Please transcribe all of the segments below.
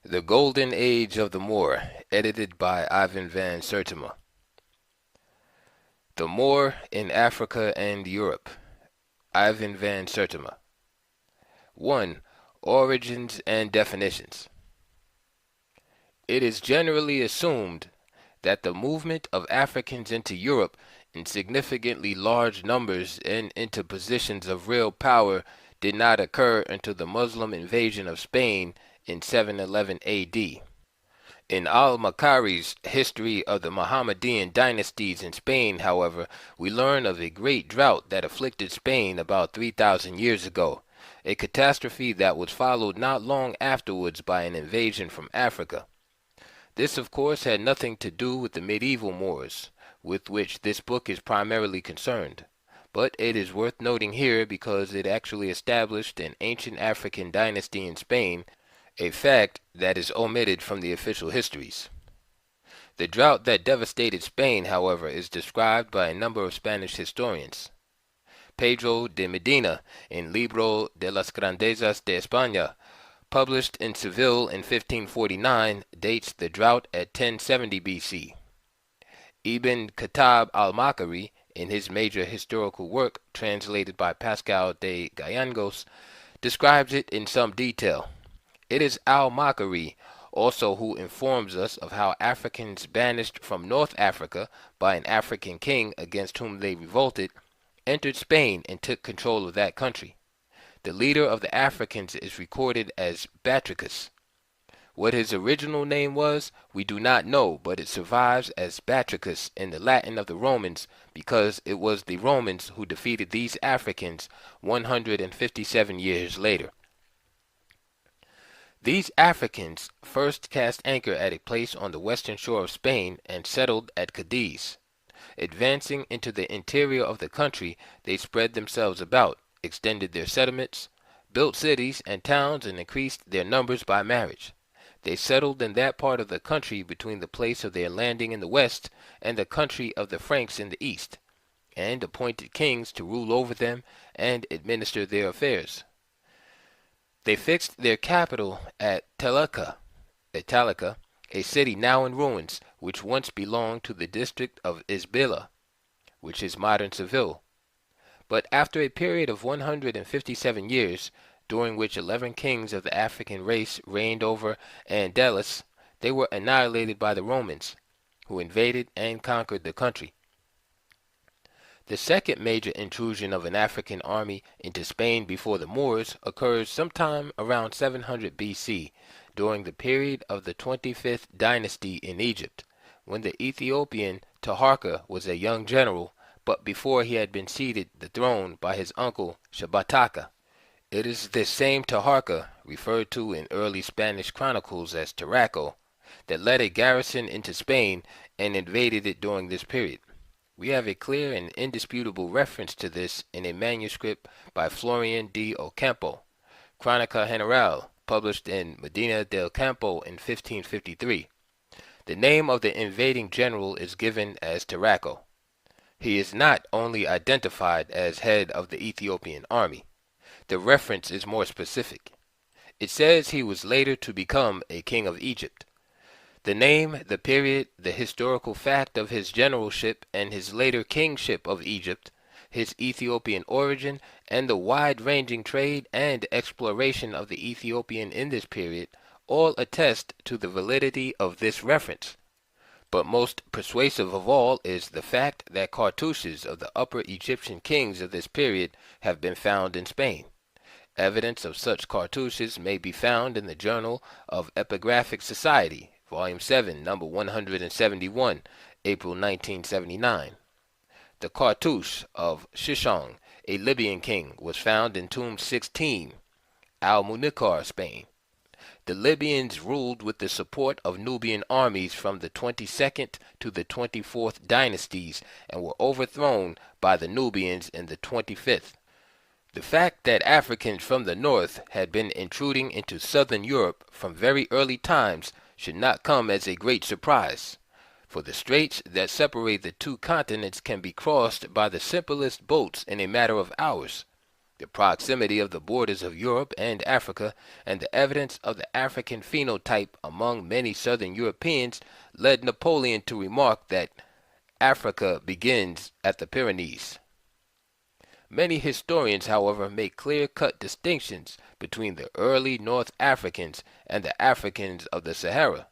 The Golden Age of the Moor, edited by Ivan van Sertima. The Moor in Africa and Europe, Ivan van Sertima. 1. Origins and definitions. It is generally assumed that the movement of Africans into Europe in significantly large numbers and into positions of real power did not occur until the Muslim invasion of Spain in 711 AD. In al-Makari's History of the Mohammedan Dynasties in Spain, however, we learn of a great drought that afflicted Spain about 3,000 years ago, a catastrophe that was followed not long afterwards by an invasion from Africa. This, of course, had nothing to do with the medieval Moors, with which this book is primarily concerned, but it is worth noting here because it actually established an ancient African dynasty in Spain, a fact that is omitted from the official histories. The drought that devastated Spain, however, is described by a number of Spanish historians. Pedro de Medina, in Libro de las Grandezas de España, published in Seville in 1549, dates the drought at 1070 BC. Ibn Khattab al-Makari, in his major historical work, translated by Pascal de Gallegos, describes it in some detail. It is al-Makari also who informs us of how Africans banished from North Africa by an African king against whom they revolted, entered Spain and took control of that country. The leader of the Africans is recorded as Batricus. What his original name was, we do not know, but it survives as Batricus in the Latin of the Romans because it was the Romans who defeated these Africans 157 years later. These Africans first cast anchor at a place on the western shore of Spain and settled at Cadiz. Advancing into the interior of the country, they spread themselves about, extended their settlements, built cities and towns, and increased their numbers by marriage. They settled in that part of the country between the place of their landing in the west and the country of the Franks in the east, and appointed kings to rule over them and administer their affairs. They fixed their capital at Italica, a city now in ruins, which once belonged to the district of Isbila, which is modern Seville. But after a period of 157 years, during which 11 kings of the African race reigned over Andalus, they were annihilated by the Romans, who invaded and conquered the country. The second major intrusion of an African army into Spain before the Moors occurs sometime around 700 BC, during the period of the 25th dynasty in Egypt, when the Ethiopian Taharqa was a young general, but before he had been ceded the throne by his uncle Shabataka. It is this same Taharqa, referred to in early Spanish chronicles as Tarraco, that led a garrison into Spain and invaded it during this period. We have a clear and indisputable reference to this in a manuscript by Florian de Ocampo, Chronica General, published in Medina del Campo in 1553. The name of the invading general is given as Tarraco. He is not only identified as head of the Ethiopian army. The reference is more specific. It says he was later to become a king of Egypt. The name, the period, the historical fact of his generalship and his later kingship of Egypt, his Ethiopian origin, and the wide-ranging trade and exploration of the Ethiopian in this period all attest to the validity of this reference. But most persuasive of all is the fact that cartouches of the Upper Egyptian kings of this period have been found in Spain. Evidence of such cartouches may be found in the Journal of Epigraphic Society, Volume 7, Number 171, April 1979. The cartouche of Shishong, a Libyan king, was found in Tomb 16, Al-Munikar, Spain. The Libyans ruled with the support of Nubian armies from the 22nd to the 24th dynasties and were overthrown by the Nubians in the 25th. The fact that Africans from the north had been intruding into southern Europe from very early times should not come as a great surprise. for the straits that separate the two continents can be crossed by the simplest boats in a matter of hours. The proximity of the borders of Europe and Africa, and the evidence of the African phenotype among many southern Europeans, led Napoleon to remark that Africa begins at the Pyrenees. Many historians, however, make clear-cut distinctions between the early North Africans and the Africans of the Sahara.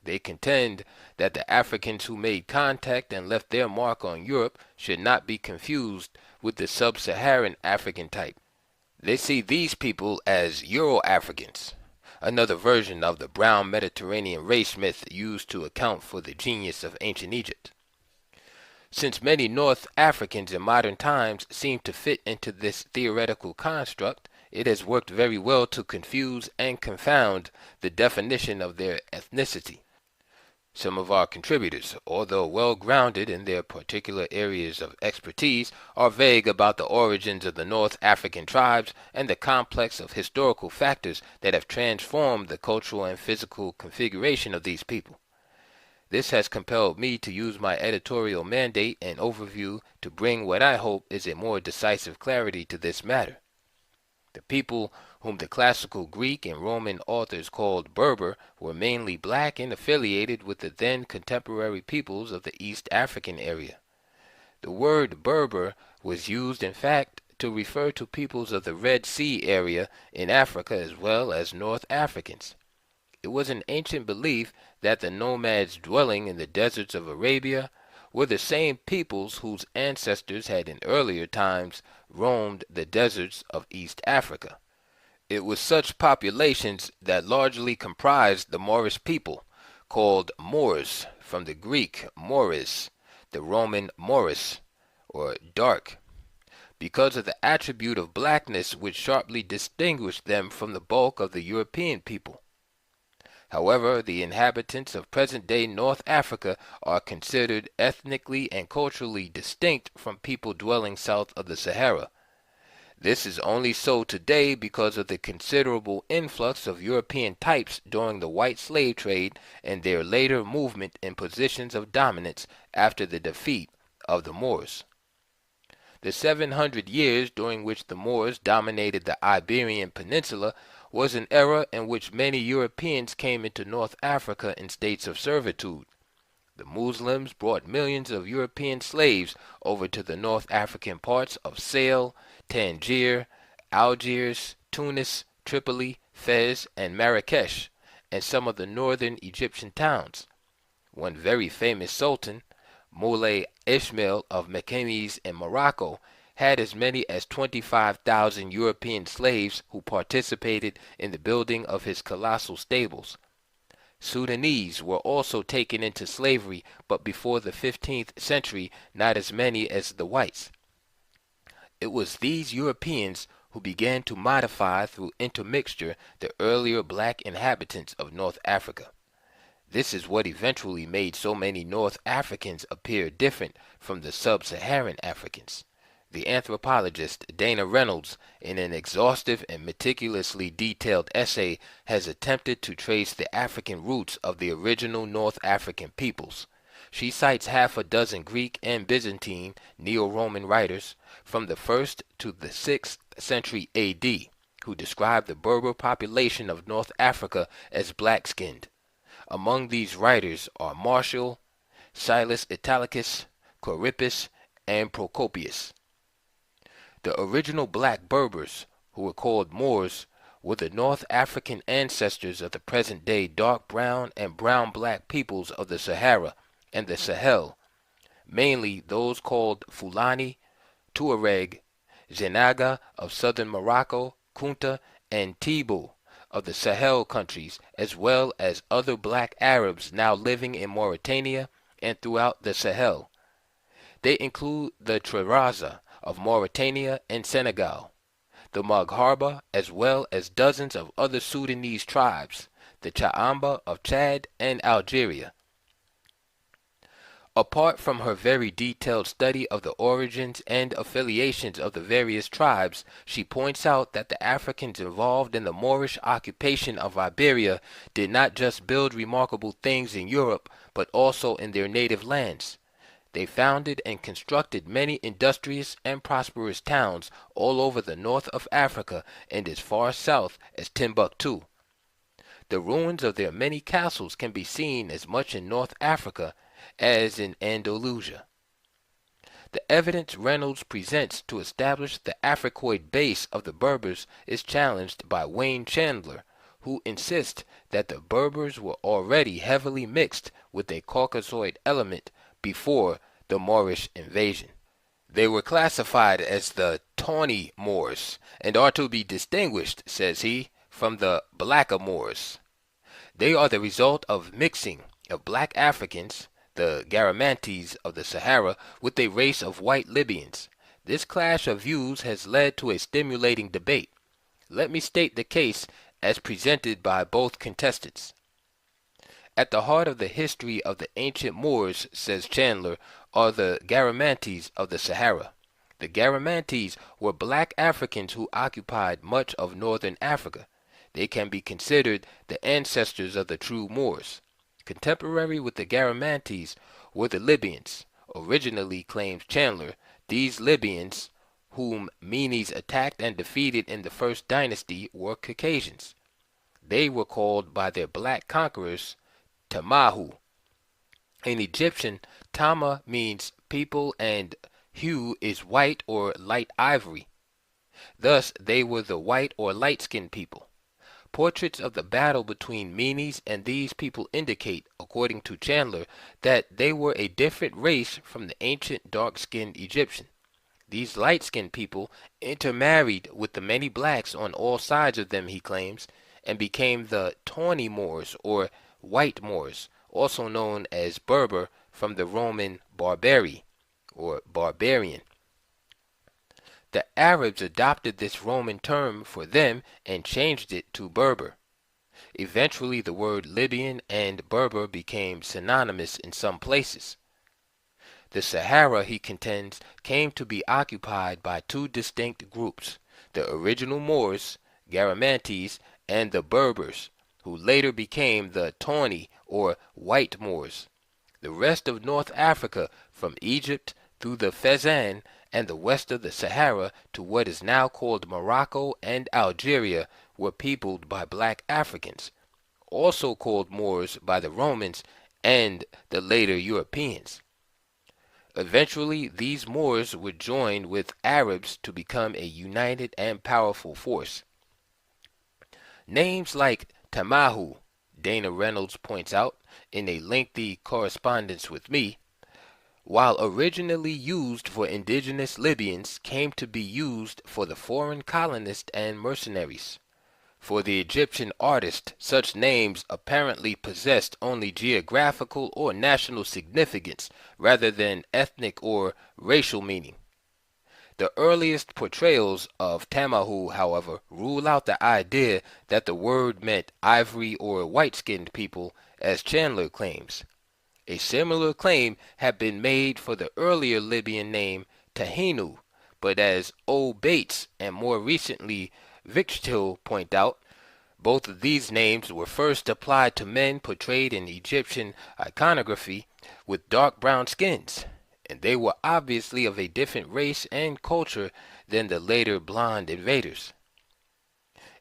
They contend that the Africans who made contact and left their mark on Europe should not be confused with the sub-Saharan African type. They see these people as Euro-Africans, another version of the brown Mediterranean race myth used to account for the genius of ancient Egypt. Since many North Africans in modern times seem to fit into this theoretical construct, it has worked very well to confuse and confound the definition of their ethnicity. Some of our contributors, although well grounded in their particular areas of expertise, are vague about the origins of the North African tribes and the complex of historical factors that have transformed the cultural and physical configuration of these people. This has compelled me to use my editorial mandate and overview to bring what I hope is a more decisive clarity to this matter. The people whom the classical Greek and Roman authors called Berber were mainly black and affiliated with the then contemporary peoples of the East African area. The word Berber was used in fact to refer to peoples of the Red Sea area in Africa as well as North Africans. It was an ancient belief that the nomads dwelling in the deserts of Arabia were the same peoples whose ancestors had in earlier times roamed the deserts of East Africa. It was such populations that largely comprised the Moorish people, called Moors, from the Greek Moris, the Roman Moris, or dark, because of the attribute of blackness which sharply distinguished them from the bulk of the European people. However, the inhabitants of present-day North Africa are considered ethnically and culturally distinct from people dwelling south of the Sahara. This is only so today because of the considerable influx of European types during the white slave trade and their later movement in positions of dominance after the defeat of the Moors. The 700 years during which the Moors dominated the Iberian Peninsula was an era in which many Europeans came into North Africa in states of servitude. The Muslims brought millions of European slaves over to the North African parts of Sale, Tangier, Algiers, Tunis, Tripoli, Fez, and Marrakesh, and some of the northern Egyptian towns. One very famous sultan, Moulay Ismail of Mequinez in Morocco, had as many as 25,000 European slaves who participated in the building of his colossal stables. Sudanese were also taken into slavery, but before the 15th century not as many as the whites. It was these Europeans who began to modify through intermixture the earlier black inhabitants of North Africa. This is what eventually made so many North Africans appear different from the sub-Saharan Africans. The anthropologist Dana Reynolds, in an exhaustive and meticulously detailed essay, has attempted to trace the African roots of the original North African peoples. She cites half a dozen Greek and Byzantine Neo-Roman writers from the 1st to the 6th century A.D., who describe the Berber population of North Africa as black-skinned. Among these writers are Martial, Silas Italicus, Corippus, and Procopius. The original black Berbers, who were called Moors, were the North African ancestors of the present-day dark brown and brown-black peoples of the Sahara and the Sahel, mainly those called Fulani, Tuareg, Zenaga of southern Morocco, Kunta, and Tibu of the Sahel countries, as well as other black Arabs now living in Mauritania and throughout the Sahel. They include the Treraza of Mauritania and Senegal, the Maghraba, as well as dozens of other Sudanese tribes, the Cha'amba of Chad and Algeria. Apart from her very detailed study of the origins and affiliations of the various tribes, she points out that the Africans involved in the Moorish occupation of Iberia did not just build remarkable things in Europe, but also in their native lands. They founded and constructed many industrious and prosperous towns all over the north of Africa and as far south as Timbuktu. The ruins of their many castles can be seen as much in North Africa as in Andalusia. The evidence Reynolds presents to establish the Africoid base of the Berbers is challenged by Wayne Chandler, who insists that the Berbers were already heavily mixed with a Caucasoid element before the Moorish invasion. They were classified as the tawny Moors, and are to be distinguished, says he, from the blacker Moors. They are the result of mixing of black Africans, the Garamantes of the Sahara, with a race of white Libyans. This clash of views has led to a stimulating debate. Let me state the case as presented by both contestants. At the heart of the history of the ancient Moors, says Chandler, are the Garamantes of the Sahara. The Garamantes were black Africans who occupied much of northern Africa. They can be considered the ancestors of the true Moors. Contemporary with the Garamantes were the Libyans. Originally, claims Chandler, these Libyans, whom Menes attacked and defeated in the first dynasty, were Caucasians. They were called by their black conquerors Tamahu. In Egyptian, Tama means people and hue is white or light ivory. Thus, they were the white or light-skinned people. Portraits of the battle between Menes and these people indicate, according to Chandler, that they were a different race from the ancient dark-skinned Egyptian. These light-skinned people intermarried with the many blacks on all sides of them, he claims, and became the tawny Moors or white Moors, also known as Berber from the Roman barbari or barbarian. The Arabs adopted this Roman term for them and changed it to Berber. Eventually the word Libyan and Berber became synonymous in some places. The Sahara, he contends, came to be occupied by two distinct groups, the original Moors, Garamantes, and the Berbers, who later became the tawny or white Moors. The rest of North Africa, from Egypt through the Fezzan and the west of the Sahara to what is now called Morocco and Algeria, were peopled by black Africans, also called Moors by the Romans and the later Europeans. Eventually, these Moors were joined with Arabs to become a united and powerful force. Names like Tamahu, Dana Reynolds points out in a lengthy correspondence with me, while originally used for indigenous Libyans, came to be used for the foreign colonists and mercenaries. For the Egyptian artist, such names apparently possessed only geographical or national significance rather than ethnic or racial meaning. The earliest portrayals of Tamahu, however, rule out the idea that the word meant ivory or white-skinned people, as Chandler claims. A similar claim had been made for the earlier Libyan name Tahinu, but as O. Bates and more recently Vichtil point out, both of these names were first applied to men portrayed in Egyptian iconography with dark brown skins, and they were obviously of a different race and culture than the later blonde invaders.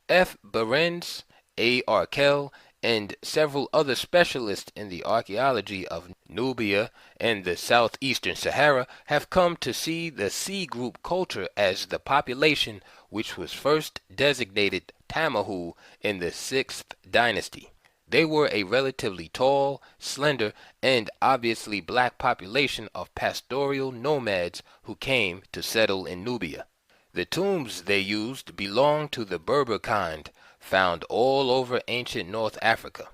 F. Behrens, A. Arkell, and several other specialists in the archaeology of Nubia and the southeastern Sahara have come to see the C group culture as the population which was first designated Tamahu in the 6th dynasty. They were a relatively tall, slender, and obviously black population of pastoral nomads who came to settle in Nubia. The tombs they used belonged to the Berber kind, found all over ancient North Africa.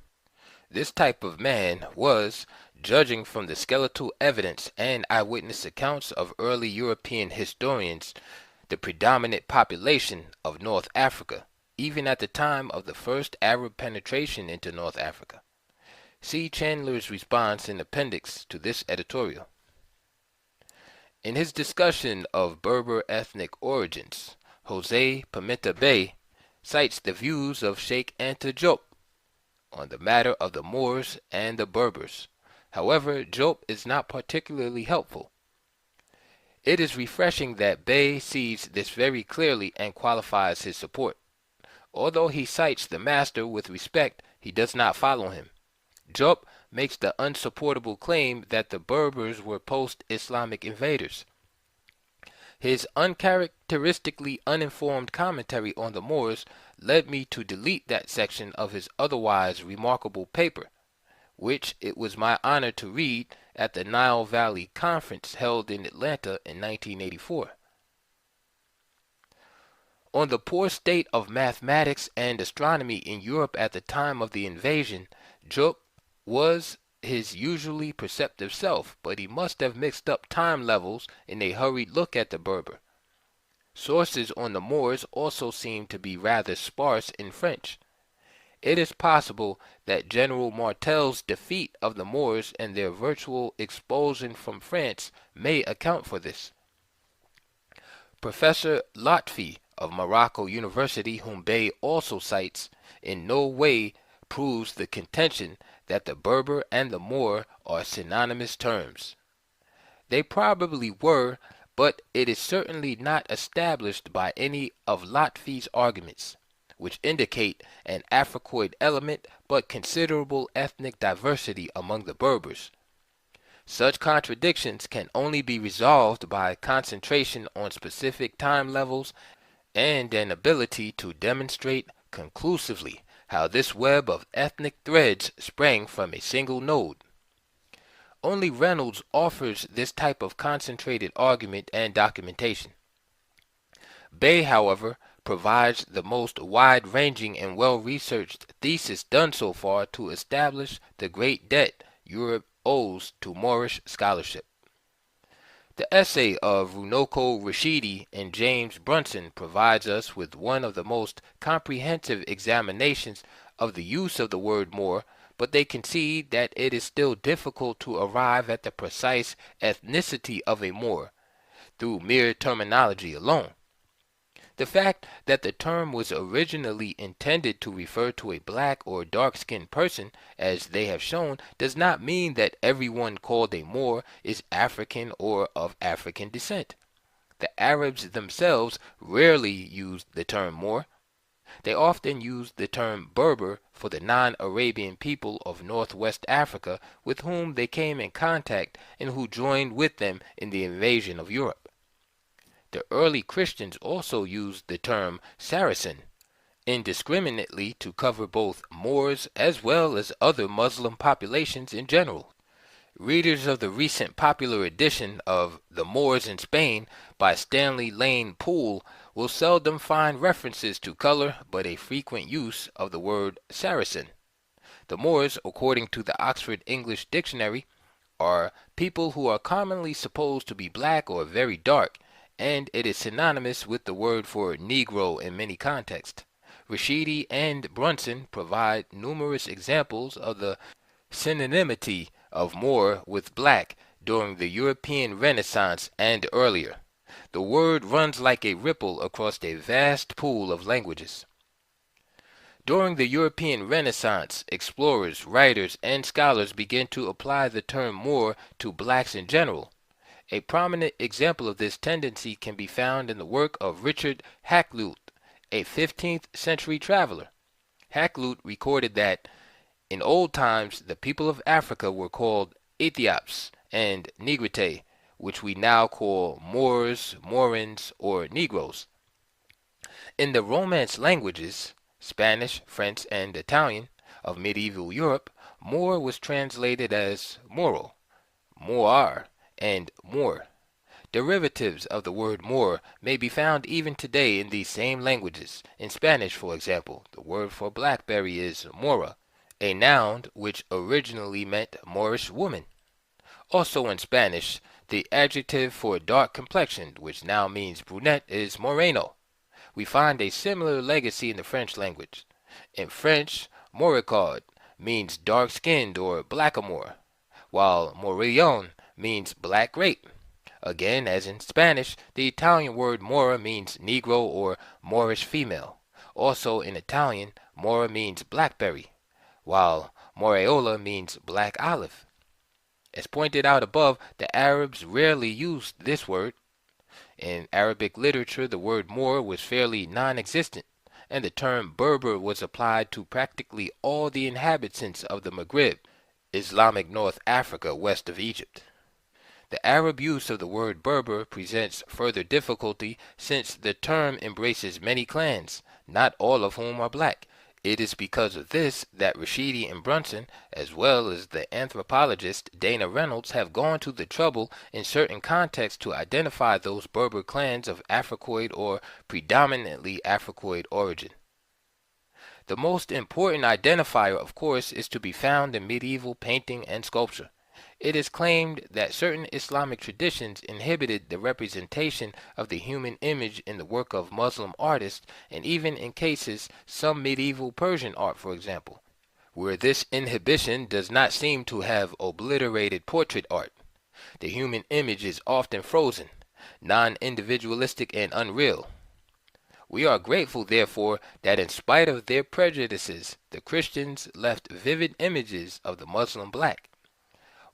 This type of man was, judging from the skeletal evidence and eyewitness accounts of early European historians, the predominant population of North Africa, even at the time of the first Arab penetration into North Africa. See Chandler's response in appendix to this editorial. In his discussion of Berber ethnic origins, Jose Pimenta Bay cites the views of Sheikh Anta Diop on the matter of the Moors and the Berbers. However, Job is not particularly helpful. It is refreshing that Bey sees this very clearly and qualifies his support. Although he cites the master with respect, he does not follow him. Job makes the unsupportable claim that the Berbers were post-Islamic invaders. His uncharacteristically uninformed commentary on the Moors led me to delete that section of his otherwise remarkable paper, which it was my honor to read at the Nile Valley Conference held in Atlanta in 1984. On the poor state of mathematics and astronomy in Europe at the time of the invasion, Job was his usually perceptive self, but he must have mixed up time levels in a hurried look at the Berber. Sources on the Moors also seem to be rather sparse in French. It is possible that General Martel's defeat of the Moors and their virtual expulsion from France may account for this. Professor Lotfi of Morocco University, whom Bey also cites, in no way proves the contention that the Berber and the Moor are synonymous terms. They probably were, but it is certainly not established by any of Lotfi's arguments, which indicate an Africoid element but considerable ethnic diversity among the Berbers. Such contradictions can only be resolved by concentration on specific time levels and an ability to demonstrate conclusively how this web of ethnic threads sprang from a single node. Only Reynolds offers this type of concentrated argument and documentation. Bey, however, provides the most wide-ranging and well-researched thesis done so far to establish the great debt Europe owes to Moorish scholarship. The essay of Runoko Rashidi and James Brunson provides us with one of the most comprehensive examinations of the use of the word Moor, but they concede that it is still difficult to arrive at the precise ethnicity of a Moor through mere terminology alone. The fact that the term was originally intended to refer to a black or dark-skinned person, as they have shown, does not mean that everyone called a Moor is African or of African descent. The Arabs themselves rarely used the term Moor. They often used the term Berber for the non-Arabian people of northwest Africa with whom they came in contact and who joined with them in the invasion of Europe. The early Christians also used the term Saracen indiscriminately to cover both Moors as well as other Muslim populations in general. Readers of the recent popular edition of The Moors in Spain by Stanley Lane Poole will seldom find references to color, but a frequent use of the word Saracen. The Moors, according to the Oxford English Dictionary, are people who are commonly supposed to be black or very dark, and it is synonymous with the word for Negro in many contexts. Rashidi and Brunson provide numerous examples of the synonymity of Moor with black during the European Renaissance and earlier. The word runs like a ripple across a vast pool of languages. During the European Renaissance, explorers, writers, and scholars began to apply the term Moor to blacks in general. A prominent example of this tendency can be found in the work of Richard Hakluyt, a 15th century traveler. Hakluyt recorded that in old times the people of Africa were called Ethiops and Negrite, which we now call Moors, Morans, or Negroes. In the Romance languages, Spanish, French, and Italian, of medieval Europe, Moor was translated as Moro, Moar, and Moor. Derivatives of the word Moor may be found even today in these same languages. In Spanish, for example, the word for blackberry is mora, a noun which originally meant Moorish woman. Also in Spanish, the adjective for dark-complexioned, which now means brunette, is moreno. We find a similar legacy in the French language. In French, moricard means dark-skinned or blackamoor, while morillon means black grape. Again, as in Spanish, the Italian word mora means Negro or Moorish female. Also in Italian, mora means blackberry, while moreola means black olive. As pointed out above, the Arabs rarely used this word. In Arabic literature, the word Moor was fairly non-existent, and the term Berber was applied to practically all the inhabitants of the Maghreb, Islamic North Africa west of Egypt. The Arab use of the word Berber presents further difficulty since the term embraces many clans, not all of whom are black. It is because of this that Rashidi and Brunson, as well as the anthropologist Dana Reynolds, have gone to the trouble in certain contexts to identify those Berber clans of Africoid or predominantly Africoid origin. The most important identifier, of course, is to be found in medieval painting and sculpture. It is claimed that certain Islamic traditions inhibited the representation of the human image in the work of Muslim artists, and even in cases some medieval Persian art, for example, where this inhibition does not seem to have obliterated portrait art. The human image is often frozen, non-individualistic, and unreal. We are grateful, therefore, that in spite of their prejudices, the Christians left vivid images of the Muslim black.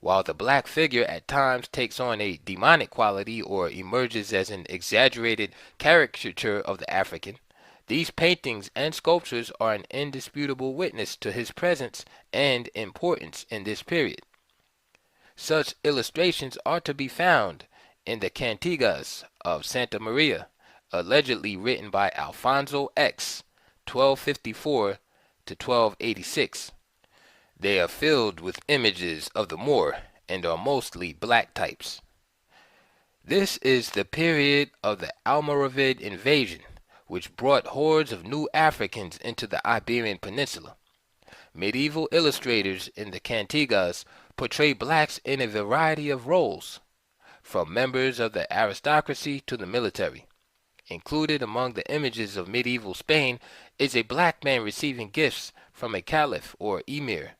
While the black figure at times takes on a demonic quality or emerges as an exaggerated caricature of the African, these paintings and sculptures are an indisputable witness to his presence and importance in this period. Such illustrations are to be found in the Cantigas of Santa Maria, allegedly written by Alfonso X, 1254 to 1286. They are filled with images of the Moor and are mostly black types. This is the period of the Almoravid invasion, which brought hordes of new Africans into the Iberian Peninsula. Medieval illustrators in the Cantigas portray blacks in a variety of roles, from members of the aristocracy to the military. Included among the images of medieval Spain is a black man receiving gifts from a caliph or emir.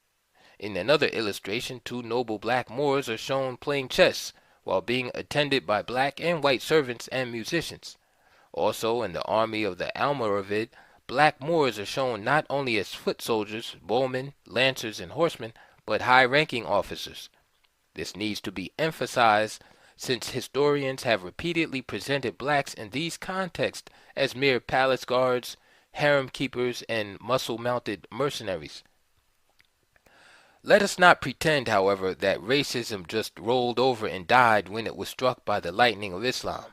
In another illustration, two noble black Moors are shown playing chess while being attended by black and white servants and musicians. Also, in the army of the Almoravid, black Moors are shown not only as foot soldiers, bowmen, lancers, and horsemen, but high-ranking officers. This needs to be emphasized since historians have repeatedly presented blacks in these contexts as mere palace guards, harem keepers, and muscle-mounted mercenaries. Let us not pretend, however, that racism just rolled over and died when it was struck by the lightning of Islam.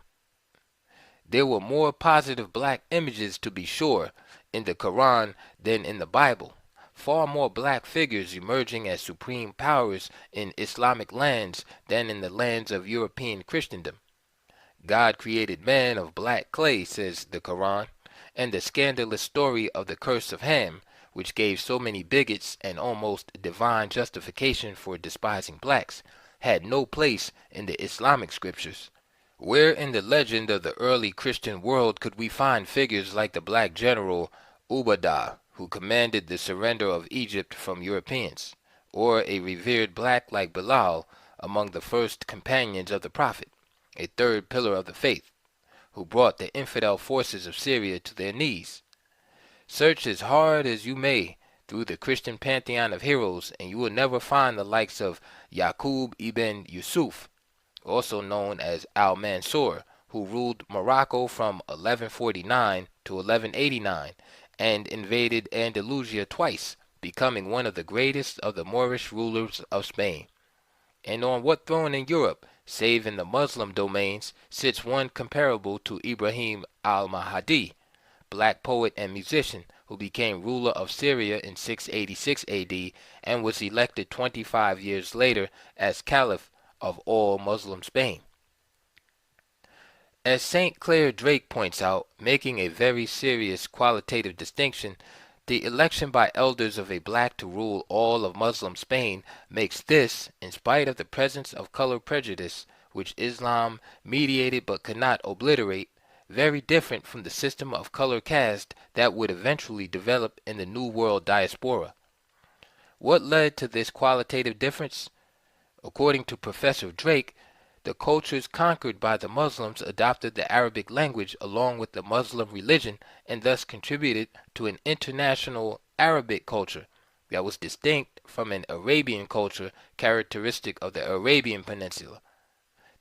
There were more positive black images, to be sure, in the Quran than in the Bible. Far more black figures emerging as supreme powers in Islamic lands than in the lands of European Christendom. God created man of black clay, says the Quran, and the scandalous story of the curse of Ham, which gave so many bigots an almost divine justification for despising blacks, had no place in the Islamic scriptures. Where in the legend of the early Christian world could we find figures like the black general Ubadah, who commanded the surrender of Egypt from Europeans, or a revered black like Bilal among the first companions of the Prophet, a third pillar of the faith, who brought the infidel forces of Syria to their knees? Search as hard as you may through the Christian pantheon of heroes, and you will never find the likes of Yaqub ibn Yusuf, also known as Al-Mansur, who ruled Morocco from 1149 to 1189 and invaded Andalusia twice, becoming one of the greatest of the Moorish rulers of Spain. And on what throne in Europe, save in the Muslim domains, sits one comparable to Ibrahim al-Mahdi, black poet and musician, who became ruler of Syria in 686 AD and was elected 25 years later as Caliph of all Muslim Spain. As St. Clair Drake points out, making a very serious qualitative distinction, the election by elders of a black to rule all of Muslim Spain makes this, in spite of the presence of color prejudice, which Islam mediated but could not obliterate, very different from the system of color caste that would eventually develop in the New World diaspora. What led to this qualitative difference? According to Professor Drake, the cultures conquered by the Muslims adopted the Arabic language along with the Muslim religion and thus contributed to an international Arabic culture that was distinct from an Arabian culture characteristic of the Arabian Peninsula.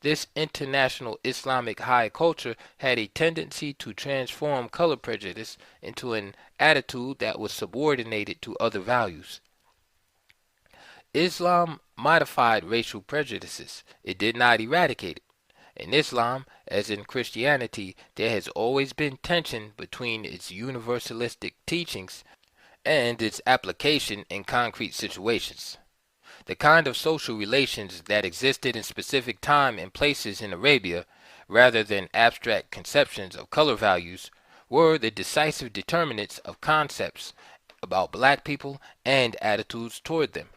This international Islamic high culture had a tendency to transform color prejudice into an attitude that was subordinated to other values. Islam modified racial prejudices. It did not eradicate it. In Islam, as in Christianity, there has always been tension between its universalistic teachings and its application in concrete situations. The kind of social relations that existed in specific time and places in Arabia, rather than abstract conceptions of color values, were the decisive determinants of concepts about black people and attitudes toward them.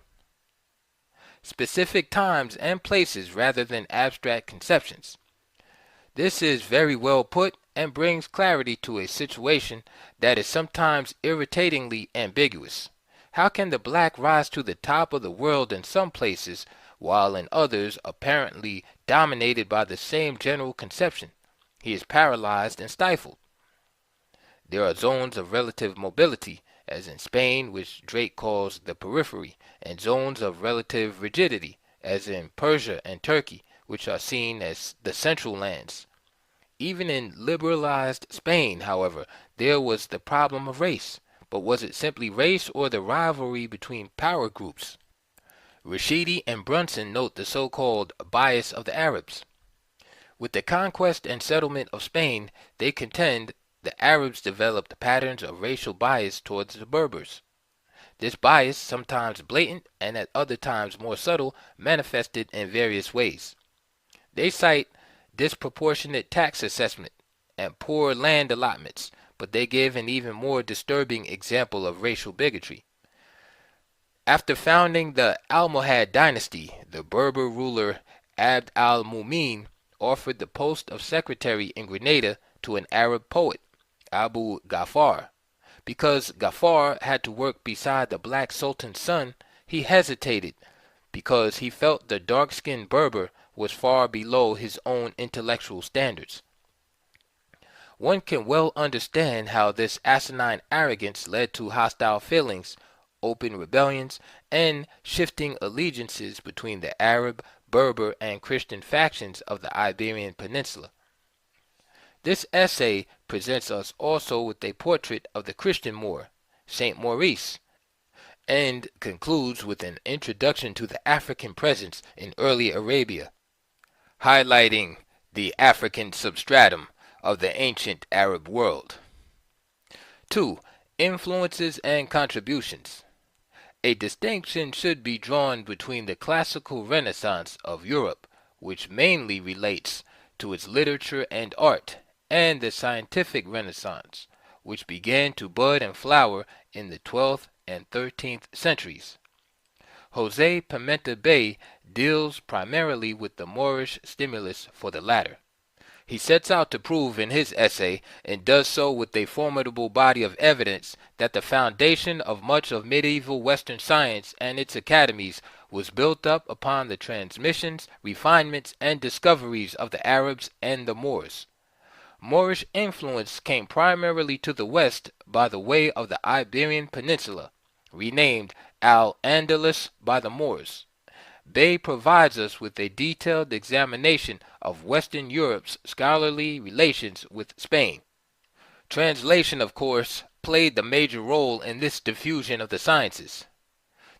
Specific times and places rather than abstract conceptions. This is very well put and brings clarity to a situation that is sometimes irritatingly ambiguous. How can the black rise to the top of the world in some places, while in others apparently dominated by the same general conception? He is paralyzed and stifled. There are zones of relative mobility, as in Spain, which Drake calls the periphery, and zones of relative rigidity, as in Persia and Turkey, which are seen as the central lands. Even in liberalized Spain, however, there was the problem of race. But was it simply race or the rivalry between power groups? Rashidi and Brunson note the so-called bias of the Arabs. With the conquest and settlement of Spain, they contend the Arabs developed patterns of racial bias towards the Berbers. This bias, sometimes blatant and at other times more subtle, manifested in various ways. They cite disproportionate tax assessment and poor land allotments, but they give an even more disturbing example of racial bigotry. After founding the Almohad dynasty, the Berber ruler Abd al-Mumin offered the post of secretary in Grenada to an Arab poet, Abu Ghaffar. Because Ghaffar had to work beside the black sultan's son, he hesitated, because he felt the dark-skinned Berber was far below his own intellectual standards. One can well understand how this asinine arrogance led to hostile feelings, open rebellions, and shifting allegiances between the Arab, Berber, and Christian factions of the Iberian Peninsula. This essay presents us also with a portrait of the Christian Moor, Saint Maurice, and concludes with an introduction to the African presence in early Arabia, highlighting the African substratum of the ancient Arab world. 2. Influences and contributions. A distinction should be drawn between the classical Renaissance of Europe, which mainly relates to its literature and art, and the scientific Renaissance, which began to bud and flower in the 12th and 13th centuries. Jose Pimenta Bay deals primarily with the Moorish stimulus for the latter. He sets out to prove in his essay, and does so with a formidable body of evidence, that the foundation of much of medieval Western science and its academies was built up upon the transmissions, refinements, and discoveries of the Arabs and the Moors. Moorish influence came primarily to the west by the way of the Iberian Peninsula, renamed Al-Andalus by the Moors. Bay provides us with a detailed examination of Western Europe's scholarly relations with Spain. Translation, of course, played the major role in this diffusion of the sciences.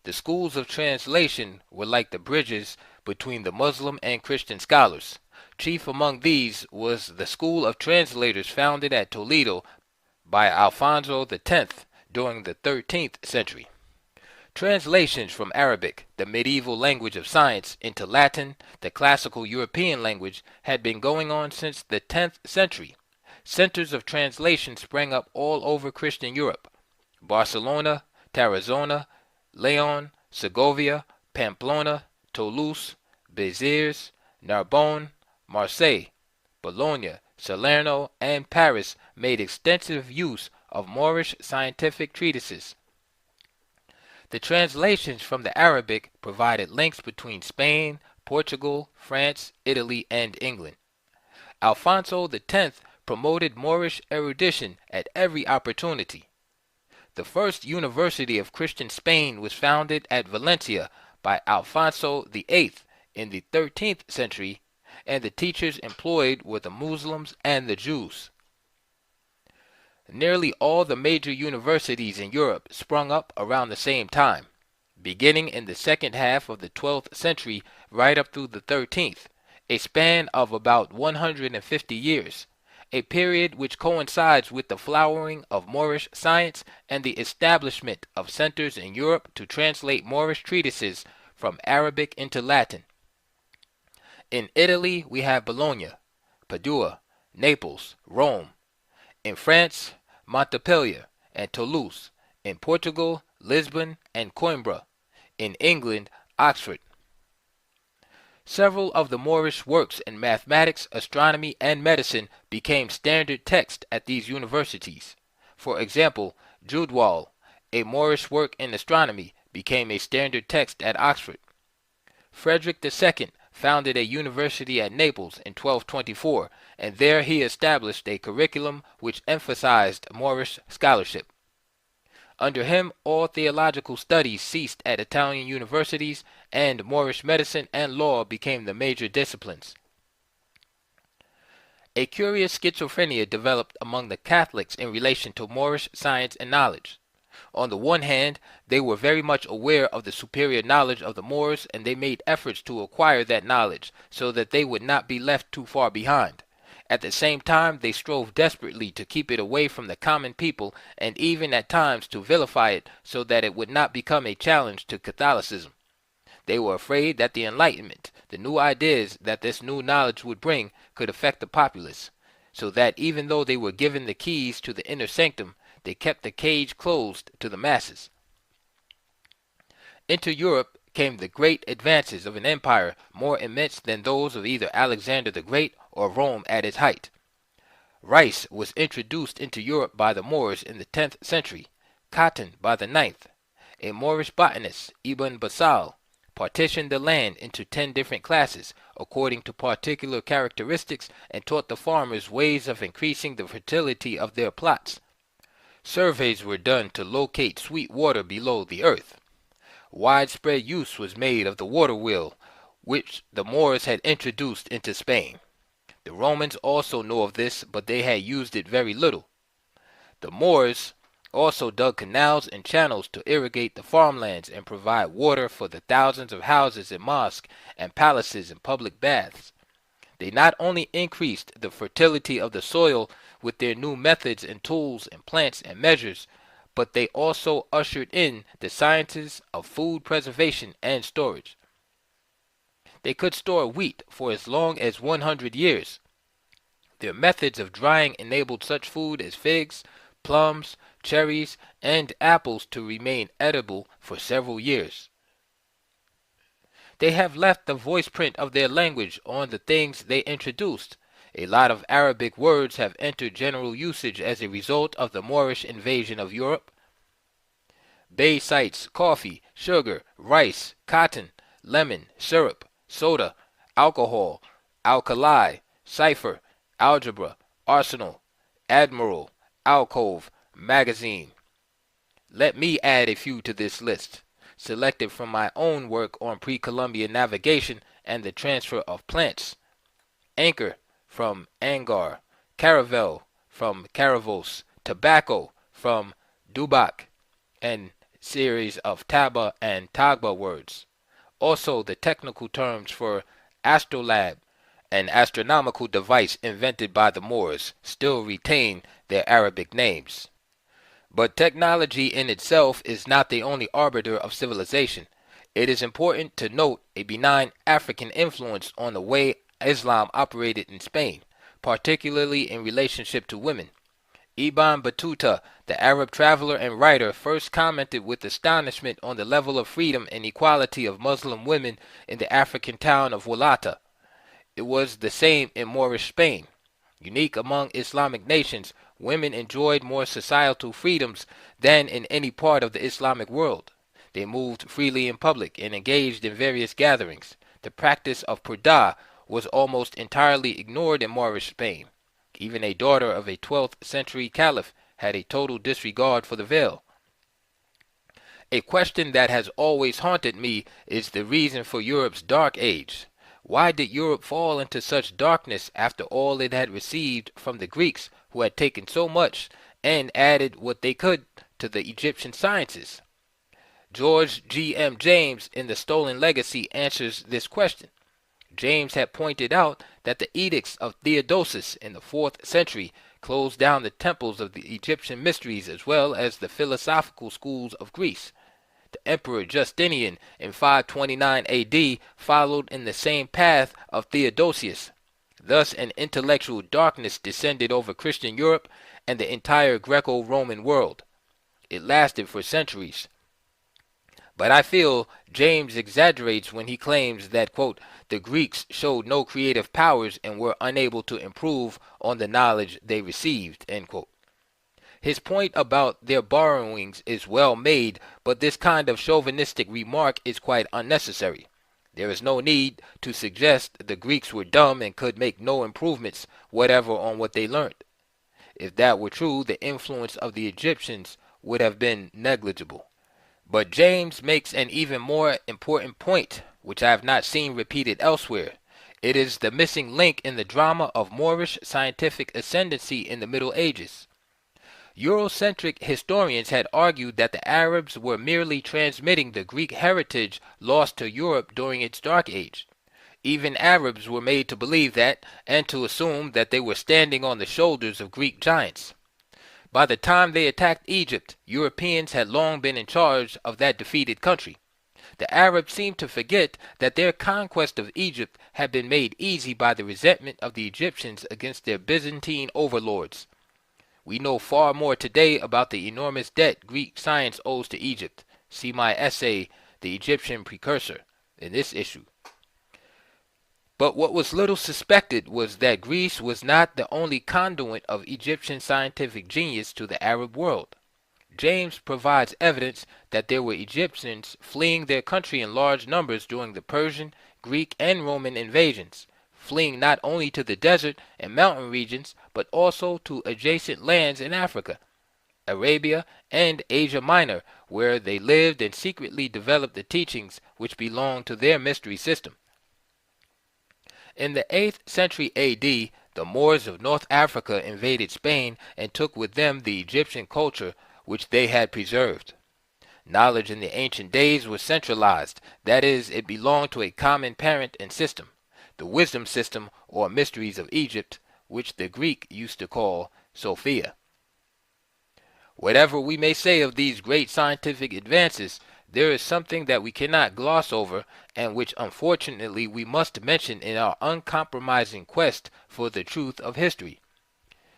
The schools of translation were like the bridges between the Muslim and Christian scholars. Chief among these was the school of translators founded at Toledo by Alfonso X during the 13th century. Translations from Arabic, the medieval language of science, into Latin, the classical European language, had been going on since the 10th century. Centers of translation sprang up all over Christian Europe: Barcelona, Tarazona, Leon, Segovia, Pamplona, Toulouse, Béziers, Narbonne, Marseille, Bologna, Salerno, and Paris made extensive use of Moorish scientific treatises. The translations from the Arabic provided links between Spain, Portugal, France, Italy, and England. Alfonso X promoted Moorish erudition at every opportunity. The first university of Christian Spain was founded at Valencia by Alfonso VIII in the 13th century, and the teachers employed were the Muslims and the Jews. Nearly all the major universities in Europe sprung up around the same time, beginning in the second half of the 12th century right up through the 13th, a span of about 150 years, a period which coincides with the flowering of Moorish science and the establishment of centers in Europe to translate Moorish treatises from Arabic into Latin. In Italy we have Bologna, Padua, Naples, Rome. In France, Montpellier and Toulouse. In Portugal, Lisbon and Coimbra. In England, Oxford. Several of the Moorish works in mathematics, astronomy, and medicine became standard text at these universities. For example, Judwal, a Moorish work in astronomy, became a standard text at Oxford. Frederick II founded a university at Naples in 1224, and there he established a curriculum which emphasized Moorish scholarship. Under him, all theological studies ceased at Italian universities, and Moorish medicine and law became the major disciplines. A curious schizophrenia developed among the Catholics in relation to Moorish science and knowledge. On the one hand, they were very much aware of the superior knowledge of the Moors, and they made efforts to acquire that knowledge so that they would not be left too far behind. At the same time, they strove desperately to keep it away from the common people, and even at times to vilify it so that it would not become a challenge to Catholicism. They were afraid that the Enlightenment, the new ideas that this new knowledge would bring, could affect the populace, so that even though they were given the keys to the inner sanctum, they kept the cage closed to the masses. Into Europe came the great advances of an empire more immense than those of either Alexander the Great or Rome at its height. Rice was introduced into Europe by the Moors in the 10th century, cotton by the 9th. A Moorish botanist, Ibn Basal, partitioned the land into 10 different classes according to particular characteristics and taught the farmers ways of increasing the fertility of their plots. Surveys were done to locate sweet water below the earth. Widespread use was made of the water wheel, which the Moors had introduced into Spain. The Romans also knew of this, but they had used it very little. The Moors also dug canals and channels to irrigate the farmlands and provide water for the thousands of houses and mosques and palaces and public baths. They not only increased the fertility of the soil with their new methods and tools and plants and measures, but they also ushered in the sciences of food preservation and storage. They could store wheat for as long as 100 years. Their methods of drying enabled such food as figs, plums, cherries, and apples to remain edible for several years. They have left the voice print of their language on the things they introduced. A lot of Arabic words have entered general usage as a result of the Moorish invasion of Europe. Bay cites coffee, sugar, rice, cotton, lemon, syrup, soda, alcohol, alkali, cipher, algebra, arsenal, admiral, alcove, magazine. Let me add a few to this list, selected from my own work on pre-Columbian navigation and the transfer of plants. Anchor from Angar, caravel from caravos, tobacco from dubak, and series of taba and tagba words. Also the technical terms for astrolabe, an astronomical device invented by the Moors, still retain their Arabic names. But technology in itself is not the only arbiter of civilization. It is important to note a benign African influence on the way Islam operated in Spain, particularly in relationship to women. Ibn Battuta, the Arab traveler and writer, first commented with astonishment on the level of freedom and equality of Muslim women in the African town of Walata. It was the same in Moorish Spain. Unique among Islamic nations, women enjoyed more societal freedoms than in any part of the Islamic world. They moved freely in public and engaged in various gatherings. The practice of purdah was almost entirely ignored in Moorish Spain. Even a daughter of a 12th century caliph had a total disregard for the veil. A question that has always haunted me is the reason for Europe's Dark Age. Why did Europe fall into such darkness after all it had received from the Greeks, who had taken so much and added what they could to the Egyptian sciences? George G. M. James in The Stolen Legacy answers this question. James had pointed out that the edicts of Theodosius in the 4th century closed down the temples of the Egyptian mysteries as well as the philosophical schools of Greece. The Emperor Justinian in 529 AD followed in the same path of Theodosius. Thus an intellectual darkness descended over Christian Europe and the entire Greco-Roman world. It lasted for centuries. But I feel James exaggerates when he claims that, quote, the Greeks showed no creative powers and were unable to improve on the knowledge they received, end quote. His point about their borrowings is well made, but this kind of chauvinistic remark is quite unnecessary. There is no need to suggest the Greeks were dumb and could make no improvements whatever on what they learned. If that were true, the influence of the Egyptians would have been negligible. But James makes an even more important point, which I have not seen repeated elsewhere. It is the missing link in the drama of Moorish scientific ascendancy in the Middle Ages. Eurocentric historians had argued that the Arabs were merely transmitting the Greek heritage lost to Europe during its Dark Age. Even Arabs were made to believe that, and to assume that they were standing on the shoulders of Greek giants. By the time they attacked Egypt, Europeans had long been in charge of that defeated country. The Arabs seemed to forget that their conquest of Egypt had been made easy by the resentment of the Egyptians against their Byzantine overlords. We know far more today about the enormous debt Greek science owes to Egypt. See my essay, The Egyptian Precursor, in this issue. But what was little suspected was that Greece was not the only conduit of Egyptian scientific genius to the Arab world. James provides evidence that there were Egyptians fleeing their country in large numbers during the Persian, Greek, and Roman invasions, fleeing not only to the desert and mountain regions, but also to adjacent lands in Africa, Arabia, and Asia Minor, where they lived and secretly developed the teachings which belonged to their mystery system. In the 8th century AD, the Moors of North Africa invaded Spain and took with them the Egyptian culture which they had preserved. Knowledge in the ancient days was centralized, that is, it belonged to a common parent and system, the wisdom system or mysteries of Egypt, which the Greek used to call Sophia. Whatever we may say of these great scientific advances, there is something that we cannot gloss over, and which unfortunately we must mention in our uncompromising quest for the truth of history.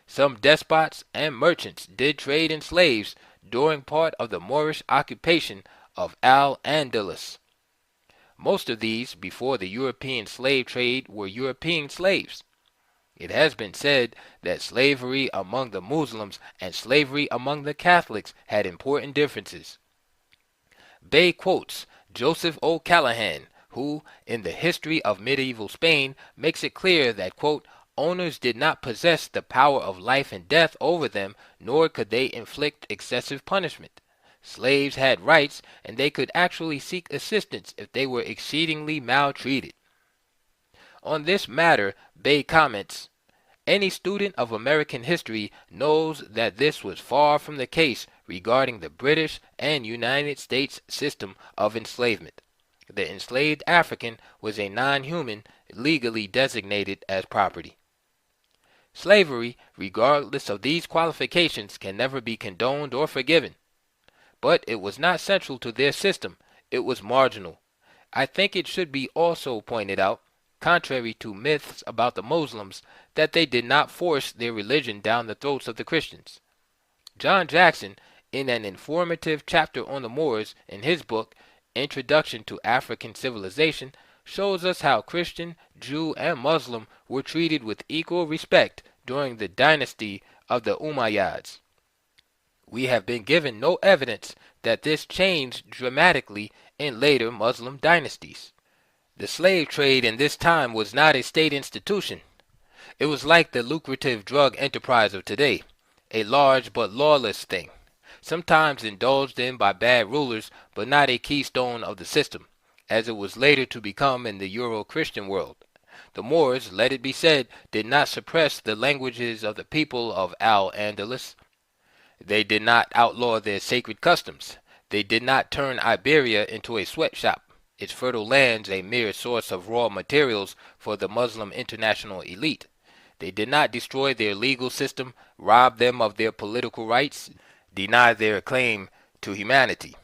Some despots and merchants did trade in slaves during part of the Moorish occupation of Al-Andalus. Most of these, before the European slave trade, were European slaves. It has been said that slavery among the Muslims and slavery among the Catholics had important differences. Bay quotes Joseph O'Callaghan, who, in the history of medieval Spain, makes it clear that, quote, owners did not possess the power of life and death over them, nor could they inflict excessive punishment. Slaves had rights, and they could actually seek assistance if they were exceedingly maltreated. On this matter, Bay comments, any student of American history knows that this was far from the case regarding the British and United States system of enslavement. The enslaved African was a non-human legally designated as property. Slavery, regardless of these qualifications, can never be condoned or forgiven. But it was not central to their system, it was marginal. I think it should be also pointed out, contrary to myths about the Muslims, that they did not force their religion down the throats of the Christians. John Jackson, in an informative chapter on the Moors in his book, Introduction to African Civilization, shows us how Christian, Jew, and Muslim were treated with equal respect during the dynasty of the Umayyads. We have been given no evidence that this changed dramatically in later Muslim dynasties. The slave trade in this time was not a state institution. It was like the lucrative drug enterprise of today, a large but lawless thing. sometimes indulged in by bad rulers, but not a keystone of the system, as it was later to become in the Euro-Christian world. The Moors, let it be said, did not suppress the languages of the people of Al-Andalus. They did not outlaw their sacred customs. They did not turn Iberia into a sweatshop, its fertile lands a mere source of raw materials for the Muslim international elite. They did not destroy their legal system, rob them of their political rights, deny their claim to humanity.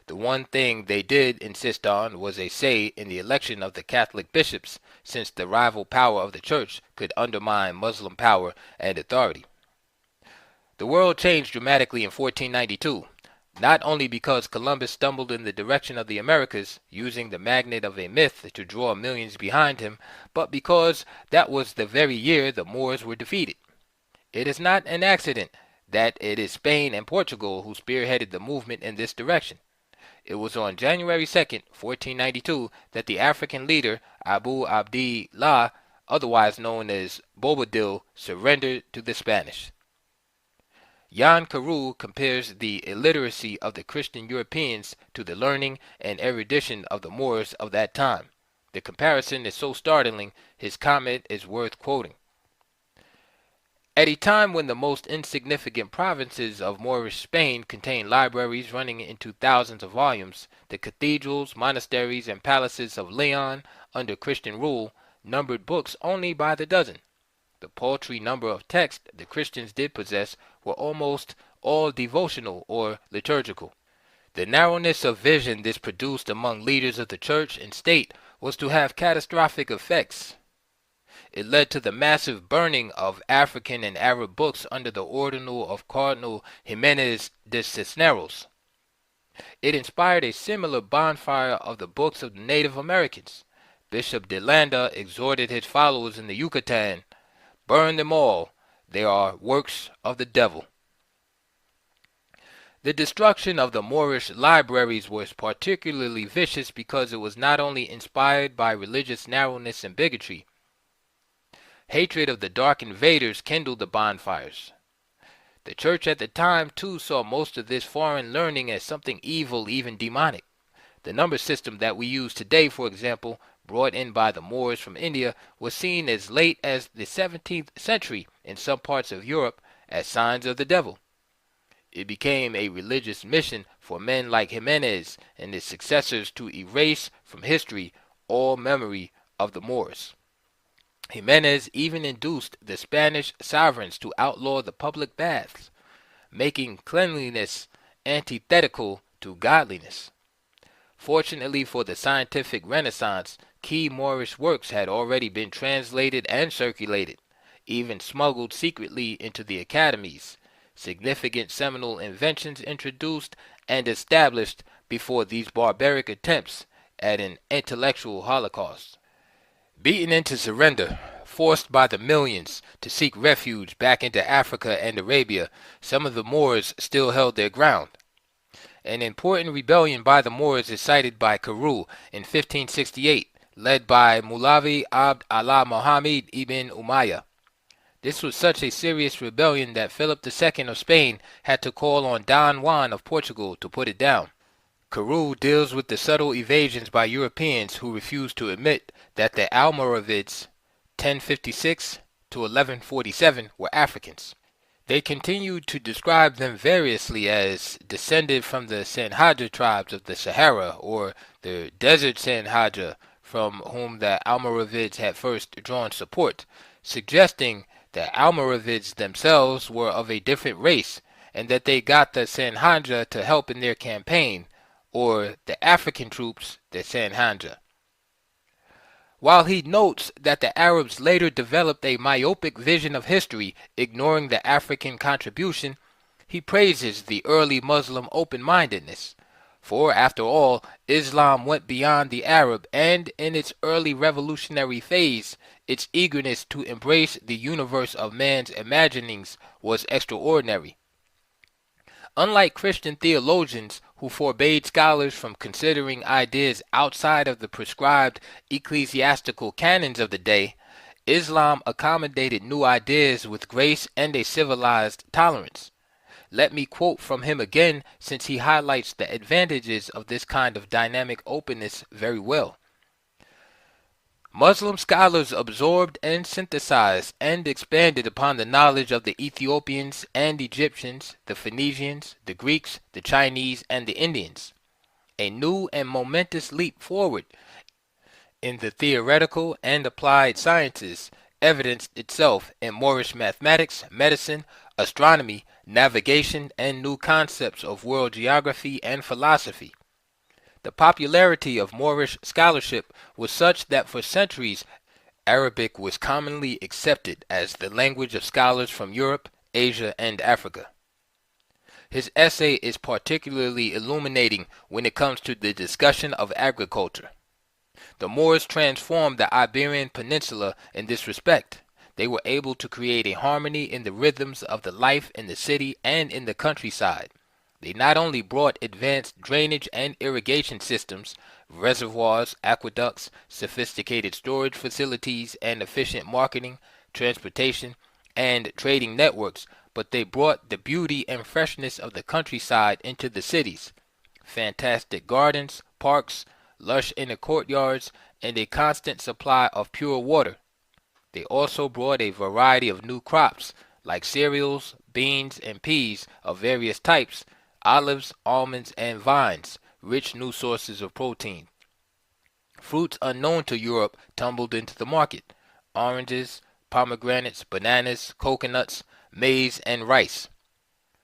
The one thing they did insist on was a say in the election of the Catholic bishops, since the rival power of the Church could undermine Muslim power and authority. The world changed dramatically in 1492, not only because Columbus stumbled in the direction of the Americas, using the magnet of a myth to draw millions behind him, but because that was the very year the Moors were defeated. It is not an accident that it is Spain and Portugal who spearheaded the movement in this direction. It was on January 2nd, 1492, that the African leader Abu Abdillah, otherwise known as Bobadil, surrendered to the Spanish. Jan Carew compares the illiteracy of the Christian Europeans to the learning and erudition of the Moors of that time. The comparison is so startling, his comment is worth quoting. At a time when the most insignificant provinces of Moorish Spain contained libraries running into thousands of volumes, the cathedrals, monasteries, and palaces of Leon, under Christian rule, numbered books only by the dozen. The paltry number of texts the Christians did possess were almost all devotional or liturgical. The narrowness of vision this produced among leaders of the church and state was to have catastrophic effects. It led to the massive burning of African and Arab books under the ordinal of Cardinal Jimenez de Cisneros. It inspired a similar bonfire of the books of the Native Americans. Bishop de Landa exhorted his followers in the Yucatan, "Burn them all, they are works of the devil." The destruction of the Moorish libraries was particularly vicious because it was not only inspired by religious narrowness and bigotry. Hatred of the dark invaders kindled the bonfires. The church at the time, too, saw most of this foreign learning as something evil, even demonic. The number system that we use today, for example, brought in by the Moors from India, was seen as late as the 17th century in some parts of Europe as signs of the devil. It became a religious mission for men like Jimenez and his successors to erase from history all memory of the Moors. Jimenez even induced the Spanish sovereigns to outlaw the public baths, making cleanliness antithetical to godliness. Fortunately for the scientific renaissance, key Moorish works had already been translated and circulated, even smuggled secretly into the academies, significant seminal inventions introduced and established before these barbaric attempts at an intellectual holocaust. Beaten into surrender, forced by the millions to seek refuge back into Africa and Arabia, some of the Moors still held their ground. An important rebellion by the Moors is cited by Carew in 1568, led by Mulavi Abd Allah Muhammad ibn Umayyah. This was such a serious rebellion that Philip II of Spain had to call on Don Juan of Portugal to put it down. Carew deals with the subtle evasions by Europeans who refused to admit that the Almoravids, 1056 to 1147, were Africans. They continued to describe them variously as descended from the Sanhaja tribes of the Sahara, or the desert Sanhaja, from whom the Almoravids had first drawn support, suggesting that Almoravids themselves were of a different race, and that they got the Sanhaja to help in their campaign, or the African troops, the Sanhaja. While he notes that the Arabs later developed a myopic vision of history, ignoring the African contribution, he praises the early Muslim open-mindedness. For, after all, Islam went beyond the Arab, and in its early revolutionary phase, its eagerness to embrace the universe of man's imaginings was extraordinary. Unlike Christian theologians who forbade scholars from considering ideas outside of the prescribed ecclesiastical canons of the day, Islam accommodated new ideas with grace and a civilized tolerance. Let me quote from him again, since he highlights the advantages of this kind of dynamic openness very well. Muslim scholars absorbed and synthesized and expanded upon the knowledge of the Ethiopians and Egyptians, the Phoenicians, the Greeks, the Chinese, and the Indians. A new and momentous leap forward in the theoretical and applied sciences evidenced itself in Moorish mathematics, medicine, astronomy, navigation, and new concepts of world geography and philosophy. The popularity of Moorish scholarship was such that for centuries Arabic was commonly accepted as the language of scholars from Europe, Asia, and Africa. His essay is particularly illuminating when it comes to the discussion of agriculture. The Moors transformed the Iberian Peninsula in this respect. They were able to create a harmony in the rhythms of the life in the city and in the countryside. They not only brought advanced drainage and irrigation systems, reservoirs, aqueducts, sophisticated storage facilities, and efficient marketing, transportation, and trading networks, but they brought the beauty and freshness of the countryside into the cities. Fantastic gardens, parks, lush inner courtyards, and a constant supply of pure water. They also brought a variety of new crops, like cereals, beans, and peas of various types, olives, almonds, and vines, rich new sources of protein. Fruits unknown to Europe tumbled into the market: oranges, pomegranates, bananas, coconuts, maize, and rice.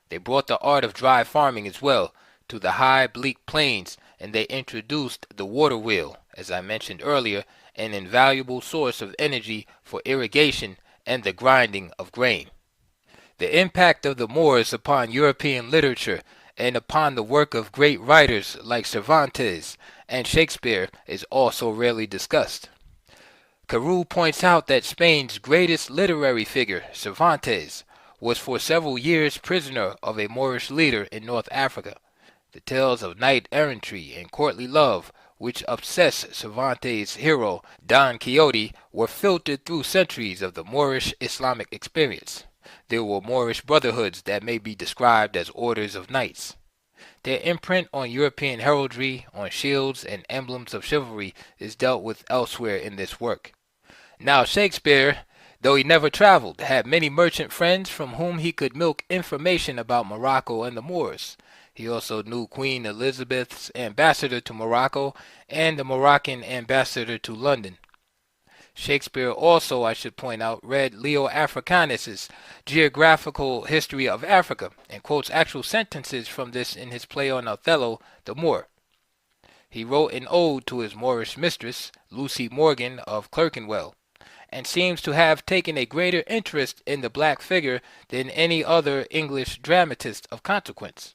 They brought the art of dry farming as well to the high, bleak plains, and they introduced the water wheel, as I mentioned earlier, an invaluable source of energy for irrigation and the grinding of grain. The impact of the Moors upon European literature and upon the work of great writers like Cervantes and Shakespeare is also rarely discussed. Carew points out that Spain's greatest literary figure, Cervantes, was for several years prisoner of a Moorish leader in North Africa. The tales of knight-errantry and courtly love, which obsess Cervantes' hero Don Quixote, were filtered through centuries of the Moorish Islamic experience. There were Moorish brotherhoods that may be described as orders of knights. Their imprint on European heraldry, on shields and emblems of chivalry, is dealt with elsewhere in this work. Now Shakespeare, though he never traveled, had many merchant friends from whom he could milk information about Morocco and the Moors. He also knew Queen Elizabeth's ambassador to Morocco and the Moroccan ambassador to London. Shakespeare also, I should point out, read Leo Africanus's Geographical History of Africa and quotes actual sentences from this in his play on Othello, the Moor. He wrote an ode to his Moorish mistress, Lucy Morgan of Clerkenwell, and seems to have taken a greater interest in the black figure than any other English dramatist of consequence.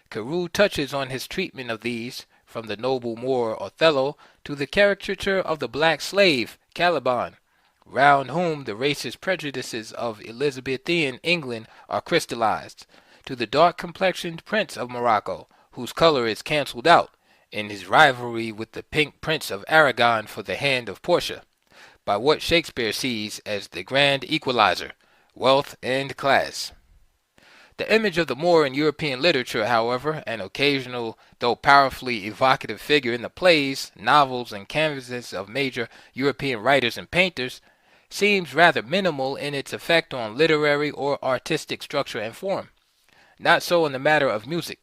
Carew touches on his treatment of these, from the noble Moor Othello to the caricature of the black slave Caliban, round whom the racist prejudices of Elizabethan England are crystallized, to the dark-complexioned Prince of Morocco, whose color is cancelled out, in his rivalry with the pink Prince of Aragon for the hand of Portia, by what Shakespeare sees as the grand equalizer, wealth and class. The image of the Moor in European literature, however, an occasional though powerfully evocative figure in the plays, novels, and canvases of major European writers and painters, seems rather minimal in its effect on literary or artistic structure and form. Not so in the matter of music.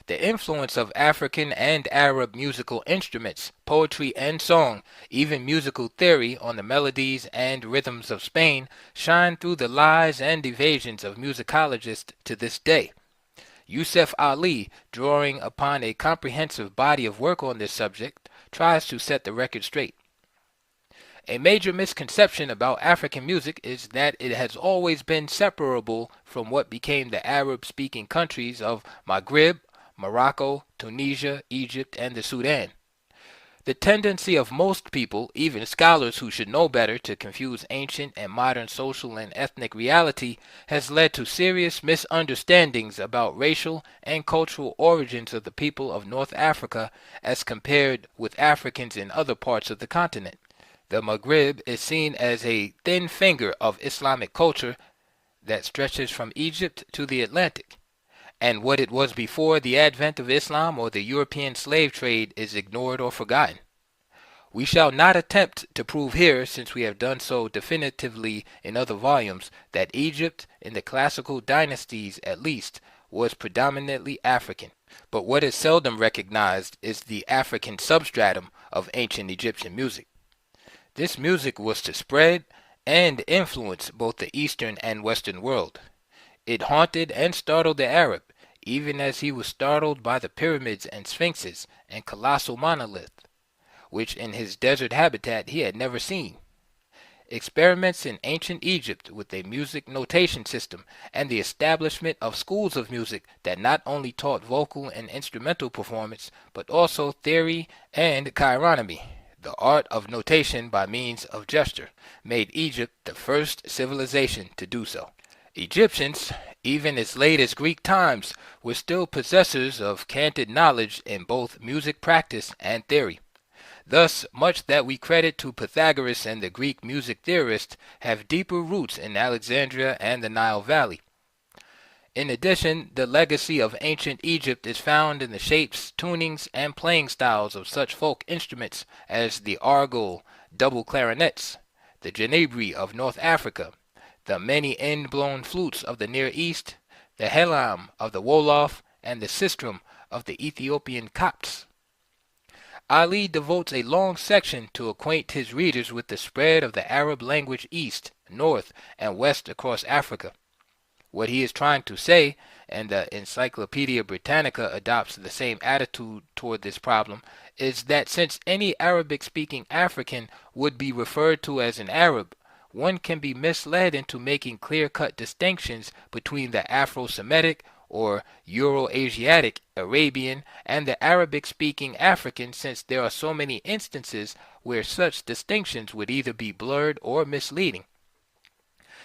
The influence of African and Arab musical instruments, poetry and song, even musical theory on the melodies and rhythms of Spain shine through the lies and evasions of musicologists to this day. Yusuf Ali, drawing upon a comprehensive body of work on this subject, tries to set the record straight. A major misconception about African music is that it has always been separable from what became the Arab-speaking countries of Maghreb, Morocco, Tunisia, Egypt, and the Sudan. The tendency of most people, even scholars who should know better, to confuse ancient and modern social and ethnic reality has led to serious misunderstandings about racial and cultural origins of the people of North Africa as compared with Africans in other parts of the continent. The Maghreb is seen as a thin finger of Islamic culture that stretches from Egypt to the Atlantic, and what it was before the advent of Islam or the European slave trade is ignored or forgotten. We shall not attempt to prove here, since we have done so definitively in other volumes, that Egypt, in the classical dynasties at least, was predominantly African. But what is seldom recognized is the African substratum of ancient Egyptian music. This music was to spread and influence both the Eastern and Western world. It haunted and startled the Arab, even as he was startled by the pyramids and sphinxes and colossal monoliths, which in his desert habitat he had never seen. Experiments in ancient Egypt with a music notation system and the establishment of schools of music that not only taught vocal and instrumental performance, but also theory and chironomy, the art of notation by means of gesture, made Egypt the first civilization to do so. Egyptians, even as late as Greek times, were still possessors of canted knowledge in both music practice and theory. Thus, much that we credit to Pythagoras and the Greek music theorists have deeper roots in Alexandria and the Nile Valley. In addition, the legacy of ancient Egypt is found in the shapes, tunings, and playing styles of such folk instruments as the argol, double clarinets, the janebri of North Africa, the many end-blown flutes of the Near East, the helam of the Wolof, and the sistrum of the Ethiopian Copts. Ali devotes a long section to acquaint his readers with the spread of the Arab language east, north, and west across Africa. What he is trying to say, and the Encyclopedia Britannica adopts the same attitude toward this problem, is that since any Arabic-speaking African would be referred to as an Arab, one can be misled into making clear-cut distinctions between the Afro-Semitic or Euro-Asiatic Arabian and the Arabic-speaking African, since there are so many instances where such distinctions would either be blurred or misleading.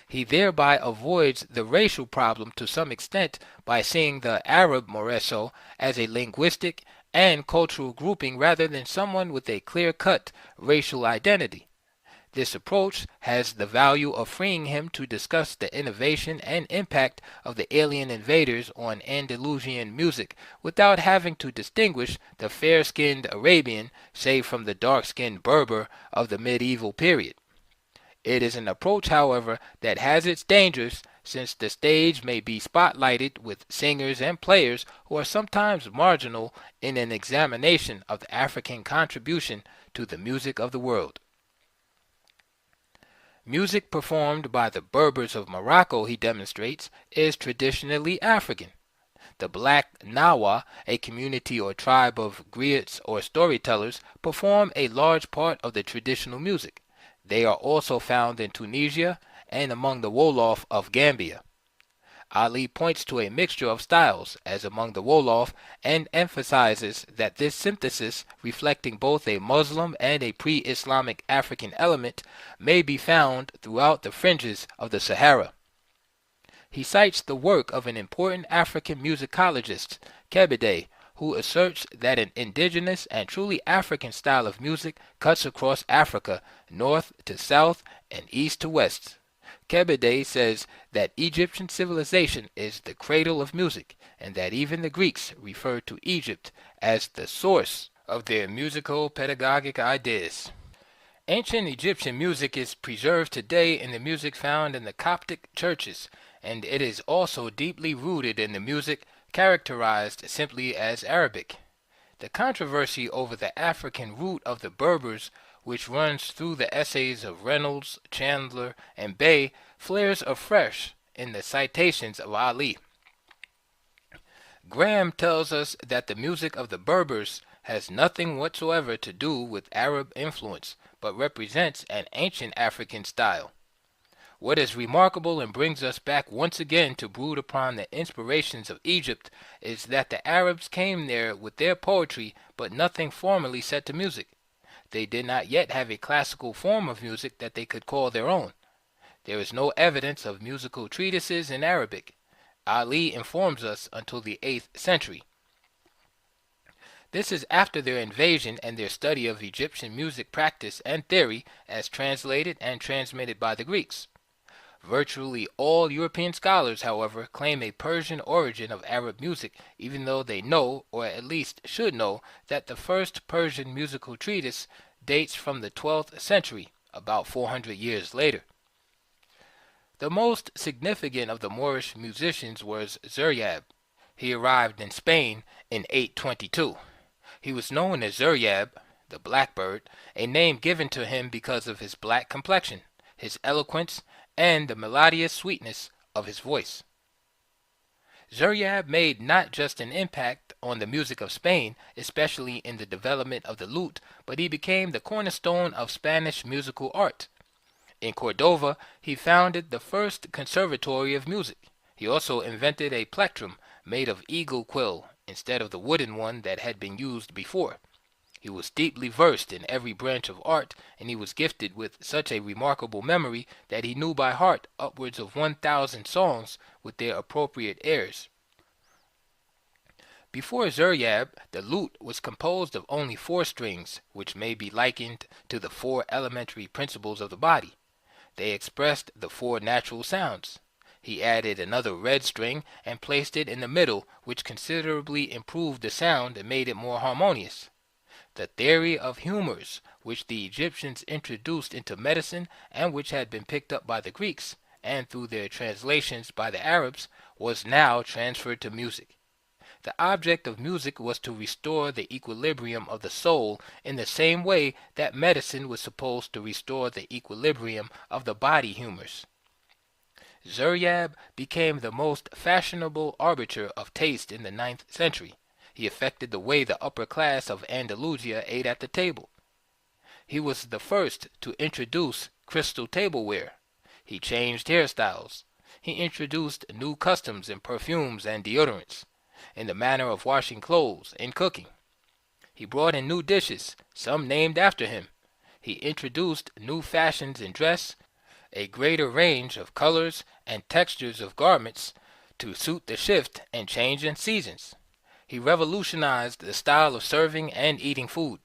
He thereby avoids the racial problem to some extent by seeing the Arab Moreso as a linguistic and cultural grouping rather than someone with a clear-cut racial identity. This approach has the value of freeing him to discuss the innovation and impact of the alien invaders on Andalusian music without having to distinguish the fair-skinned Arabian, say, from the dark-skinned Berber of the medieval period. It is an approach, however, that has its dangers, since the stage may be spotlighted with singers and players who are sometimes marginal in an examination of the African contribution to the music of the world. Music performed by the Berbers of Morocco, he demonstrates, is traditionally African. The Black Nawa, a community or tribe of griots or storytellers, perform a large part of the traditional music. They are also found in Tunisia and among the Wolof of Gambia. Ali points to a mixture of styles, as among the Wolof, and emphasizes that this synthesis, reflecting both a Muslim and a pre-Islamic African element, may be found throughout the fringes of the Sahara. He cites the work of an important African musicologist, Kebede, who asserts that an indigenous and truly African style of music cuts across Africa, north to south and east to west. Kebede says that Egyptian civilization is the cradle of music, and that even the Greeks refer to Egypt as the source of their musical pedagogic ideas. Ancient Egyptian music is preserved today in the music found in the Coptic churches, and it is also deeply rooted in the music characterized simply as Arabic. The controversy over the African root of the Berbers, which runs through the essays of Reynolds, Chandler, and Bey, flares afresh in the citations of Ali. Graham tells us that the music of the Berbers has nothing whatsoever to do with Arab influence, but represents an ancient African style. What is remarkable and brings us back once again to brood upon the inspirations of Egypt is that the Arabs came there with their poetry, but nothing formally set to music. They did not yet have a classical form of music that they could call their own. There is no evidence of musical treatises in Arabic. Ali informs us until the 8th century. This is after their invasion and their study of Egyptian music practice and theory as translated and transmitted by the Greeks. Virtually all European scholars, however, claim a Persian origin of Arab music, even though they know, or at least should know, that the first Persian musical treatise dates from the 12th century, about 400 years later. The most significant of the Moorish musicians was Zuryab. He arrived in Spain in 822. He was known as Zuryab, the Blackbird, a name given to him because of his black complexion, his eloquence, and the melodious sweetness of his voice. Zuryab made not just an impact on the music of Spain, especially in the development of the lute, but he became the cornerstone of Spanish musical art. In Cordova, he founded the first conservatory of music. He also invented a plectrum made of eagle quill instead of the wooden one that had been used before. He was deeply versed in every branch of art, and he was gifted with such a remarkable memory that he knew by heart upwards of 1,000 songs with their appropriate airs. Before Zuryab, the lute was composed of only 4 strings, which may be likened to the 4 elementary principles of the body. They expressed the 4 natural sounds. He added another red string and placed it in the middle, which considerably improved the sound and made it more harmonious. The theory of humors, which the Egyptians introduced into medicine and which had been picked up by the Greeks, and through their translations by the Arabs, was now transferred to music. The object of music was to restore the equilibrium of the soul in the same way that medicine was supposed to restore the equilibrium of the body humors. Zuryab became the most fashionable arbiter of taste in the 9th century. He affected the way the upper class of Andalusia ate at the table. He was the first to introduce crystal tableware. He changed hairstyles. He introduced new customs in perfumes and deodorants, in the manner of washing clothes and cooking. He brought in new dishes, some named after him. He introduced new fashions in dress, a greater range of colors and textures of garments to suit the shift and change in seasons. He revolutionized the style of serving and eating food.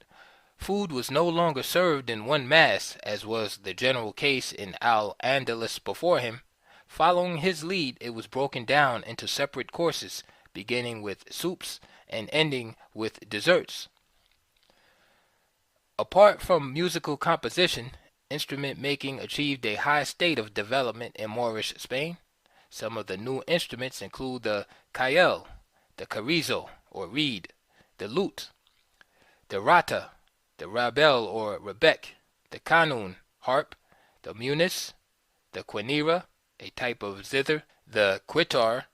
Food was no longer served in one mass, as was the general case in Al-Andalus before him. Following his lead, it was broken down into separate courses, beginning with soups and ending with desserts. Apart from musical composition, instrument making achieved a high state of development in Moorish Spain. Some of the new instruments include the cayel, the carrizo, or reed, the lute, the rata, the rabel or rebec, the kanun, harp, the munis, the quenira, a type of zither, the quitar,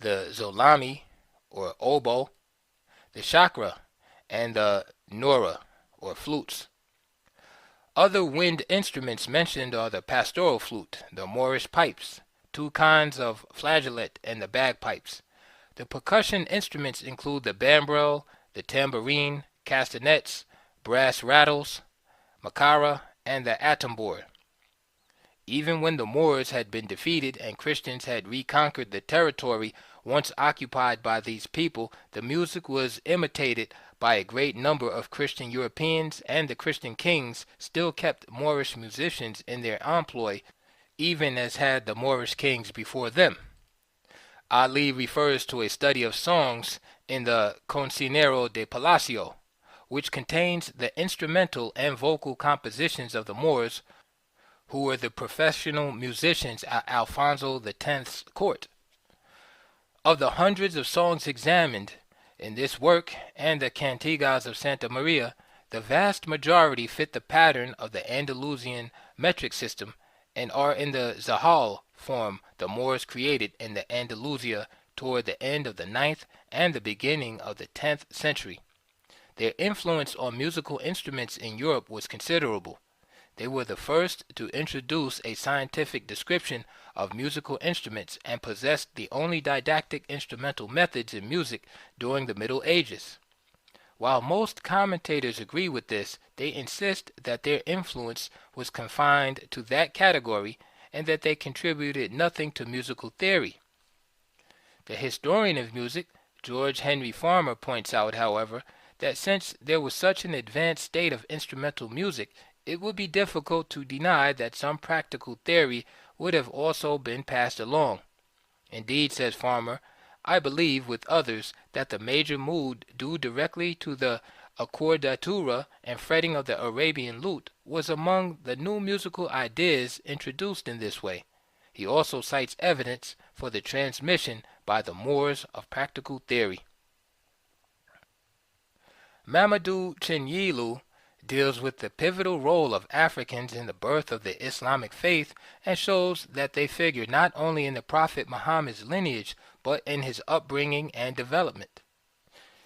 the zolami, or oboe, the chakra, and the nora, or flutes. Other wind instruments mentioned are the pastoral flute, the Moorish pipes, 2 kinds of flageolet, and the bagpipes. The percussion instruments include the bambrel, the tambourine, castanets, brass rattles, makara, and the atambor. Even when the Moors had been defeated and Christians had reconquered the territory once occupied by these people, the music was imitated by a great number of Christian Europeans, and the Christian kings still kept Moorish musicians in their employ, even as had the Moorish kings before them. Ali refers to a study of songs in the Cancionero de Palacio, which contains the instrumental and vocal compositions of the Moors, who were the professional musicians at Alfonso X's court. Of the hundreds of songs examined in this work and the Cantigas of Santa Maria, the vast majority fit the pattern of the Andalusian metric system and are in the Zahal form the Moors created in the Andalusia toward the end of the 9th and the beginning of the 10th century. Their influence on musical instruments in Europe was considerable. They were the first to introduce a scientific description of musical instruments and possessed the only didactic instrumental methods in music during the Middle Ages. While most commentators agree with this, they insist that their influence was confined to that category and that they contributed nothing to musical theory. The historian of music, George Henry Farmer, points out, however, that since there was such an advanced state of instrumental music, it would be difficult to deny that some practical theory would have also been passed along. Indeed, says Farmer, I believe, with others, that the major mood due directly to the accordatura and fretting of the Arabian lute was among the new musical ideas introduced in this way. He also cites evidence for the transmission by the Moors of practical theory. Mamadou Chinyilu deals with the pivotal role of Africans in the birth of the Islamic faith and shows that they figure not only in the Prophet Muhammad's lineage but in his upbringing and development.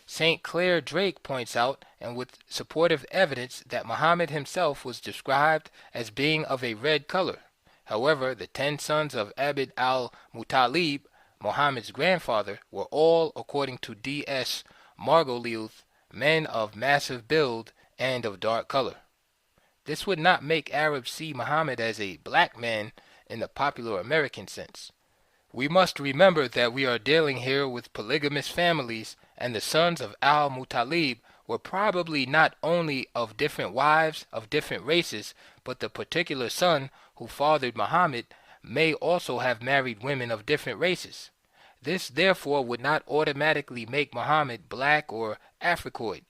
St. Clair Drake points out, and with supportive evidence, that Muhammad himself was described as being of a red color. However, the 10 sons of Abd al-Muttalib, Muhammad's grandfather, were all, according to D.S. Margoliouth, men of massive build and of dark color. This would not make Arabs see Muhammad as a black man in the popular American sense. We must remember that we are dealing here with polygamous families, and the sons of al-Muttalib were probably not only of different wives of different races, but the particular son who fathered Muhammad may also have married women of different races. This therefore would not automatically make Muhammad black or Africoid.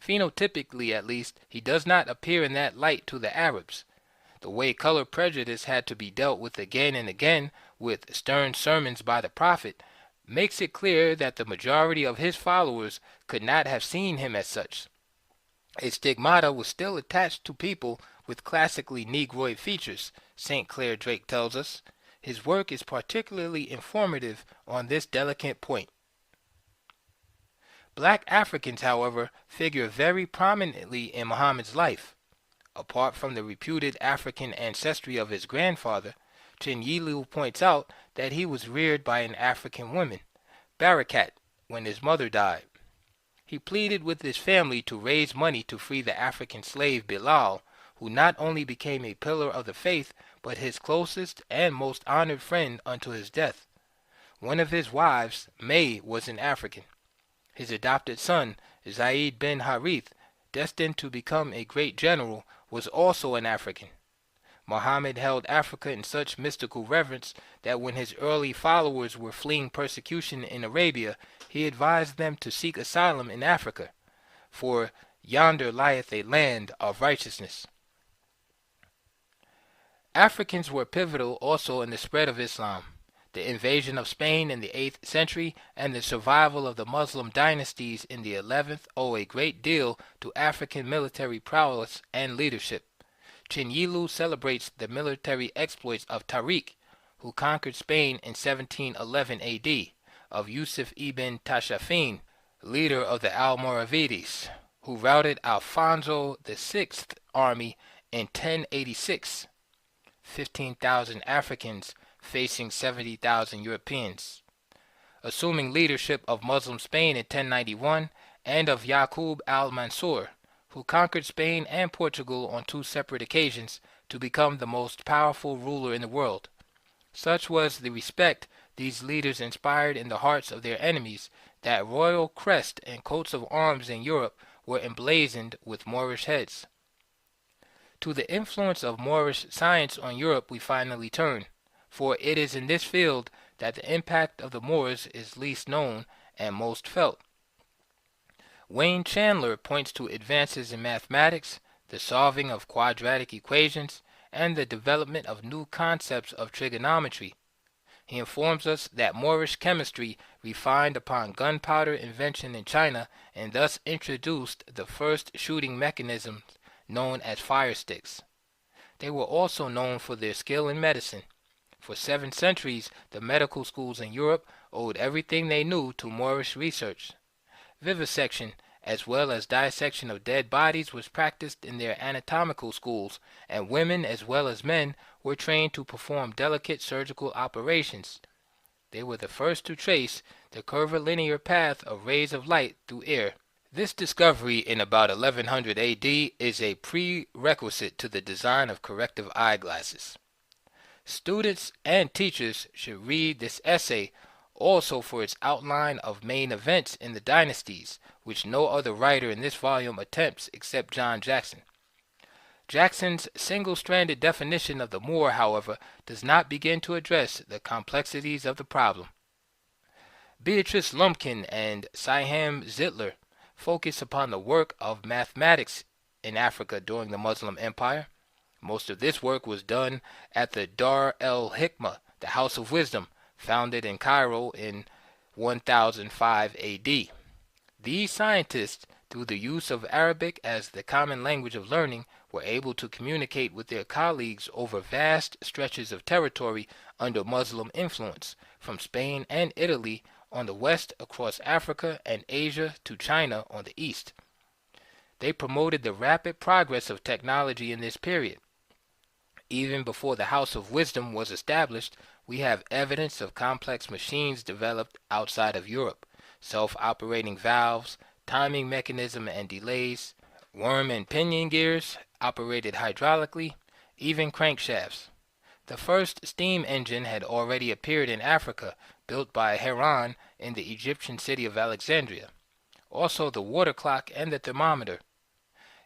Phenotypically, at least, he does not appear in that light to the Arabs. The way color prejudice had to be dealt with again and again with stern sermons by the Prophet makes it clear that the majority of his followers could not have seen him as such. A stigmata was still attached to people with classically Negroid features, St. Clair Drake tells us. His work is particularly informative on this delicate point. Black Africans, however, figure very prominently in Muhammad's life. Apart from the reputed African ancestry of his grandfather, Chinyilu points out that he was reared by an African woman, Barakat, when his mother died. He pleaded with his family to raise money to free the African slave Bilal, who not only became a pillar of the faith, but his closest and most honored friend unto his death. One of his wives, May, was an African. His adopted son, Zayd bin Harith, destined to become a great general, was also an African. Muhammad held Africa in such mystical reverence that when his early followers were fleeing persecution in Arabia, he advised them to seek asylum in Africa, for yonder lieth a land of righteousness. Africans were pivotal also in the spread of Islam. The invasion of Spain in the 8th century and the survival of the Muslim dynasties in the 11th owe a great deal to African military prowess and leadership. Chinyilu celebrates the military exploits of Tariq, who conquered Spain in 1711 A.D., of Yusuf ibn Tashfin, leader of the Almoravides, who routed Alfonso VI's army in 1086, 15,000 Africans facing 70,000 Europeans. Assuming leadership of Muslim Spain in 1091, and of Yaqub al-Mansur, who conquered Spain and Portugal on 2 separate occasions to become the most powerful ruler in the world. Such was the respect these leaders inspired in the hearts of their enemies that royal crest and coats of arms in Europe were emblazoned with Moorish heads. To the influence of Moorish science on Europe we finally turn, for it is in this field that the impact of the Moors is least known and most felt. Wayne Chandler points to advances in mathematics, the solving of quadratic equations, and the development of new concepts of trigonometry. He informs us that Moorish chemistry refined upon gunpowder invention in China and thus introduced the first shooting mechanisms known as fire sticks. They were also known for their skill in medicine. For 7 centuries, the medical schools in Europe owed everything they knew to Moorish research. Vivisection, as well as dissection of dead bodies, was practiced in their anatomical schools, and women as well as men were trained to perform delicate surgical operations. They were the first to trace the curvilinear path of rays of light through air. This discovery in about 1100 A.D. is a prerequisite to the design of corrective eyeglasses. Students and teachers should read this essay also for its outline of main events in the dynasties, which no other writer in this volume attempts except John Jackson. Jackson's single-stranded definition of the Moor, however, does not begin to address the complexities of the problem. Beatrice Lumpkin and Siham Zitler focus upon the work of mathematics in Africa during the Muslim Empire. Most of this work was done at the Dar el-Hikmah, the House of Wisdom, founded in Cairo in 1005 AD. These scientists, through the use of Arabic as the common language of learning, were able to communicate with their colleagues over vast stretches of territory under Muslim influence, from Spain and Italy on the west across Africa and Asia to China on the east. They promoted the rapid progress of technology in this period. Even before the House of Wisdom was established, we have evidence of complex machines developed outside of Europe: self-operating valves, timing mechanism and delays, worm and pinion gears operated hydraulically, even crankshafts. The first steam engine had already appeared in Africa, built by Haran in the Egyptian city of Alexandria. Also the water clock and the thermometer.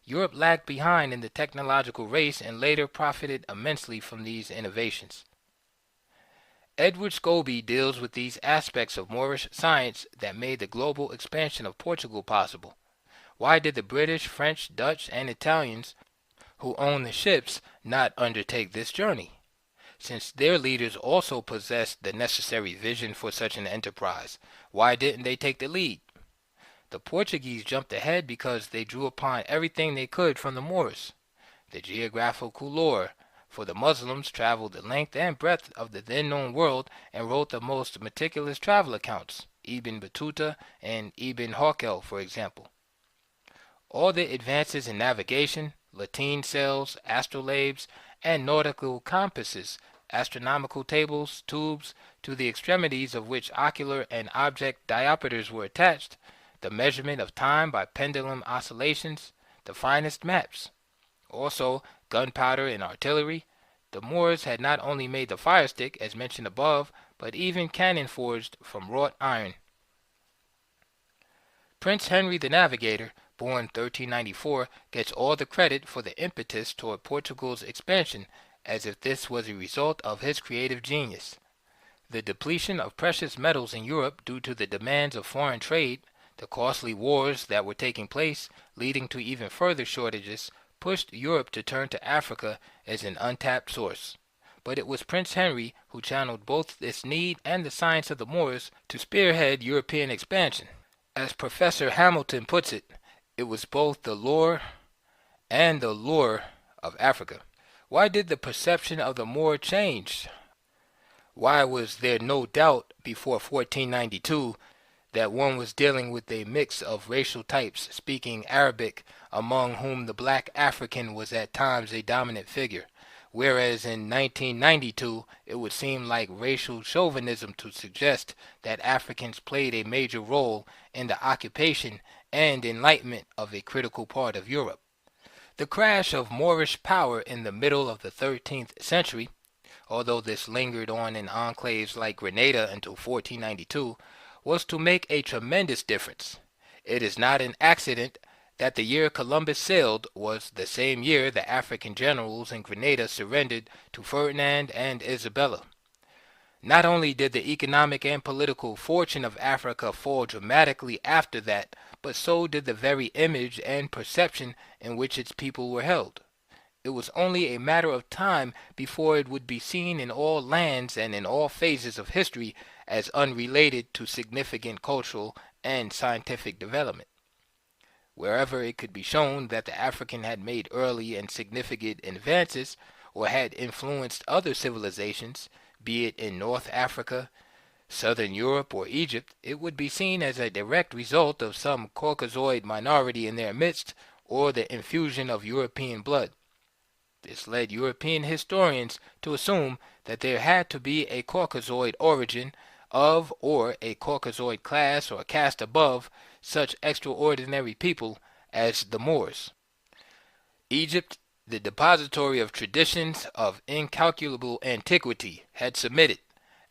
Europe lagged behind in the technological race and later profited immensely from these innovations. Edward Scobie deals with these aspects of Moorish science that made the global expansion of Portugal possible. Why did the British, French, Dutch, and Italians, who owned the ships, not undertake this journey, since their leaders also possessed the necessary vision for such an enterprise? Why didn't they take the lead? The Portuguese jumped ahead because they drew upon everything they could from the Moors. The geographical lore for the Muslims traveled the length and breadth of the then-known world and wrote the most meticulous travel accounts, Ibn Battuta and Ibn Hawkel, for example. All the advances in navigation, lateen sails, astrolabes, and nautical compasses, astronomical tables, tubes, to the extremities of which ocular and object diopters were attached, the measurement of time by pendulum oscillations, the finest maps. Also, gunpowder and artillery. The Moors had not only made the fire stick, as mentioned above, but even cannon forged from wrought iron. Prince Henry the Navigator, born 1394, gets all the credit for the impetus toward Portugal's expansion, as if this was a result of his creative genius. The depletion of precious metals in Europe due to the demands of foreign trade, the costly wars that were taking place, leading to even further shortages, pushed Europe to turn to Africa as an untapped source. But it was Prince Henry who channeled both this need and the science of the Moors to spearhead European expansion. As Professor Hamilton puts it, it was both the lore and the lure of Africa. Why did the perception of the Moor change? Why was there no doubt before 1492 that one was dealing with a mix of racial types speaking Arabic, among whom the black African was at times a dominant figure, whereas in 1992 it would seem like racial chauvinism to suggest that Africans played a major role in the occupation and enlightenment of a critical part of Europe? The crash of Moorish power in the middle of the 13th century, although this lingered on in enclaves like Grenada until 1492, was to make a tremendous difference. It is not an accident that the year Columbus sailed was the same year the African generals in Grenada surrendered to Ferdinand and Isabella. Not only did the economic and political fortune of Africa fall dramatically after that, but so did the very image and perception in which its people were held. It was only a matter of time before it would be seen in all lands and in all phases of history as unrelated to significant cultural and scientific development. Wherever it could be shown that the African had made early and significant advances or had influenced other civilizations, be it in North Africa, Southern Europe, or Egypt, it would be seen as a direct result of some Caucasoid minority in their midst or the infusion of European blood. This led European historians to assume that there had to be a Caucasoid origin of or a Caucasoid class or caste above such extraordinary people as the Moors. Egypt, the depository of traditions of incalculable antiquity, had submitted,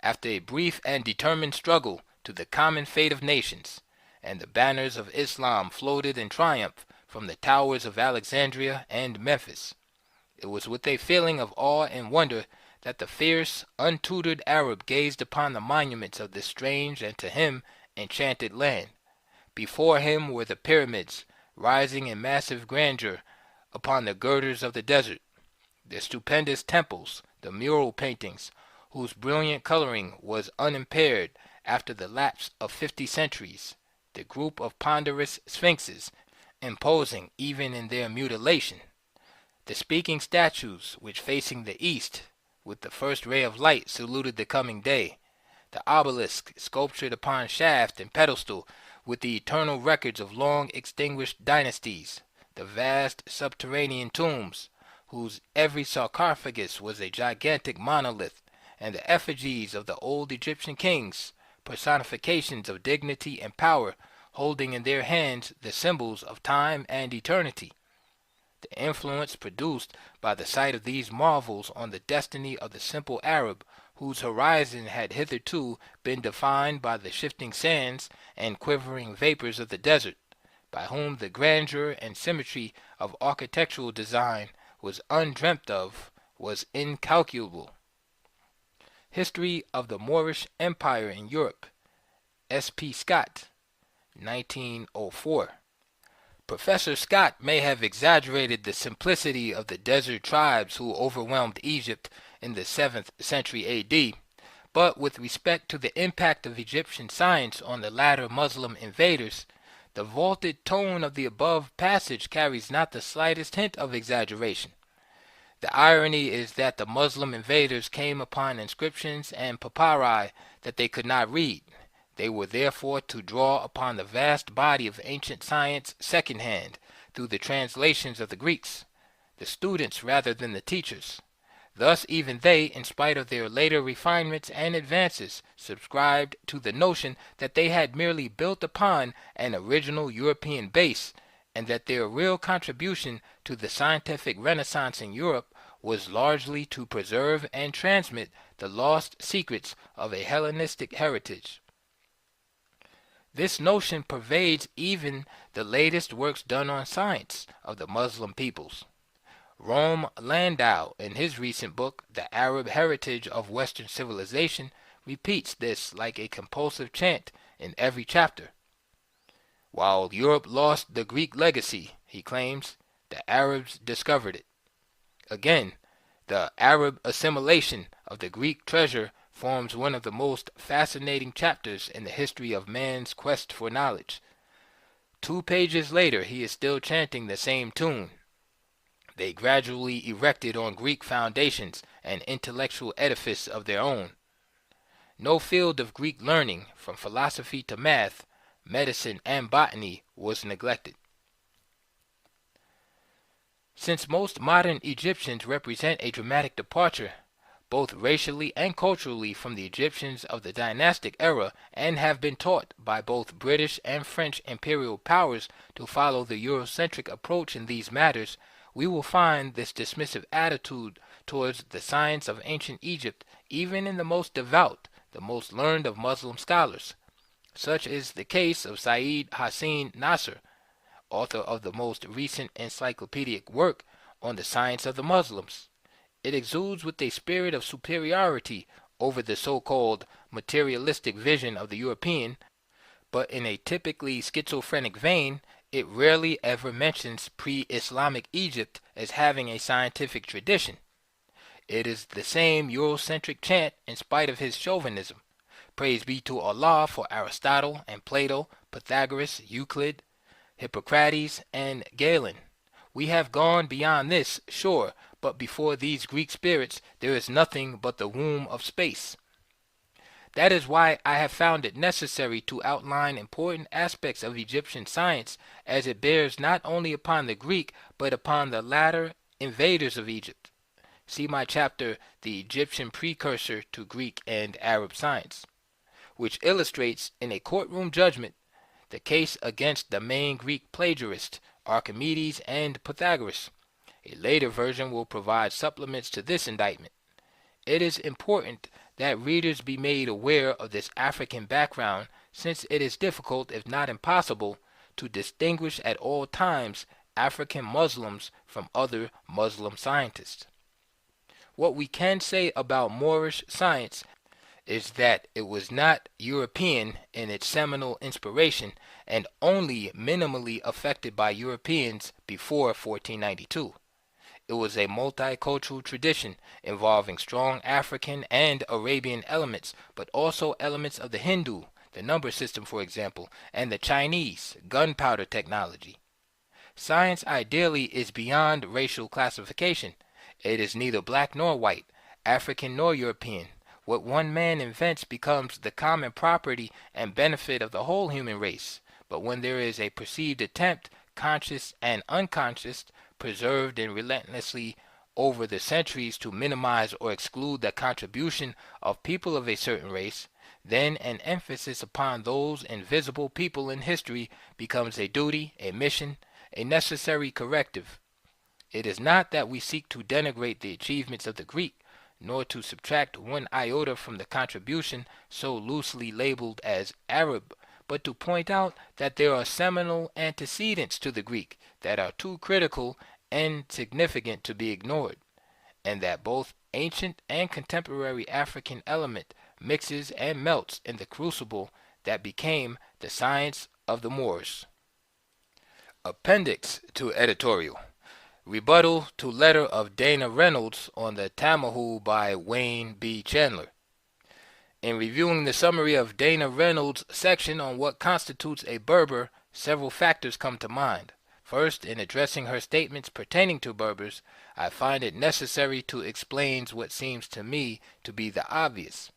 after a brief and determined struggle, to the common fate of nations, and the banners of Islam floated in triumph from the towers of Alexandria and Memphis. It was with a feeling of awe and wonder that the fierce, untutored Arab gazed upon the monuments of this strange and to him enchanted land. Before him were the pyramids, rising in massive grandeur upon the girders of the desert, the stupendous temples, the mural paintings, whose brilliant coloring was unimpaired after the lapse of 50 centuries, the group of ponderous sphinxes, imposing even in their mutilation, the speaking statues which facing the east, with the first ray of light saluted the coming day, the obelisk sculptured upon shaft and pedestal with the eternal records of long extinguished dynasties, the vast subterranean tombs, whose every sarcophagus was a gigantic monolith, and the effigies of the old Egyptian kings, personifications of dignity and power, holding in their hands the symbols of time and eternity. The influence produced by the sight of these marvels on the destiny of the simple Arab, whose horizon had hitherto been defined by the shifting sands and quivering vapors of the desert, by whom the grandeur and symmetry of architectural design was undreamt of, was incalculable. History of the Moorish Empire in Europe. S. P. Scott, 1904. Professor Scott may have exaggerated the simplicity of the desert tribes who overwhelmed Egypt in the 7th century A.D., but with respect to the impact of Egyptian science on the latter Muslim invaders, the vaulted tone of the above passage carries not the slightest hint of exaggeration. The irony is that the Muslim invaders came upon inscriptions and papyri that they could not read. They were therefore to draw upon the vast body of ancient science second-hand, through the translations of the Greeks, the students rather than the teachers. Thus even they, in spite of their later refinements and advances, subscribed to the notion that they had merely built upon an original European base, and that their real contribution to the scientific renaissance in Europe was largely to preserve and transmit the lost secrets of a Hellenistic heritage. This notion pervades even the latest works done on science of the Muslim peoples. Rome Landau, in his recent book, The Arab Heritage of Western Civilization, repeats this like a compulsive chant in every chapter. While Europe lost the Greek legacy, he claims, the Arabs discovered it. Again, the Arab assimilation of the Greek treasure forms one of the most fascinating chapters in the history of man's quest for knowledge. 2 pages later, he is still chanting the same tune. They gradually erected on Greek foundations an intellectual edifice of their own. No field of Greek learning, from philosophy to math, medicine, and botany, was neglected. Since most modern Egyptians represent a dramatic departure, both racially and culturally, from the Egyptians of the dynastic era, and have been taught by both British and French imperial powers to follow the Eurocentric approach in these matters, we will find this dismissive attitude towards the science of ancient Egypt even in the most devout, the most learned of Muslim scholars. Such is the case of Sayyid Hassan Nasr, author of the most recent encyclopedic work on the science of the Muslims. It exudes with a spirit of superiority over the so-called materialistic vision of the European, but in a typically schizophrenic vein, it rarely ever mentions pre-Islamic Egypt as having a scientific tradition. It is the same Eurocentric chant in spite of his chauvinism. Praise be to Allah for Aristotle and Plato, Pythagoras, Euclid, Hippocrates, and Galen. We have gone beyond this, sure, but before these Greek spirits there is nothing but the womb of space. That is why I have found it necessary to outline important aspects of Egyptian science, as it bears not only upon the Greek, but upon the latter invaders of Egypt. See my chapter, The Egyptian Precursor to Greek and Arab Science, which illustrates in a courtroom judgment the case against the main Greek plagiarists, Archimedes and Pythagoras. A later version will provide supplements to this indictment. It is important that readers be made aware of this African background, since it is difficult, if not impossible, to distinguish at all times African Muslims from other Muslim scientists. What we can say about Moorish science is that it was not European in its seminal inspiration and only minimally affected by Europeans before 1492. It was a multicultural tradition involving strong African and Arabian elements, but also elements of the Hindu, the number system for example, and the Chinese gunpowder technology. Science ideally is beyond racial classification. It is neither black nor white, African nor European. What one man invents becomes the common property and benefit of the whole human race. But when there is a perceived attempt, conscious and unconscious, preserved and relentlessly over the centuries to minimize or exclude the contribution of people of a certain race, then an emphasis upon those invisible people in history becomes a duty, a mission, a necessary corrective. It is not that we seek to denigrate the achievements of the Greek, nor to subtract one iota from the contribution so loosely labeled as Arab, but to point out that there are seminal antecedents to the Greek that are too critical and significant to be ignored, and that both ancient and contemporary African element mixes and melts in the crucible that became the science of the Moors. Appendix to editorial. Rebuttal to letter of Dana Reynolds on the Tamahu by Wayne B. Chandler. In reviewing the summary of Dana Reynolds' section on what constitutes a Berber, several factors come to mind. First, in addressing her statements pertaining to Berbers, I find it necessary to explain what seems to me to be the obvious.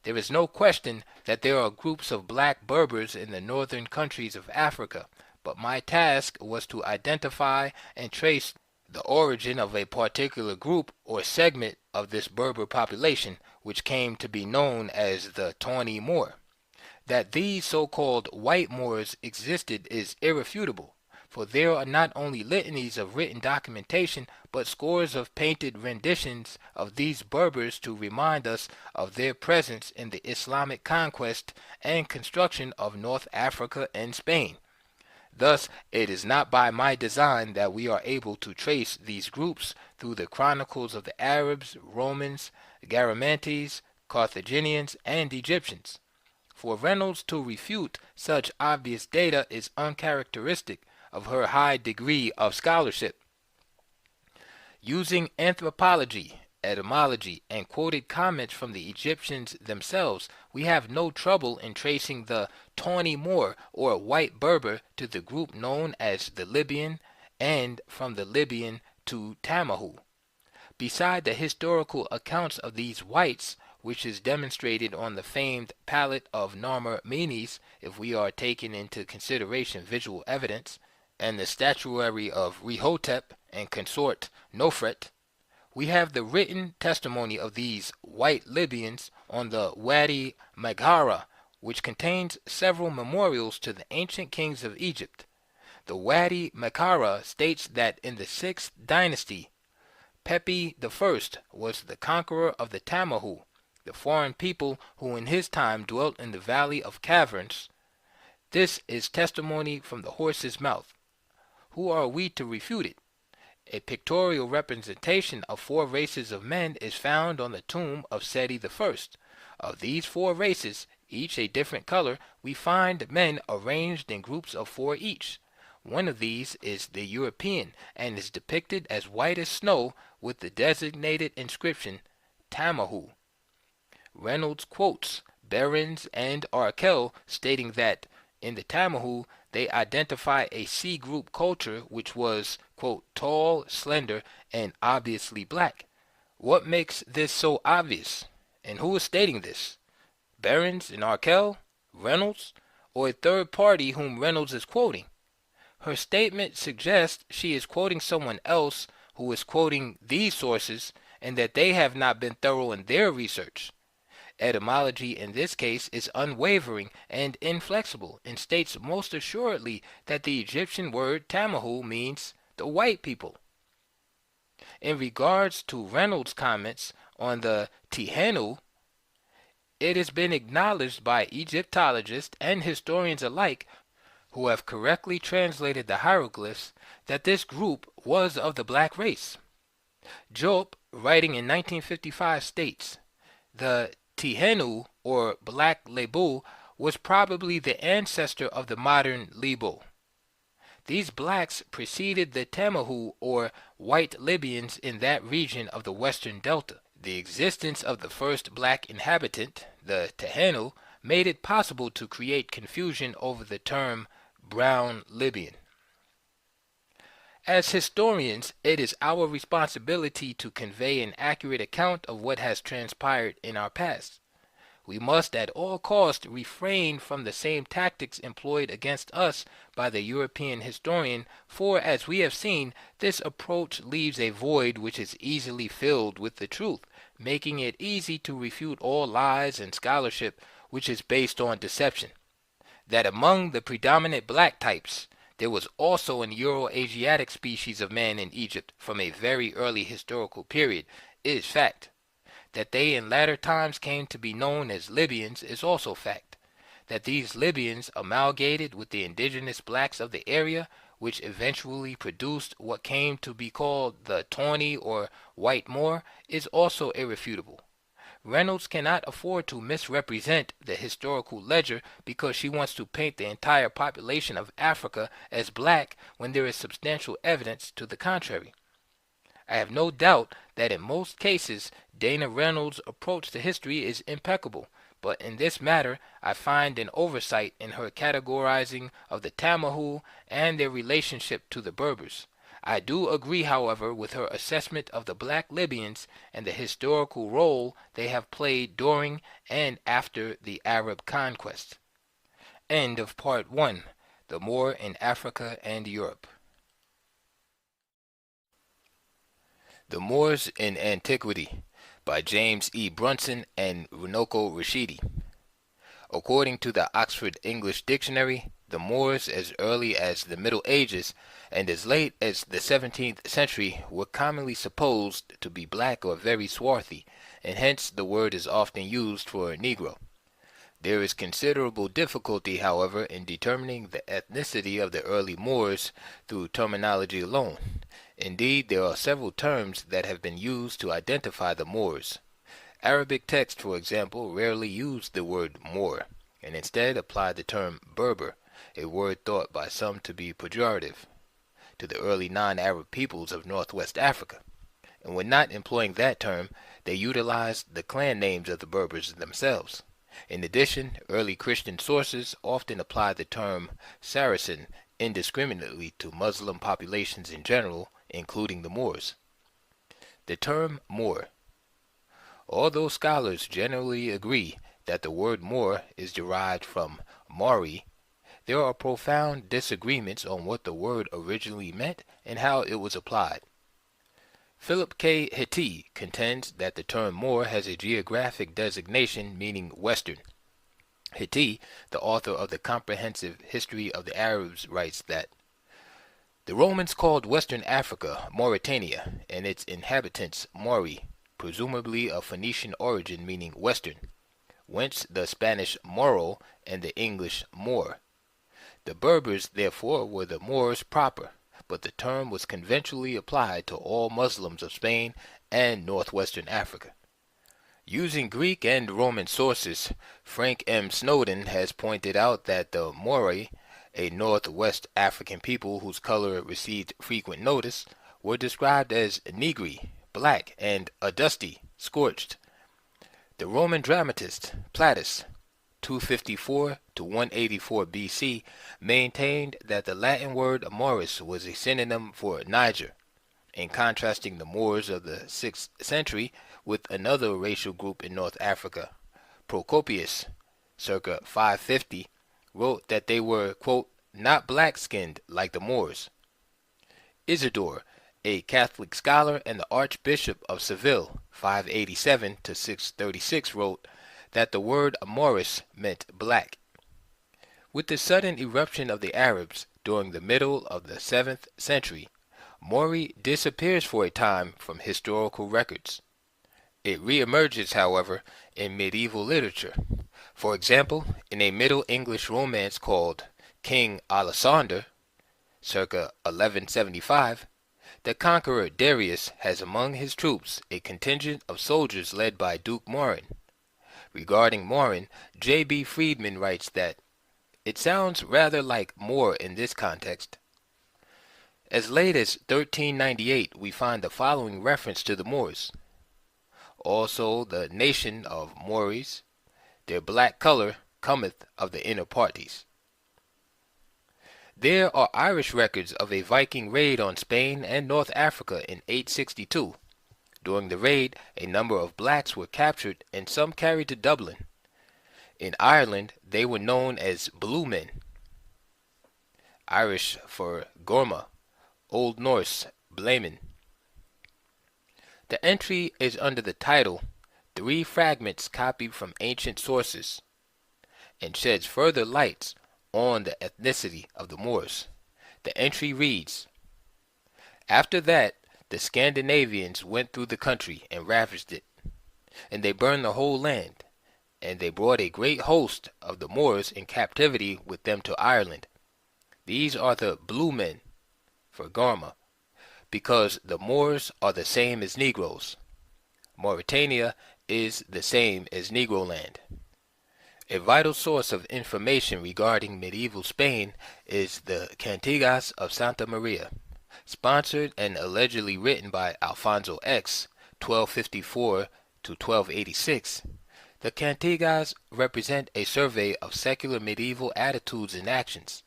There is no question that there are groups of black Berbers in the northern countries of Africa, but my task was to identify and trace the origin of a particular group or segment of this Berber population, which came to be known as the Tawny Moor. That these so-called white Moors existed is irrefutable, for there are not only litanies of written documentation, but scores of painted renditions of these Berbers to remind us of their presence in the Islamic conquest and construction of North Africa and Spain. Thus, it is not by my design that we are able to trace these groups through the chronicles of the Arabs, Romans, Garamantes, Carthaginians, and Egyptians. For Reynolds to refute such obvious data is uncharacteristic of her high degree of scholarship. Using anthropology, etymology, and quoted comments from the Egyptians themselves, we have no trouble in tracing the Tawny Moor or white Berber to the group known as the Libyan, and from the Libyan to Tamahu. Beside the historical accounts of these whites, which is demonstrated on the famed palette of Narmer Menes, if we are taking into consideration visual evidence, and the statuary of Rehotep and consort Nofret, we have the written testimony of these white Libyans on the Wadi Maghara, which contains several memorials to the ancient kings of Egypt. The Wadi Maghara states that in the 6th dynasty, Pepi I was the conqueror of the Tamahu, the foreign people who in his time dwelt in the Valley of Caverns. This is testimony from the horse's mouth. Who are we to refute it? A pictorial representation of 4 races of men is found on the tomb of Seti I. Of these 4 races, each a different color, we find men arranged in groups of 4 each. One of these is the European, and is depicted as white as snow with the designated inscription, Tamahu. Reynolds quotes Behrens and Occult stating that in the Tamahu they identify a C group culture which was, quote, tall, slender, and obviously black. What makes this so obvious? And who is stating this? Behrens and Occult, Reynolds, or a third party whom Reynolds is quoting? Her statement suggests she is quoting someone else who is quoting these sources and that they have not been thorough in their research. Etymology in this case is unwavering and inflexible and states most assuredly that the Egyptian word Tamahu means the white people. In regards to Reynolds' comments on the Tihanu, it has been acknowledged by Egyptologists and historians alike who have correctly translated the hieroglyphs that this group was of the black race. Job, writing in 1955, states, "The Tihenu, or Black Lebu, was probably the ancestor of the modern Lebo. These blacks preceded the Tamahu, or white Libyans, in that region of the western delta. The existence of the first black inhabitant, the Tehenu, made it possible to create confusion over the term brown Libyan. As historians, it is our responsibility to convey an accurate account of what has transpired in our past. We must at all costs refrain from the same tactics employed against us by the European historian, for, as we have seen, this approach leaves a void which is easily filled with the truth, making it easy to refute all lies and scholarship which is based on deception. That among the predominant black types, there was also an Euro-Asiatic species of man in Egypt from a very early historical period is fact. That they in latter times came to be known as Libyans is also fact. That these Libyans amalgamated with the indigenous blacks of the area, which eventually produced what came to be called the Tawny or White Moor, is also irrefutable. Reynolds cannot afford to misrepresent the historical ledger because she wants to paint the entire population of Africa as black when there is substantial evidence to the contrary. I have no doubt that in most cases Dana Reynolds' approach to history is impeccable, but in this matter I find an oversight in her categorizing of the Tamahu and their relationship to the Berbers. I do agree, however, with her assessment of the black Libyans and the historical role they have played during and after the Arab conquest. End of Part 1. The Moor in Africa and Europe. The Moors in Antiquity by James E. Brunson and Runoko Rashidi. According to the Oxford English Dictionary, the Moors as early as the Middle Ages and as late as the 17th century were commonly supposed to be black or very swarthy, and hence the word is often used for Negro. There is considerable difficulty, however, in determining the ethnicity of the early Moors through terminology alone. Indeed, there are several terms that have been used to identify the Moors. Arabic texts, for example, rarely use the word Moor, and instead apply the term Berber, a word thought by some to be pejorative, to the early non-Arab peoples of northwest Africa. And when not employing that term, they utilized the clan names of the Berbers themselves. In addition, early Christian sources often apply the term Saracen indiscriminately to Muslim populations in general, including the Moors. The term Moor. Although scholars generally agree that the word Moor is derived from Maori, there are profound disagreements on what the word originally meant and how it was applied. Philip K. Hitti contends that the term Moor has a geographic designation meaning Western. Hitti, the author of the Comprehensive History of the Arabs, writes that the Romans called Western Africa Mauritania, and its inhabitants Maori, presumably of Phoenician origin meaning Western, whence the Spanish Moro and the English Moor. The Berbers, therefore, were the Moors proper, but the term was conventionally applied to all Muslims of Spain and northwestern Africa. Using Greek and Roman sources, Frank M. Snowden has pointed out that the Maori, a northwest African people whose color received frequent notice, were described as negri, black, and adusty, scorched. The Roman dramatist Plautus, 254 to 184 BC, maintained that the Latin word Moris was a synonym for Niger. In contrasting the Moors of the 6th century with another racial group in North Africa, Procopius, circa 550, wrote that they were, quote, not black-skinned like the Moors. Isidore, a Catholic scholar and the Archbishop of Seville, 587 to 636, wrote that the word Moris meant black. With the sudden eruption of the Arabs during the middle of the 7th century, Maori disappears for a time from historical records. It reemerges, however, in medieval literature. For example, in a Middle English romance called King Alessander, circa 1175, the conqueror Darius has among his troops a contingent of soldiers led by Duke Morin. Regarding Morin, J. B. Friedman writes that it sounds rather like Moor in this context. As late as 1398 we find the following reference to the Moors. Also the nation of Moors, their black color cometh of the inner parties. There are Irish records of a Viking raid on Spain and North Africa in 862. During the raid, a number of blacks were captured and some carried to Dublin. In Ireland, they were known as blue men, Irish for gorma, Old Norse blamen. The entry is under the title Three Fragments Copied from Ancient Sources, and sheds further light on the ethnicity of the Moors. The entry reads, after that, the Scandinavians went through the country and ravaged it, and they burned the whole land, and they brought a great host of the Moors in captivity with them to Ireland. These are the blue men, for Garma, because the Moors are the same as Negroes. Mauritania is the same as Negro land. A vital source of information regarding medieval Spain is the Cantigas of Santa Maria, sponsored and allegedly written by Alfonso X, 1254 to 1286. The Cantigas represent a survey of secular medieval attitudes and actions.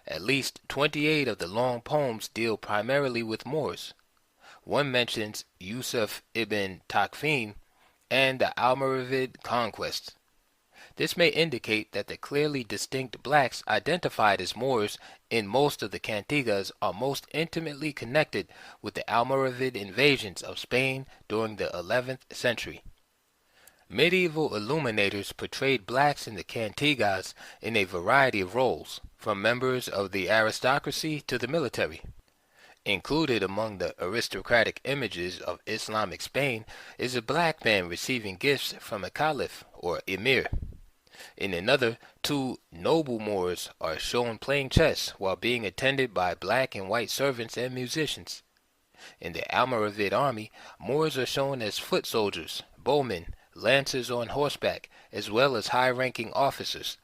At least 28 of the long poems deal primarily with Moors. One mentions Yusuf ibn Takfin and the Almoravid conquest. This may indicate that the clearly distinct blacks identified as Moors in most of the Cantigas are most intimately connected with the Almoravid invasions of Spain during the 11th century. Medieval illuminators portrayed blacks in the Cantigas in a variety of roles, from members of the aristocracy to the military. Included among the aristocratic images of Islamic Spain is a black man receiving gifts from a caliph or emir. In another, two noble Moors are shown playing chess while being attended by black and white servants and musicians. In the Almoravid army, Moors are shown as foot soldiers, bowmen, lancers on horseback, as well as high-ranking officers.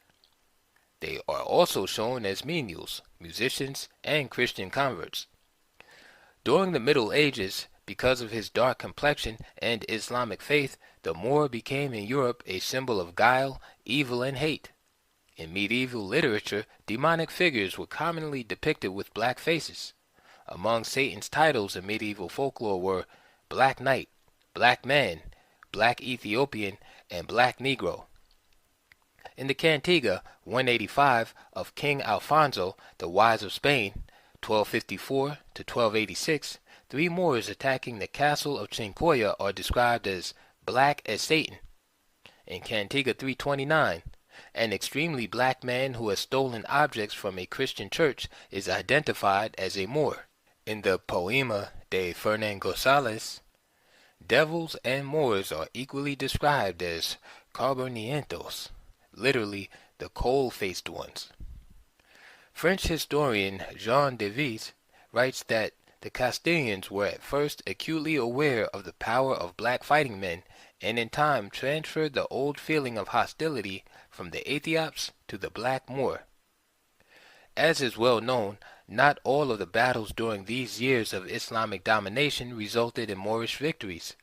They are also shown as menials, musicians, and Christian converts. During the Middle Ages, because of his dark complexion and Islamic faith, the Moor became in Europe a symbol of guile, evil, and hate. In medieval literature, demonic figures were commonly depicted with black faces. Among Satan's titles in medieval folklore were Black Knight, Black Man, Black Ethiopian, and Black Negro. In the Cantiga 185 of King Alfonso, the Wise of Spain, 1254 to 1286, three Moors attacking the castle of Chincoya are described as black as Satan. In Cantiga 329, an extremely black man who has stolen objects from a Christian church is identified as a Moor. In the Poema de Fernan Gonzalez, devils and Moors are equally described as carboneantos, literally the coal-faced ones. French historian Jean de Vise writes that the Castilians were at first acutely aware of the power of black fighting men, and in time transferred the old feeling of hostility from the Ethiops to the black Moor. As is well known, not all of the battles during these years of Islamic domination resulted in Moorish victories.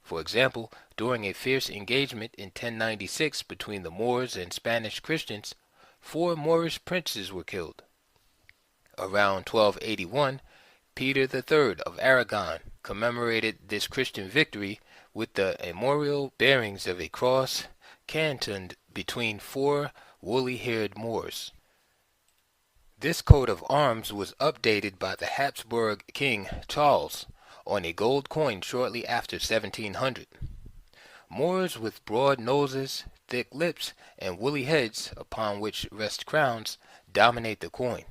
For example, during a fierce engagement in 1096 between the Moors and Spanish Christians, 4 Moorish princes were killed. Around 1281, Peter III of Aragon commemorated this Christian victory with the memorial bearings of a cross cantoned between 4 woolly-haired Moors. This coat of arms was updated by the Habsburg King Charles on a gold coin shortly after 1700. Moors with broad noses, thick lips, and woolly heads upon which rest crowns dominate the coin.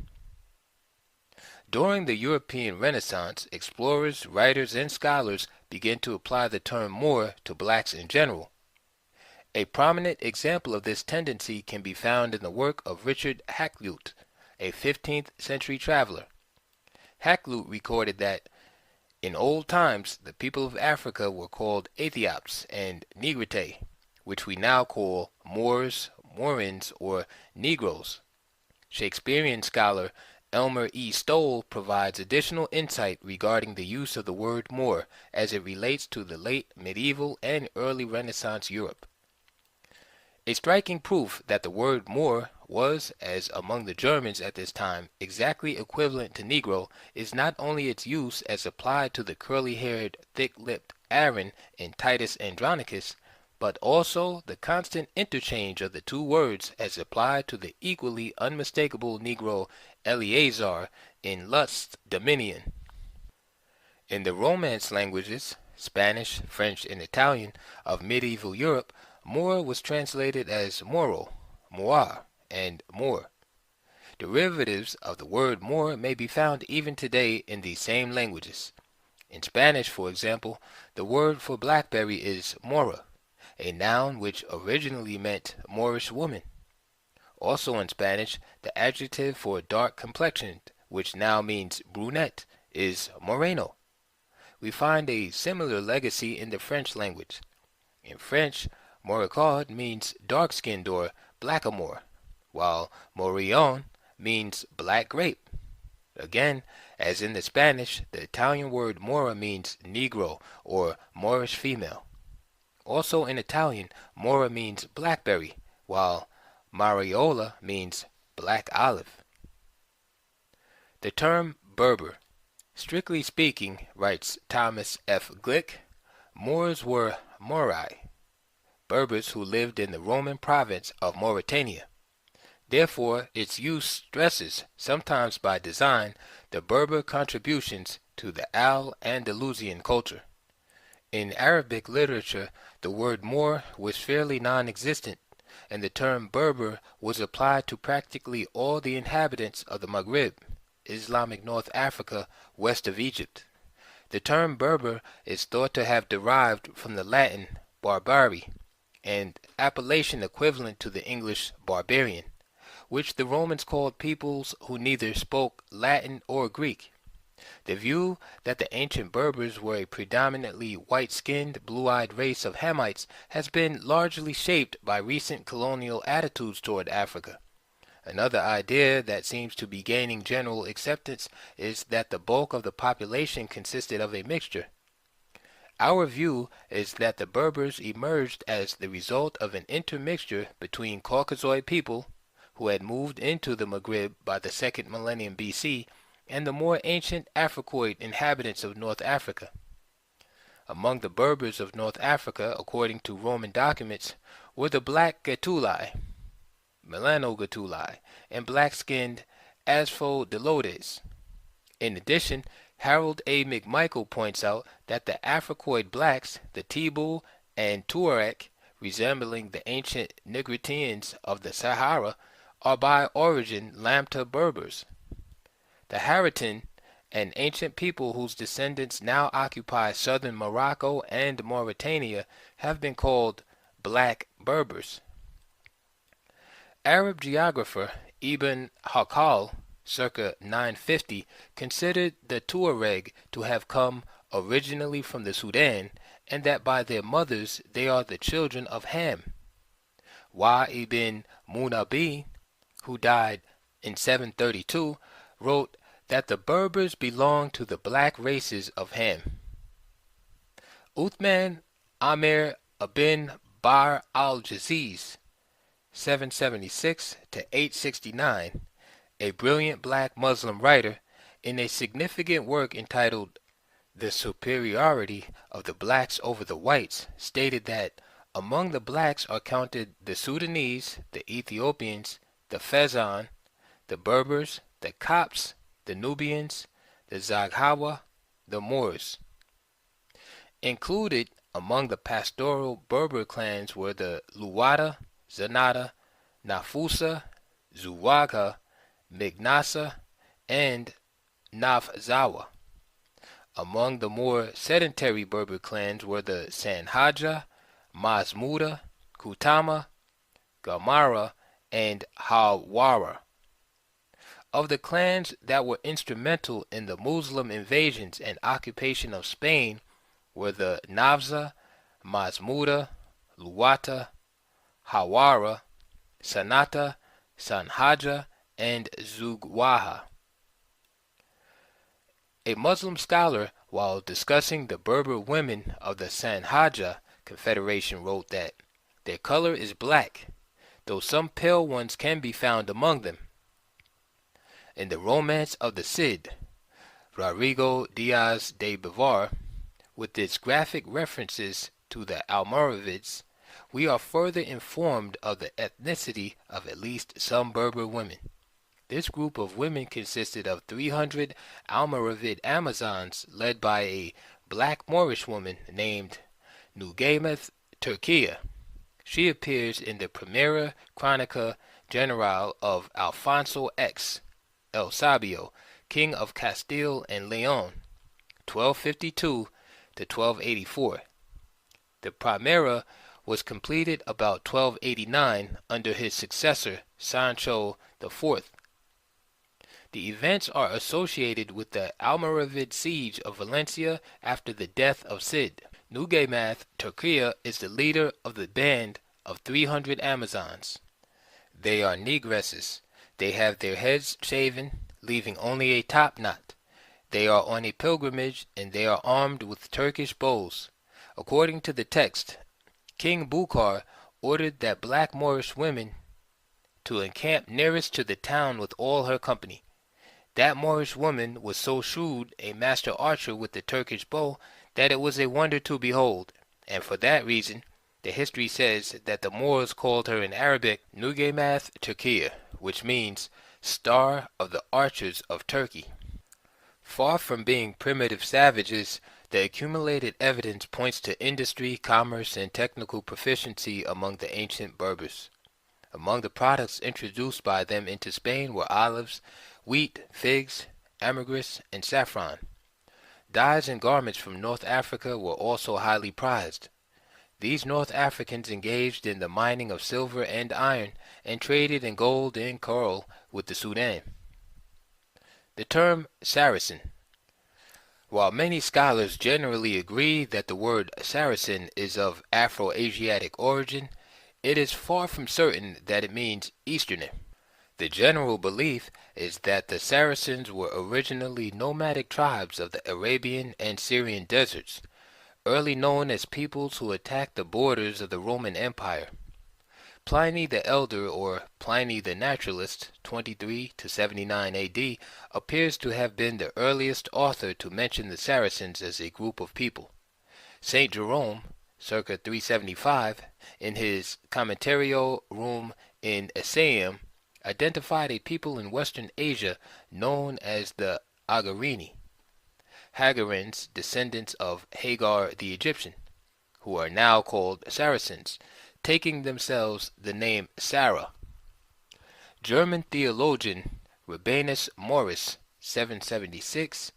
During the European Renaissance, explorers, writers, and scholars began to apply the term Moor to blacks in general. A prominent example of this tendency can be found in the work of Richard Hakluyt, a 15th century traveler. Hakluyt recorded that in old times the people of Africa were called Ethiops and Negrite, which we now call Moors, Moorans, or Negroes. Shakespearean scholar Elmer E. Stoll provides additional insight regarding the use of the word Moor as it relates to the late medieval and early Renaissance Europe. A striking proof that the word Moor was, as among the Germans at this time, exactly equivalent to Negro is not only its use as applied to the curly-haired, thick-lipped Aaron in Titus Andronicus, but also the constant interchange of the two words as applied to the equally unmistakable Negro Eleazar in Lust's Dominion. In the Romance languages, Spanish, French, and Italian, of medieval Europe, Moor was translated as Moro, Moar, and Moor. Derivatives of the word Moor may be found even today in these same languages. In Spanish, for example, the word for blackberry is mora, a noun which originally meant Moorish woman. Also in Spanish, the adjective for dark complexioned, which now means brunette, is moreno. We find a similar legacy in the French language. In French, moricard means dark-skinned or blackamoor, while morillon means black grape. Again, as in the Spanish, the Italian word mora means negro or Moorish female. Also in Italian, mora means blackberry, while mariola means black olive. The term Berber. Strictly speaking, writes Thomas F. Glick, Moors were Morai, Berbers who lived in the Roman province of Mauritania. Therefore, its use stresses, sometimes by design, the Berber contributions to the Al-Andalusian culture. In Arabic literature, the word Moor was fairly non-existent, and the term Berber was applied to practically all the inhabitants of the Maghreb, Islamic North Africa, west of Egypt. The term Berber is thought to have derived from the Latin barbari, an appellation equivalent to the English barbarian, which the Romans called peoples who neither spoke Latin or Greek. The view that the ancient Berbers were a predominantly white-skinned, blue-eyed race of Hamites has been largely shaped by recent colonial attitudes toward Africa. Another idea that seems to be gaining general acceptance is that the bulk of the population consisted of a mixture. Our view is that the Berbers emerged as the result of an intermixture between Caucasoid people, who had moved into the Maghreb by the 2nd millennium BC, and the more ancient Africoid inhabitants of North Africa. Among the Berbers of North Africa, according to Roman documents, were the black Gaetuli, Melanogaetuli, and black-skinned Asphodelotes. In addition, Harold A. McMichael points out that the Africoid blacks, the Tibu and Tuareg, resembling the ancient Nigritians of the Sahara, are by origin Lambda Berbers. The Haritin, an ancient people whose descendants now occupy southern Morocco and Mauritania, have been called Black Berbers. Arab geographer Ibn Hakal, circa 950, considered the Tuareg to have come originally from the Sudan, and that by their mothers they are the children of Ham. Wa ibn Munabi, who died in 732, wrote that the Berbers belonged to the black races of Ham. Uthman Amir ibn Bar al-Jaziz, 776 to 869, a brilliant black Muslim writer, in a significant work entitled The Superiority of the Blacks over the Whites, stated that among the blacks are counted the Sudanese, the Ethiopians, the Fezan, the Berbers, the Copts, the Nubians, the Zaghawa, the Moors. Included among the pastoral Berber clans were the Luwada, Zanata, Nafusa, Zuwaga, Mignasa, and Nafzawa. Among the more sedentary Berber clans were the Sanhaja, Mazmuda, Kutama, Gamara, and Hawara. Of the clans that were instrumental in the Muslim invasions and occupation of Spain were the Navza, Mazmuda, Luwata, Hawara, Sanata, Sanhaja, and Zugwaha. A Muslim scholar, while discussing the Berber women of the Sanhaja Confederation, wrote that their color is black, though some pale ones can be found among them. In the Romance of the Cid, Rodrigo Diaz de Bivar, with its graphic references to the Almoravids, we are further informed of the ethnicity of at least some Berber women. This group of women consisted of 300 Almoravid Amazons led by a black Moorish woman named Nugameth Turkiya. She appears in the Primera Crónica General of Alfonso X. El Sabio, King of Castile and Leon, 1252 to 1284. The Primera was completed about 1289 under his successor Sancho IV. The events are associated with the Almoravid siege of Valencia after the death of Cid. Nugameth Turkiya is the leader of the band of 300 Amazons. They are negresses. They have their heads shaven, leaving only a top knot. They are on a pilgrimage, and they are armed with Turkish bows. According to the text, King Bukhar ordered that black Moorish women to encamp nearest to the town with all her company. That Moorish woman was so shrewd a master archer with the Turkish bow that it was a wonder to behold, and for that reason the history says that the Moors called her in Arabic Nugameth Turkiya, which means Star of the Archers of Turkey. Far from being primitive savages, the accumulated evidence points to industry, commerce, and technical proficiency among the ancient Berbers. Among the products introduced by them into Spain were olives, wheat, figs, ambergris, and saffron. Dyes and garments from North Africa were also highly prized. These North Africans engaged in the mining of silver and iron, and traded in gold and coral with the Sudan. The term Saracen. While many scholars generally agree that the word Saracen is of Afro-Asiatic origin, it is far from certain that it means Easterner. The general belief is that the Saracens were originally nomadic tribes of the Arabian and Syrian deserts, early known as peoples who attacked the borders of the Roman Empire. Pliny the Elder, or Pliny the Naturalist, 23 to 79 AD, appears to have been the earliest author to mention the Saracens as a group of people. Saint Jerome, circa 375, in his Commentario Rum in Essayum, identified a people in Western Asia known as the Agarini, Hagarins, descendants of Hagar the Egyptian, who are now called Saracens, taking themselves the name Sarah. German theologian Rabanus Maurus, 776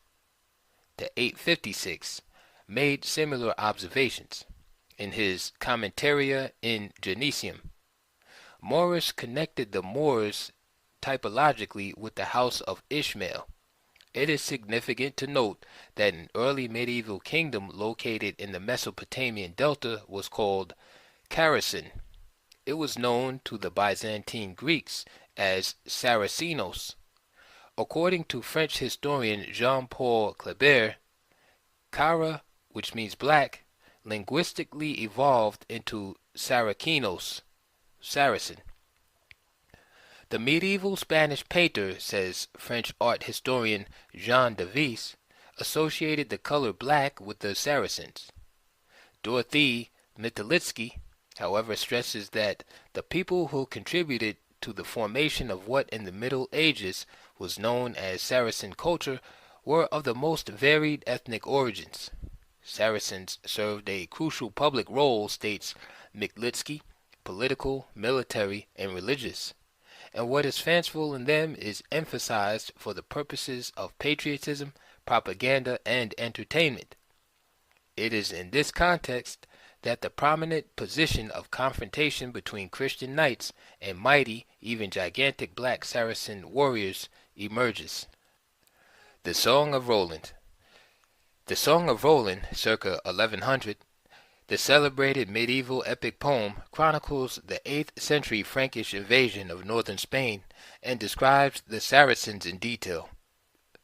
to 856, made similar observations. In his Commentaria in Genesium, Maurus connected the Moors typologically with the house of Ishmael. It is significant to note that an early medieval kingdom located in the Mesopotamian delta was called Karasin. It was known to the Byzantine Greeks as Saracenos. According to French historian Jean-Paul Kleber, Kara, which means black, linguistically evolved into Sarakinos, Saracen. The medieval Spanish painter, says French art historian Jean Davis, associated the color black with the Saracens. Dorothy Mitalitsky, however, stresses that the people who contributed to the formation of what in the Middle Ages was known as Saracen culture were of the most varied ethnic origins. Saracens served a crucial public role, states Mitalitsky, political, military, and religious, and what is fanciful in them is emphasized for the purposes of patriotism, propaganda, and entertainment. It is in this context that the prominent position of confrontation between Christian knights and mighty, even gigantic black Saracen warriors emerges. The Song of Roland. The Song of Roland, circa 1100, the celebrated medieval epic poem, chronicles the 8th century Frankish invasion of northern Spain and describes the Saracens in detail.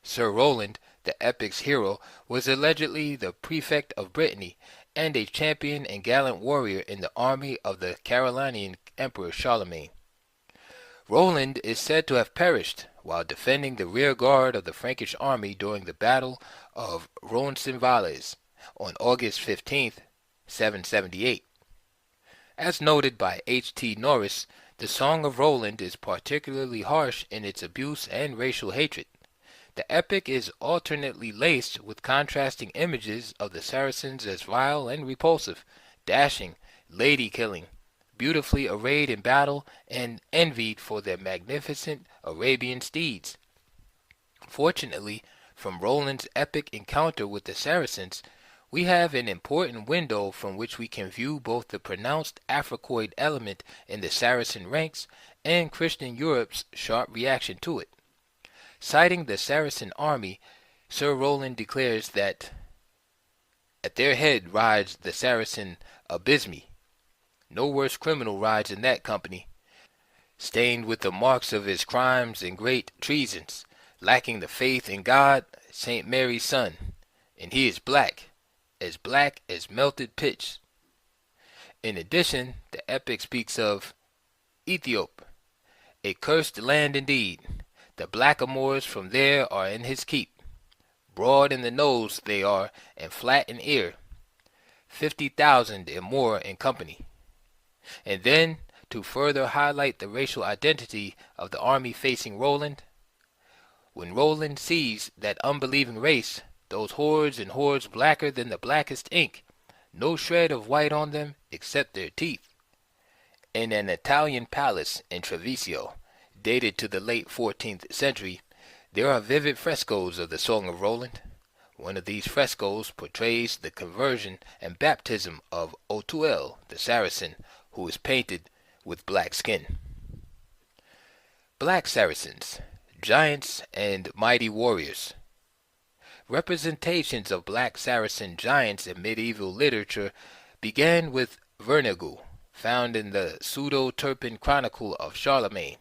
Sir Roland, the epic's hero, was allegedly the prefect of Brittany and a champion and gallant warrior in the army of the Carolingian Emperor Charlemagne. Roland is said to have perished while defending the rear guard of the Frankish army during the Battle of Roncesvalles on August 15, 778. As noted by H.T. Norris, the Song of Roland is particularly harsh in its abuse and racial hatred. The epic is alternately laced with contrasting images of the Saracens as vile and repulsive, dashing, lady-killing, beautifully arrayed in battle, and envied for their magnificent Arabian steeds. Fortunately, from Roland's epic encounter with the Saracens, we have an important window from which we can view both the pronounced Africoid element in the Saracen ranks and Christian Europe's sharp reaction to it. Citing the Saracen army, Sir Roland declares that at their head rides the Saracen Abysme. No worse criminal rides in that company, stained with the marks of his crimes and great treasons, lacking the faith in God, St. Mary's son, and he is black as melted pitch. In addition, the epic speaks of Ethiop, a cursed land indeed. The blackamoors from there are in his keep. Broad in the nose they are, and flat in ear. 50,000 and more in company. And then, to further highlight the racial identity of the army facing Roland, when Roland sees that unbelieving race, those hordes and hordes blacker than the blackest ink, no shred of white on them except their teeth. In an Italian palace in Treviso, dated to the late 14th century, there are vivid frescoes of the Song of Roland. One of these frescoes portrays the conversion and baptism of Occult, the Saracen, who is painted with black skin. Black Saracens, giants and mighty warriors. Representations of black Saracen giants in medieval literature began with Vernagu, found in the Pseudo-Turpin Chronicle of Charlemagne,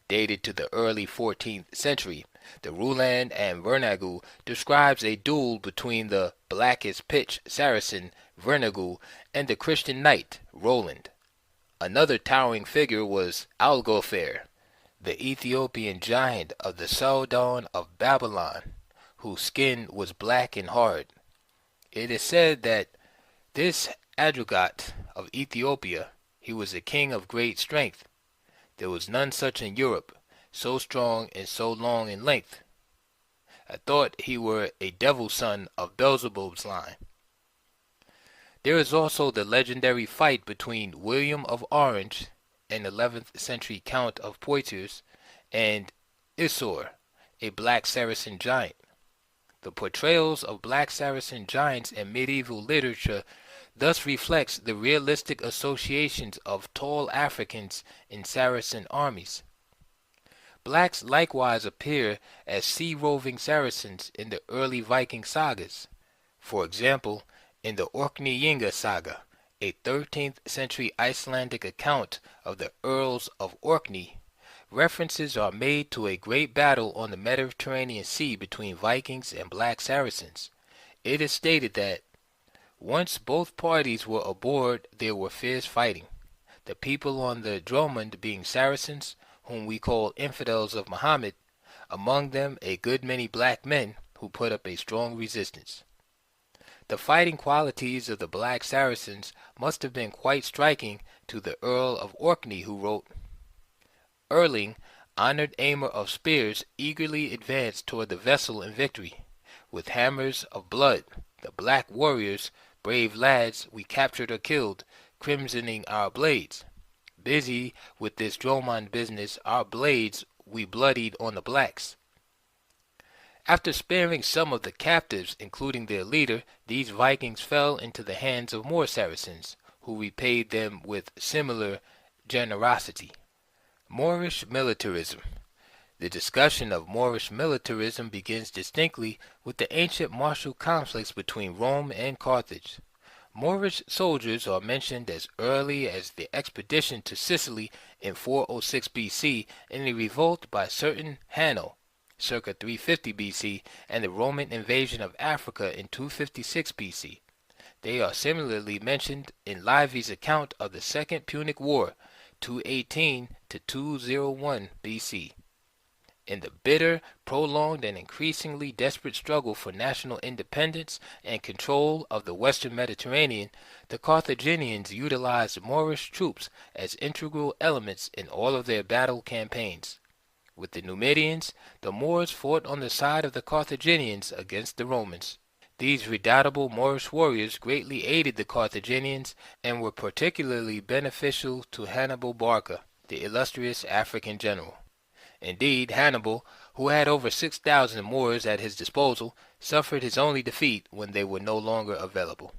dated to the early 14th century. The Roland and Vernagu describes a duel between the black as pitch Saracen, Vernagu, and the Christian knight, Roland. Another towering figure was Algofer, the Ethiopian giant of the Soudan of Babylon, whose skin was black and hard. It is said that this Adrugat of Ethiopia, he was a king of great strength. There was none such in Europe, so strong and so long in length. I thought he were a devil's son of Beelzebub's line. There is also the legendary fight between William of Orange, an 11th century Count of Poitiers, and Isor, a black Saracen giant. The portrayals of black Saracen giants in medieval literature thus reflects the realistic associations of tall Africans in Saracen armies. Blacks likewise appear as sea-roving Saracens in the early Viking sagas. For example, in the Orkneyinga saga, a 13th century Icelandic account of the Earls of Orkney, references are made to a great battle on the Mediterranean Sea between Vikings and black Saracens. It is stated that once both parties were aboard, there were fierce fighting, the people on the Dromund being Saracens, whom we call infidels of Muhammad, among them a good many black men who put up a strong resistance. The fighting qualities of the black Saracens must have been quite striking to the Earl of Orkney, who wrote, Erling, honored aimer of spears, eagerly advanced toward the vessel in victory. With hammers of blood, the black warriors, brave lads, we captured or killed, crimsoning our blades. Busy with this Dromond business, our blades we bloodied on the blacks. After sparing some of the captives, including their leader, these Vikings fell into the hands of more Saracens, who repaid them with similar generosity. Moorish militarism. The discussion of Moorish militarism begins distinctly with the ancient martial conflicts between Rome and Carthage. Moorish soldiers are mentioned as early as the expedition to Sicily in 406 BC and a revolt by certain Hanno, circa 350 BC, and the Roman invasion of Africa in 256 BC. They are similarly mentioned in Livy's account of the Second Punic War, 218 to 201 BC. In the bitter, prolonged, and increasingly desperate struggle for national independence and control of the western Mediterranean, the Carthaginians utilized Moorish troops as integral elements in all of their battle campaigns. With the Numidians, the Moors fought on the side of the Carthaginians against the Romans. These redoubtable Moorish warriors greatly aided the Carthaginians and were particularly beneficial to Hannibal Barca, the illustrious African general. Indeed, Hannibal, who had over 6,000 Moors at his disposal, suffered his only defeat when they were no longer available.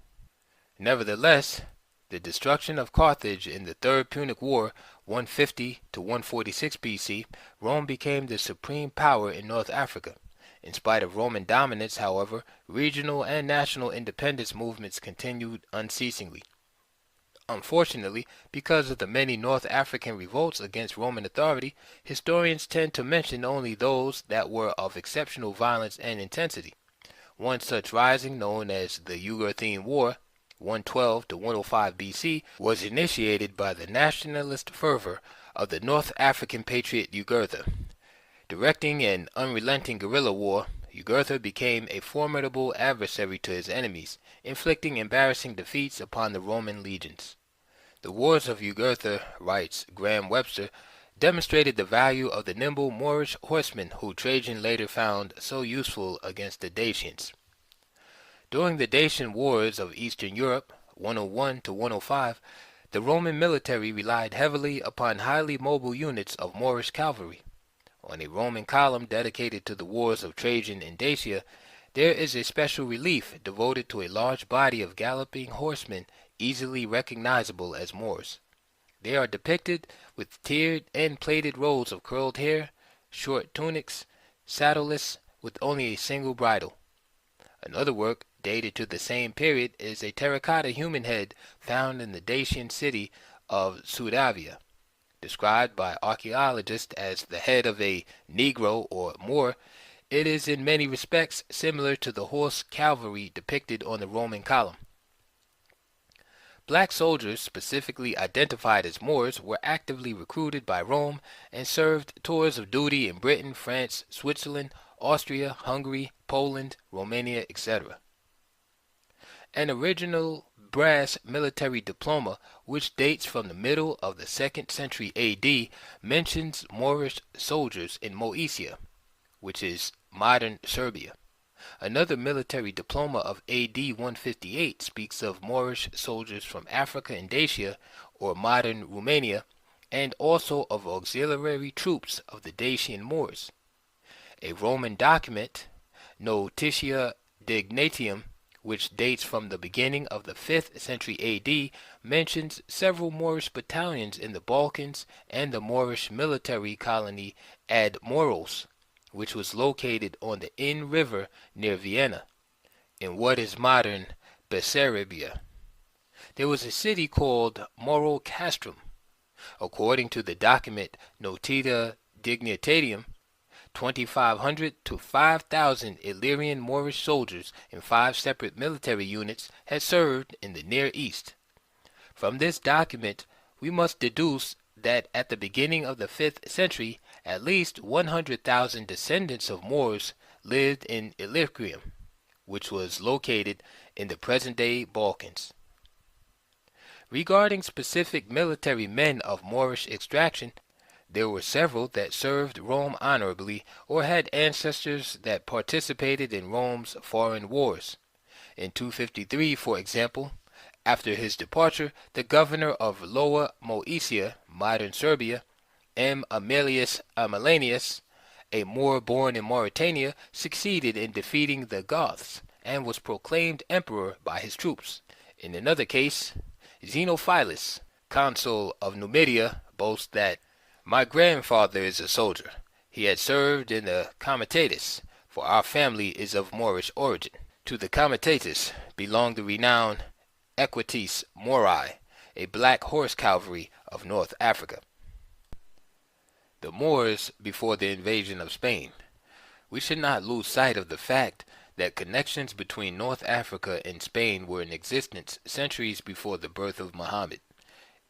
Nevertheless, the destruction of Carthage in the Third Punic War, 150 to 146 BC, Rome became the supreme power in North Africa. In spite of Roman dominance, however, regional and national independence movements continued unceasingly. Unfortunately, because of the many North African revolts against Roman authority, historians tend to mention only those that were of exceptional violence and intensity. One such rising, known as the Jugurthine War, 112 to 105 BC, was initiated by the nationalist fervor of the North African patriot Jugurtha. Directing an unrelenting guerrilla war, Jugurtha became a formidable adversary to his enemies, inflicting embarrassing defeats upon the Roman legions. The wars of Jugurtha, writes Graham Webster, demonstrated the value of the nimble Moorish horsemen who Trajan later found so useful against the Dacians. During the Dacian Wars of Eastern Europe, 101 to 105, the Roman military relied heavily upon highly mobile units of Moorish cavalry. On a Roman column dedicated to the wars of Trajan in Dacia, there is a special relief devoted to a large body of galloping horsemen easily recognizable as Moors. They are depicted with tiered and plaited rolls of curled hair, short tunics, saddleless, with only a single bridle. Another work, dated to the same period, is a terracotta human head found in the Dacian city of Suevia, described by archaeologists as the head of a Negro or Moor. It is in many respects similar to the horse cavalry depicted on the Roman column. Black soldiers, specifically identified as Moors, were actively recruited by Rome and served tours of duty in Britain, France, Switzerland, Austria, Hungary, Poland, Romania, etc. An original brass military diploma, which dates from the middle of the 2nd century AD, mentions Moorish soldiers in Moesia, which is modern Serbia. Another military diploma of AD 158 speaks of Moorish soldiers from Africa and Dacia, or modern Romania, and also of auxiliary troops of the Dacian Moors. A Roman document, Notitia Dignatium, which dates from the beginning of the 5th century AD, mentions several Moorish battalions in the Balkans and the Moorish military colony Ad Moros, which was located on the Inn River near Vienna, in what is modern Bessarabia. There was a city called Moro Castrum. According to the document Notita Dignitatem, 2,500 to 5,000 Illyrian Moorish soldiers in 5 separate military units had served in the Near East. From this document, we must deduce that at the beginning of the 5th century, at least 100,000 descendants of Moors lived in Illyricum, which was located in the present-day Balkans. Regarding specific military men of Moorish extraction, there were several that served Rome honorably or had ancestors that participated in Rome's foreign wars. In 253, for example, after his departure, the governor of Lower Moesia, modern Serbia, M. Aemilius Aemilianus, a Moor born in Mauritania, succeeded in defeating the Goths and was proclaimed emperor by his troops. In another case, Xenophilus, consul of Numidia, boasts that, "My grandfather is a soldier. He had served in the Comitatus, for our family is of Moorish origin. To the Comitatus belonged the renowned Equites Moori, a black horse cavalry of North Africa. The Moors before the invasion of Spain. We should not lose sight of the fact that connections between North Africa and Spain were in existence centuries before the birth of Muhammad.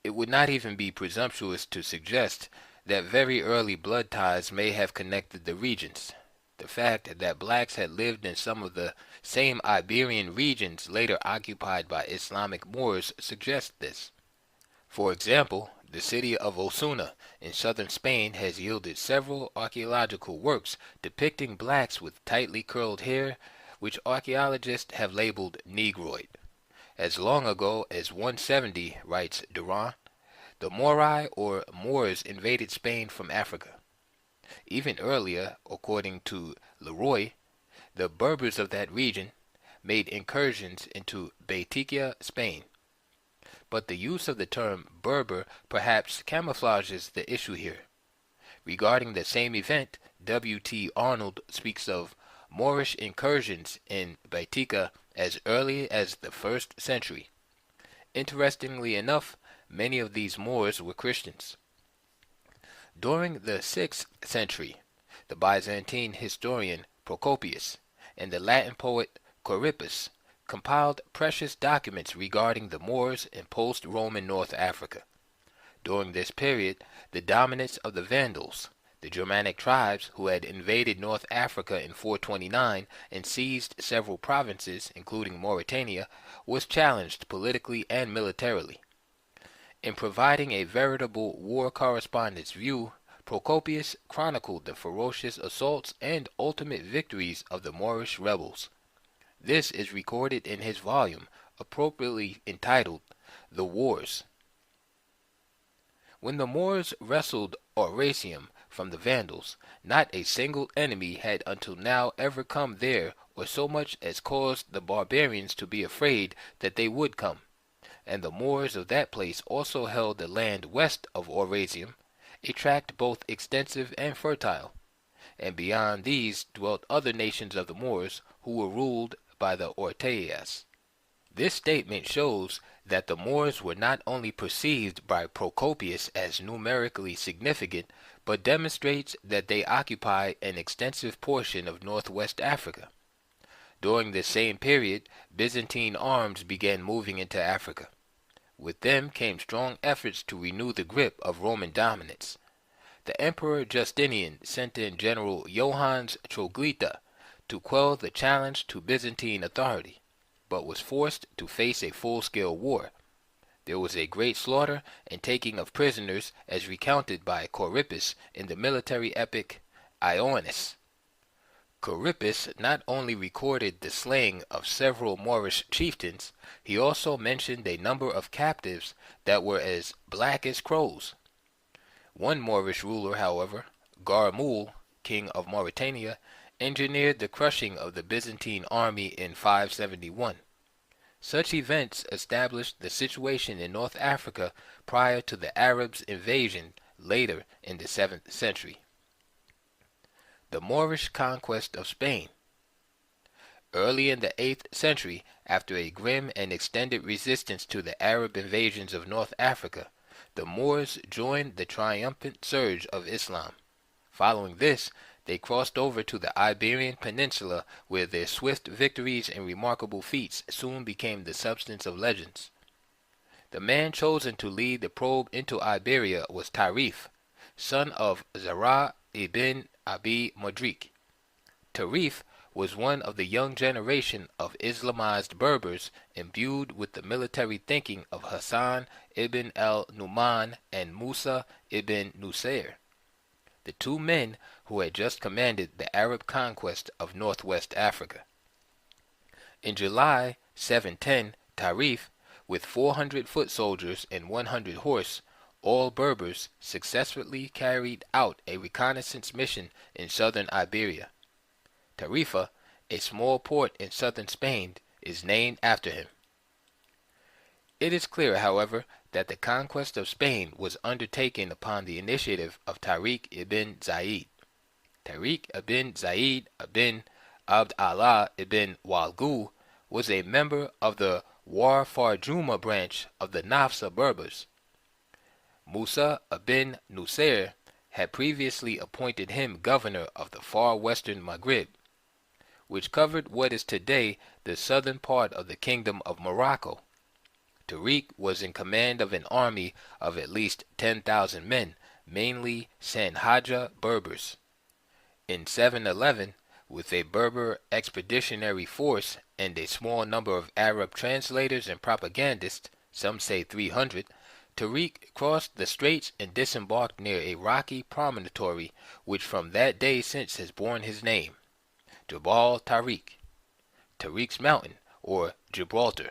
It would not even be presumptuous to suggest that very early blood ties may have connected the regions. The fact that blacks had lived in some of the same Iberian regions later occupied by Islamic Moors suggests this. For example, the city of Osuna in southern Spain has yielded several archaeological works depicting blacks with tightly curled hair, which archaeologists have labeled Negroid. As long ago as 170, writes Duran, the Morai or Moors invaded Spain from Africa. Even earlier, according to Leroy, the Berbers of that region made incursions into Baetica, Spain. But the use of the term Berber perhaps camouflages the issue here. Regarding the same event, W. T. Arnold speaks of Moorish incursions in Baetica as early as the 1st century. Interestingly enough, many of these Moors were Christians. During the 6th century, the Byzantine historian Procopius and the Latin poet Corippus compiled precious documents regarding the Moors in post-Roman North Africa. During this period, the dominance of the Vandals, the Germanic tribes who had invaded North Africa in 429 and seized several provinces, including Mauritania, was challenged politically and militarily. In providing a veritable war correspondence view, Procopius chronicled the ferocious assaults and ultimate victories of the Moorish rebels. This is recorded in his volume, appropriately entitled The Wars. When the Moors wrested Aurasium from the Vandals, not a single enemy had until now ever come there or so much as caused the barbarians to be afraid that they would come. And the Moors of that place also held the land west of Aurasium, a tract both extensive and fertile. And beyond these dwelt other nations of the Moors, who were ruled by the Ortayas. This statement shows that the Moors were not only perceived by Procopius as numerically significant, but demonstrates that they occupy an extensive portion of northwest Africa. During this same period, Byzantine arms began moving into Africa. With them came strong efforts to renew the grip of Roman dominance. The Emperor Justinian sent in General Johannes Troglita to quell the challenge to Byzantine authority, but was forced to face a full-scale war. There was a great slaughter and taking of prisoners, as recounted by Corippus in the military epic Ioannis. Corippus not only recorded the slaying of several Moorish chieftains, he also mentioned a number of captives that were as black as crows. One Moorish ruler, however, Garmul, king of Mauritania, engineered the crushing of the Byzantine army in 571. Such events established the situation in North Africa prior to the Arabs' invasion later in the 7th century. The Moorish conquest of Spain. Early in the 8th century, after a grim and extended resistance to the Arab invasions of North Africa, the Moors joined the triumphant surge of Islam. Following this, they crossed over to the Iberian Peninsula, where their swift victories and remarkable feats soon became the substance of legends. The man chosen to lead the probe into Iberia was Tarif, son of Zara ibn Abi Modrik. Tarif was one of the young generation of Islamized Berbers imbued with the military thinking of Hassan ibn al-Numan and Musa ibn Nusayr, the two men who had just commanded the Arab conquest of northwest Africa. In July 710, Tarif, with 400 foot soldiers and 100 horse, all Berbers, successfully carried out a reconnaissance mission in southern Iberia. Tarifa, a small port in southern Spain, is named after him. It is clear, however, that the conquest of Spain was undertaken upon the initiative of Tariq ibn Zayd. Tariq ibn Zayd ibn Abd Allah ibn Walgu was a member of the War Farjuma branch of the Nafsa Berbers. Musa ibn Nusair had previously appointed him governor of the far western Maghrib, which covered what is today the southern part of the Kingdom of Morocco. Tariq was in command of an army of at least 10,000 men, mainly Sanhaja Berbers. In 711, with a Berber expeditionary force and a small number of Arab translators and propagandists, some say 300, Tariq crossed the straits and disembarked near a rocky promontory which from that day since has borne his name, Jabal Tariq, Tariq's Mountain, or Gibraltar.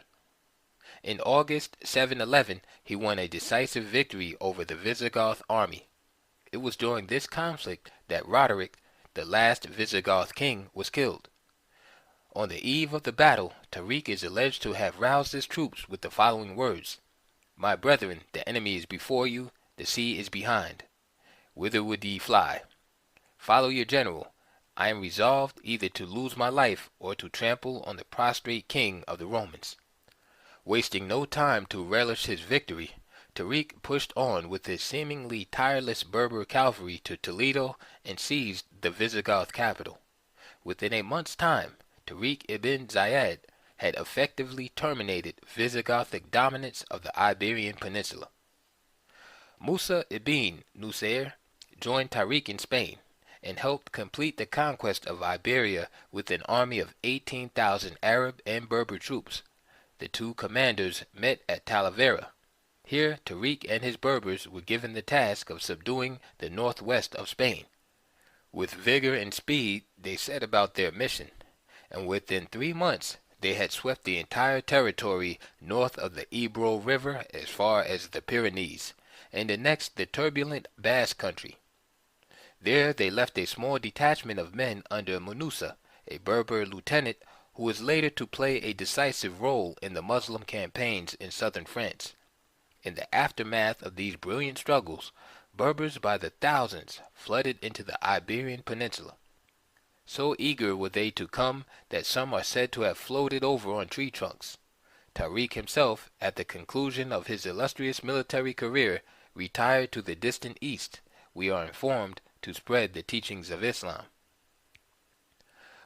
In August 711, he won a decisive victory over the Visigoth army. It was during this conflict that Roderick, the last Visigoth king, was killed. On the eve of the battle, Tariq is alleged to have roused his troops with the following words: "My brethren, the enemy is before you, the sea is behind. Whither would ye fly? Follow your general. I am resolved either to lose my life or to trample on the prostrate king of the Romans." Wasting no time to relish his victory, Tariq pushed on with his seemingly tireless Berber cavalry to Toledo and seized the Visigoth capital. Within a month's time, Tariq ibn Ziyad had effectively terminated Visigothic dominance of the Iberian Peninsula. Musa ibn Nusair joined Tariq in Spain and helped complete the conquest of Iberia with an army of 18,000 Arab and Berber troops. The two commanders met at Talavera. Here Tariq and his Berbers were given the task of subduing the northwest of Spain. With vigor and speed they set about their mission, and within 3 months they had swept the entire territory north of the Ebro River as far as the Pyrenees, and annexed the turbulent Basque country. There they left a small detachment of men under Munusa, a Berber lieutenant who was later to play a decisive role in the Muslim campaigns in southern France. In the aftermath of these brilliant struggles, Berbers by the thousands flooded into the Iberian Peninsula. So eager were they to come that some are said to have floated over on tree trunks. Tariq himself, at the conclusion of his illustrious military career, retired to the distant east, we are informed, to spread the teachings of Islam.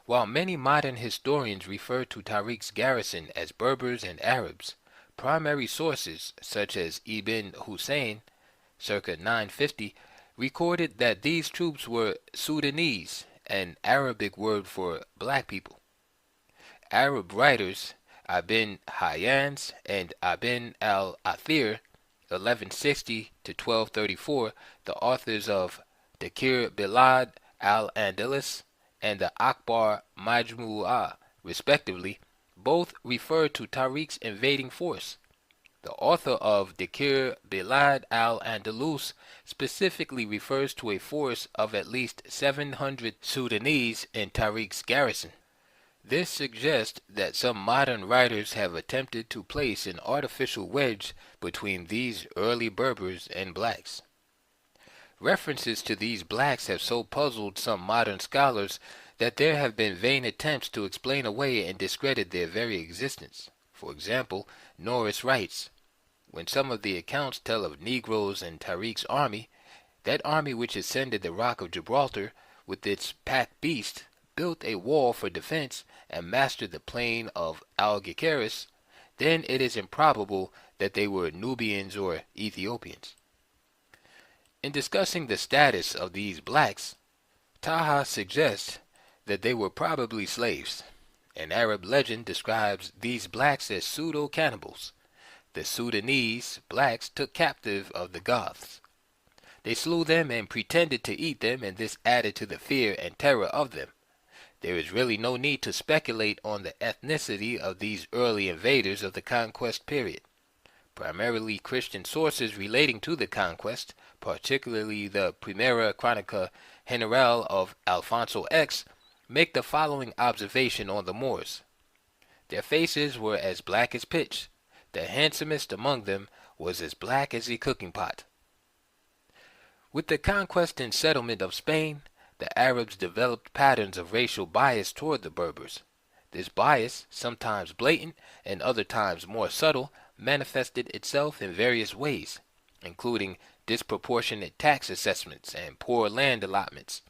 While many modern historians refer to Tariq's garrison as Berbers and Arabs, primary sources, such as Ibn Hussein, circa 950, recorded that these troops were Sudanese, an Arabic word for black people. Arab writers Ibn Hayyans and Ibn al-Athir, 1160 to 1234, the authors of Dakir Bilad al-Andalus and the Akbar Majmu'ah, respectively, both refer to Tariq's invading force. The author of Dakir Bilad al-Andalus specifically refers to a force of at least 700 Sudanese in Tariq's garrison. This suggests that some modern writers have attempted to place an artificial wedge between these early Berbers and blacks. References to these blacks have so puzzled some modern scholars that there have been vain attempts to explain away and discredit their very existence. For example, Norris writes, "When some of the accounts tell of Negroes in Tariq's army, that army which ascended the rock of Gibraltar with its pack beast, built a wall for defense, and mastered the plain of Algeciras, then it is improbable that they were Nubians or Ethiopians." In discussing the status of these blacks, Taha suggests that they were probably slaves. An Arab legend describes these blacks as pseudo-cannibals. The Sudanese blacks took captive of the Goths. They slew them and pretended to eat them, and this added to the fear and terror of them. There is really no need to speculate on the ethnicity of these early invaders of the conquest period. Primarily Christian sources relating to the conquest, particularly the Primera Crónica General of Alfonso X, make the following observation on the Moors. Their faces were as black as pitch. The handsomest among them was as black as a cooking pot. With the conquest and settlement of Spain, the Arabs developed patterns of racial bias toward the Berbers. This bias, sometimes blatant and other times more subtle, manifested itself in various ways, including disproportionate tax assessments and poor land allotments.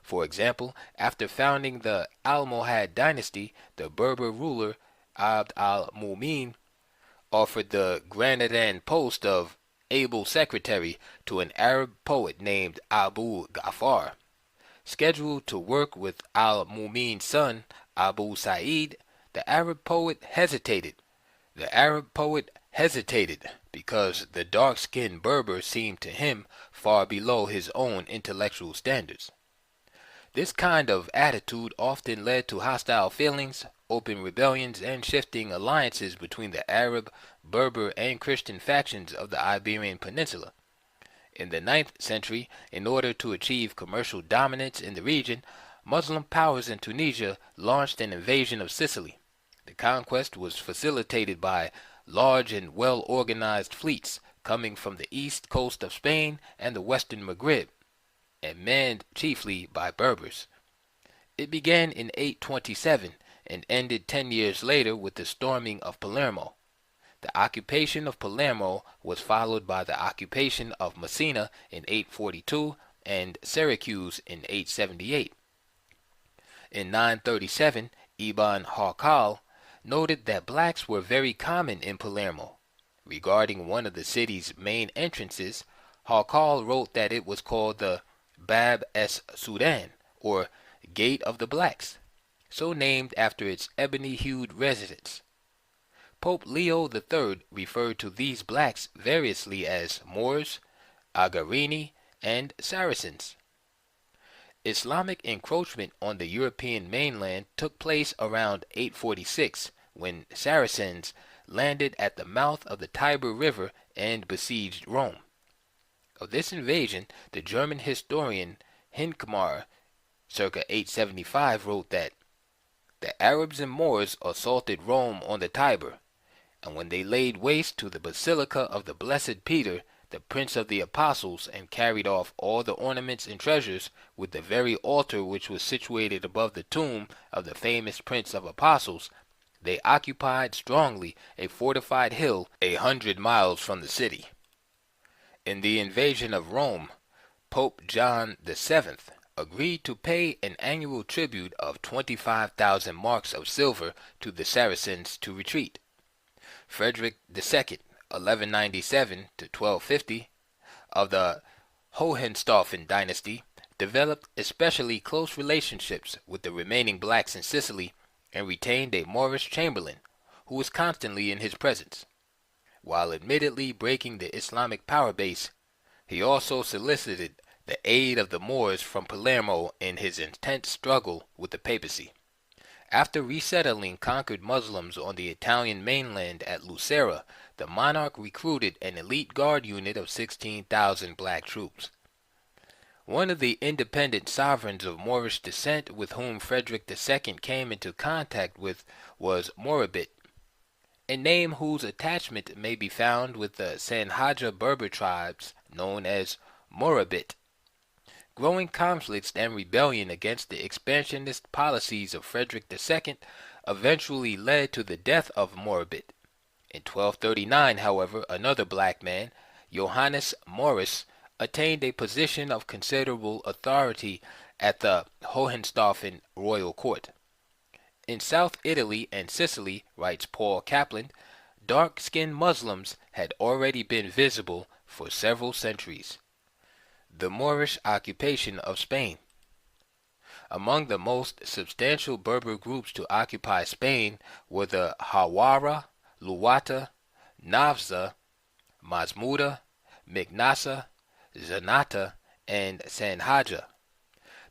For example, after founding the Almohad dynasty, the Berber ruler Abd al-Mumin offered the Granadan post of able secretary to an Arab poet named Abu Ghaffar. Scheduled to work with al-Mumin's son, Abu Sa'id, the Arab poet hesitated. The Arab poet hesitated because the dark-skinned Berber seemed to him far below his own intellectual standards. This kind of attitude often led to hostile feelings, open rebellions, and shifting alliances between the Arab, Berber, and Christian factions of the Iberian Peninsula. In the 9th century, in order to achieve commercial dominance in the region, Muslim powers in Tunisia launched an invasion of Sicily. The conquest was facilitated by large and well-organized fleets coming from the east coast of Spain and the western Maghreb, and manned chiefly by Berbers. It began in 827 and ended 10 years later with the storming of Palermo. The occupation of Palermo was followed by the occupation of Messina in 842 and Syracuse in 878. In 937, Ibn Harkal noted that blacks were very common in Palermo. Regarding one of the city's main entrances, Harkal wrote that it was called the Bab es Sudan, or Gate of the Blacks, so named after its ebony-hued residents. Pope Leo III referred to these blacks variously as Moors, Agarini, and Saracens. Islamic encroachment on the European mainland took place around 846 when Saracens landed at the mouth of the Tiber River and besieged Rome. Of this invasion, the German historian Hincmar, circa 875, wrote that the Arabs and Moors assaulted Rome on the Tiber, and when they laid waste to the Basilica of the Blessed Peter, the Prince of the Apostles, and carried off all the ornaments and treasures, with the very altar which was situated above the tomb of the famous Prince of Apostles, they occupied strongly a fortified hill 100 miles from the city. In the invasion of Rome, Pope John VII agreed to pay an annual tribute of 25,000 marks of silver to the Saracens to retreat. Frederick II, 1197 to 1250, of the Hohenstaufen dynasty, developed especially close relationships with the remaining blacks in Sicily and retained a Moorish chamberlain who was constantly in his presence. While admittedly breaking the Islamic power base, he also solicited the aid of the Moors from Palermo in his intense struggle with the papacy. After resettling conquered Muslims on the Italian mainland at Lucera, the monarch recruited an elite guard unit of 16,000 black troops. One of the independent sovereigns of Moorish descent with whom Frederick II came into contact with was Morabit, a name whose attachment may be found with the Sanhaja Berber tribes known as Morabit. Growing conflicts and rebellion against the expansionist policies of Frederick II eventually led to the death of Morabit. In 1239, however, another black man, Johannes Morris, attained a position of considerable authority at the Hohenstaufen royal court. In South Italy and Sicily, writes Paul Kaplan, dark-skinned Muslims had already been visible for several centuries. The Moorish occupation of Spain. Among the most substantial Berber groups to occupy Spain were the Hawara, Luwata, Nafza, Mazmuda, Mignasa, Zanata, and Sanhaja.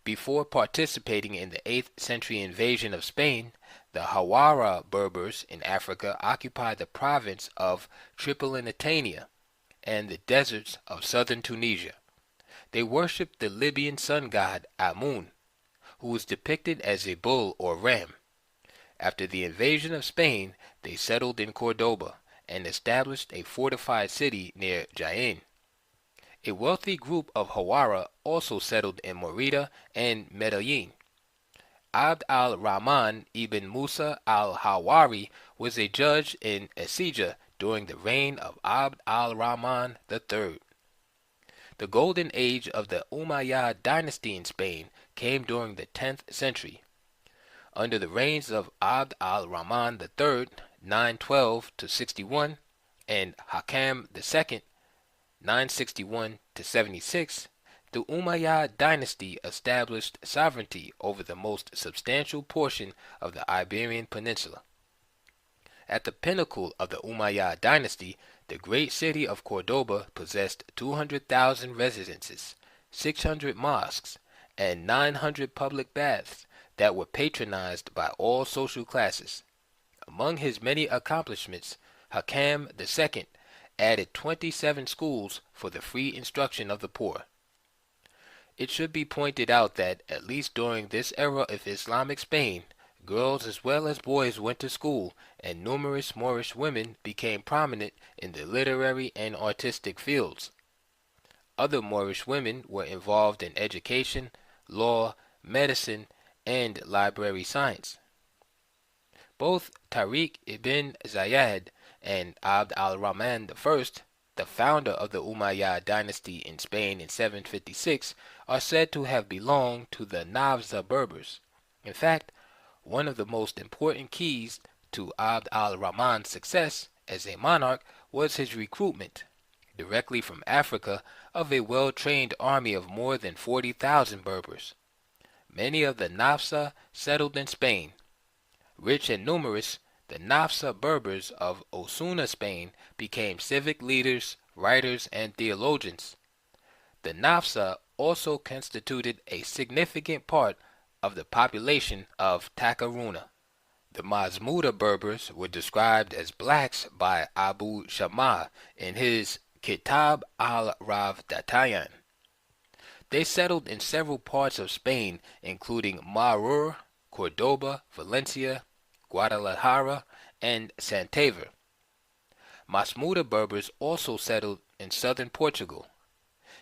Before participating in the 8th century invasion of Spain, the Hawara Berbers in Africa occupied the province of Tripolitania and the deserts of southern Tunisia. They worshipped the Libyan sun god Amun, who was depicted as a bull or ram. After the invasion of Spain, they settled in Cordoba and established a fortified city near Jaén. A wealthy group of Hawara also settled in Merida and Medellin. Abd al-Rahman ibn Musa al-Hawari was a judge in Esija during the reign of Abd al-Rahman III. The golden age of the Umayyad dynasty in Spain came during the 10th century. Under the reigns of Abd al-Rahman III, 912 to 61, and Hakam II, 961 to 76, the Umayyad dynasty established sovereignty over the most substantial portion of the Iberian Peninsula. At the pinnacle of the Umayyad dynasty, the great city of Cordoba possessed 200,000 residences, 600 mosques, and 900 public baths that were patronized by all social classes. Among his many accomplishments, Hakam II added 27 schools for the free instruction of the poor. It should be pointed out that, at least during this era of Islamic Spain, girls as well as boys went to school, and numerous Moorish women became prominent in the literary and artistic fields. Other Moorish women were involved in education, law, medicine, and library science. Both Tariq ibn Zayed and Abd al-Rahman I, the founder of the Umayyad dynasty in Spain in 756, are said to have belonged to the Nafza Berbers. In fact, one of the most important keys to Abd al-Rahman's success as a monarch was his recruitment, directly from Africa, of a well-trained army of more than 40,000 Berbers. Many of the Nafsa settled in Spain. Rich and numerous, the Nafsa Berbers of Osuna, Spain, became civic leaders, writers, and theologians. The Nafsa also constituted a significant part of the population of Takaruna. The Mazmuda Berbers were described as blacks by Abu Shammah in his Kitab al-Ravdatayan. They settled in several parts of Spain, including Moor, Cordoba, Valencia, Guadalajara, and Santander. Masmuda Berbers also settled in southern Portugal.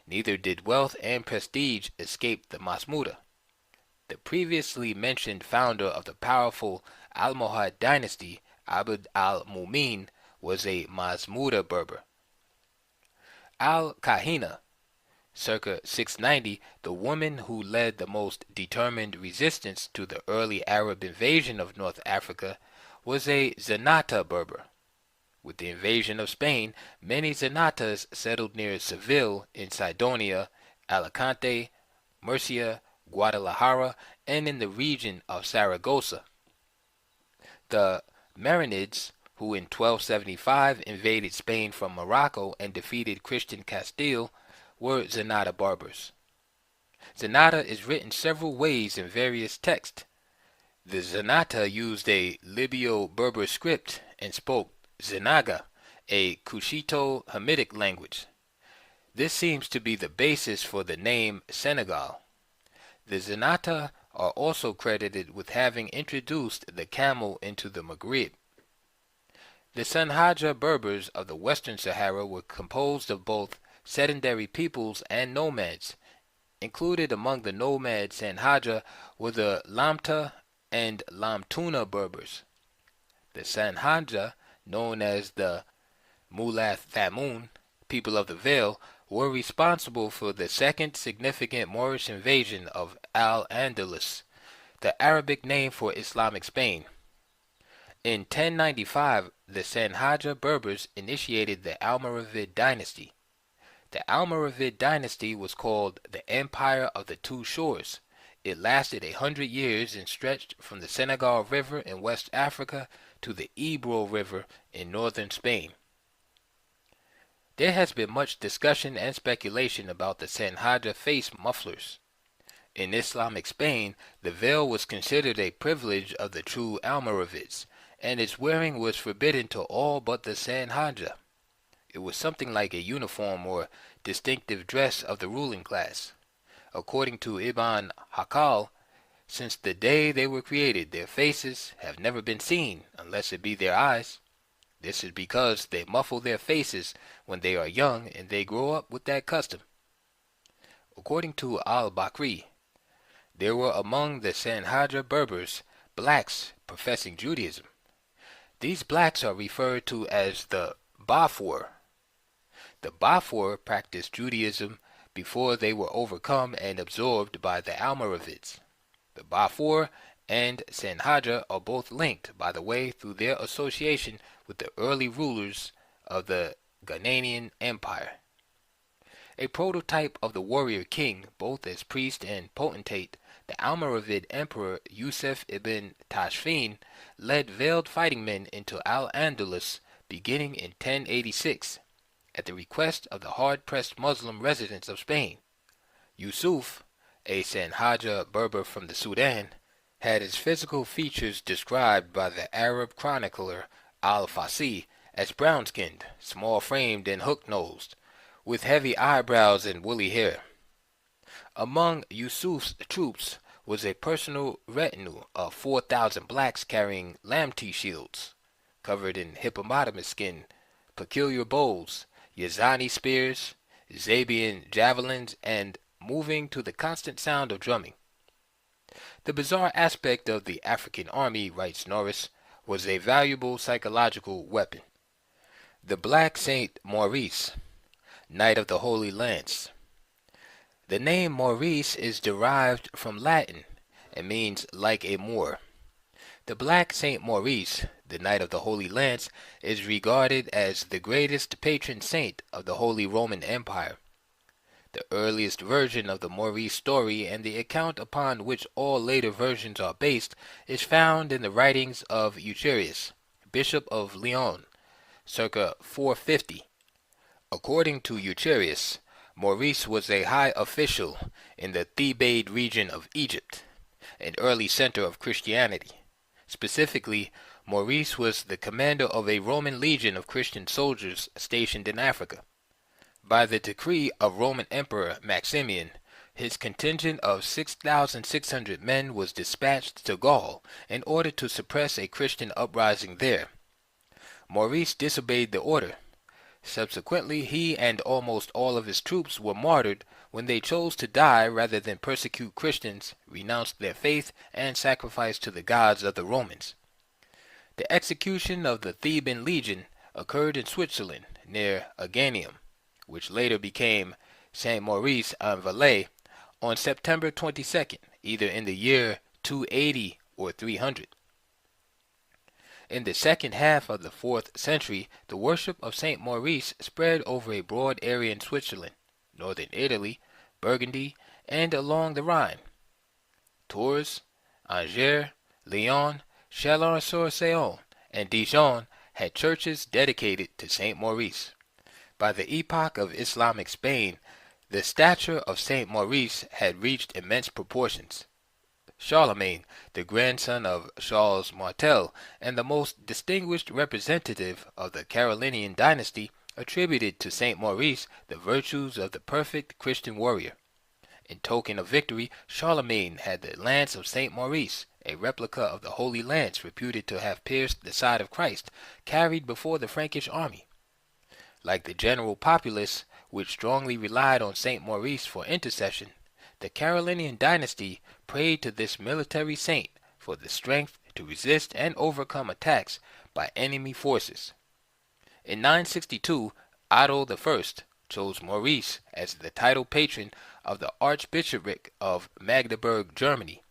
Neither did wealth and prestige escape the Masmuda. The previously mentioned founder of the powerful Almohad dynasty, Abd al-Mumin, was a Masmuda Berber. Al-Kahina, circa 690, the woman who led the most determined resistance to the early Arab invasion of North Africa, was a Zenata Berber. With the invasion of Spain, many Zenatas settled near Seville in Sidonia, Alicante, Murcia, Guadalajara, and in the region of Saragossa. The Marinids, who in 1275 invaded Spain from Morocco and defeated Christian Castile, were Zenata Berbers. Zenata is written several ways in various texts. The Zenata used a Libyo-Berber script and spoke Zenaga, a Cushito-Hamitic language. This seems to be the basis for the name Senegal. The Zenata are also credited with having introduced the camel into the Maghreb. The Sanhaja Berbers of the Western Sahara were composed of both sedentary peoples and nomads. Included among the nomad Sanhaja were the Lamta and Lamtuna Berbers. The Sanhaja, known as the Mulath Thamun, people of the Veil, were responsible for the second significant Moorish invasion of Al-Andalus, the Arabic name for Islamic Spain. In 1095, the Sanhaja Berbers initiated the Almoravid dynasty. The Almoravid dynasty was called the Empire of the Two Shores. It lasted 100 years and stretched from the Senegal River in West Africa to the Ebro River in northern Spain. There has been much discussion and speculation about the Sanhaja face mufflers. In Islamic Spain, the veil was considered a privilege of the true Almoravids, and its wearing was forbidden to all but the Sanhaja. It was something like a uniform or distinctive dress of the ruling class. According to Ibn Hakal, since the day they were created, their faces have never been seen, unless it be their eyes. This is because they muffle their faces when they are young and they grow up with that custom. According to al-Bakri, there were among the Sanhedrin Berbers blacks professing Judaism. These blacks are referred to as the Bafour. The Bafour practiced Judaism before they were overcome and absorbed by the Almoravids. The Bafour and Sanhedrin are both linked, by the way, through their association with the early rulers of the Ghanaian Empire. A prototype of the warrior king, both as priest and potentate, the Almoravid Emperor Yusuf ibn Tashfin led veiled fighting men into Al-Andalus beginning in 1086, at the request of the hard-pressed Muslim residents of Spain. Yusuf, a Sanhedrin Berber from the Sudan, had his physical features described by the Arab chronicler Al-Fasi as brown-skinned, small-framed, and hook-nosed, with heavy eyebrows and woolly hair. Among Yusuf's troops was a personal retinue of 4,000 blacks carrying lamti shields, covered in hippopotamus skin, peculiar bows, Yazani spears, Zabian javelins, and moving to the constant sound of drumming. The bizarre aspect of the African army, writes Norris, was a valuable psychological weapon. The Black Saint Maurice, Knight of the Holy Lance. The name Maurice is derived from Latin and means like a Moor. The Black Saint Maurice, the Knight of the Holy Lance, is regarded as the greatest patron saint of the Holy Roman Empire. The earliest version of the Maurice story, and the account upon which all later versions are based, is found in the writings of Eucherius, Bishop of Lyon, circa 450. According to Eucherius, Maurice was a high official in the Thebaid region of Egypt, an early center of Christianity. Specifically, Maurice was the commander of a Roman legion of Christian soldiers stationed in Africa. By the decree of Roman Emperor Maximian, his contingent of 6,600 men was dispatched to Gaul in order to suppress a Christian uprising there. Maurice disobeyed the order. Subsequently, he and almost all of his troops were martyred when they chose to die rather than persecute Christians, renounced their faith, and sacrificed to the gods of the Romans. The execution of the Theban legion occurred in Switzerland, near Aganium, which later became Saint Maurice en Valais, on September 22nd, either in the year 280 or 300. In the second half of the 4th century, the worship of Saint Maurice spread over a broad area in Switzerland, northern Italy, Burgundy, and along the Rhine. Tours, Angers, Lyon, Chalon-sur-Saône, and Dijon had churches dedicated to Saint Maurice. By the epoch of Islamic Spain, the stature of Saint Maurice had reached immense proportions. Charlemagne, the grandson of Charles Martel and the most distinguished representative of the Carolingian dynasty, attributed to Saint Maurice the virtues of the perfect Christian warrior. In token of victory, Charlemagne had the lance of Saint Maurice, a replica of the Holy Lance reputed to have pierced the side of Christ, carried before the Frankish army. Like the general populace, which strongly relied on Saint Maurice for intercession, the Carolingian dynasty prayed to this military saint for the strength to resist and overcome attacks by enemy forces. In 962, Otto I chose Maurice as the title patron of the Archbishopric of Magdeburg, Germany.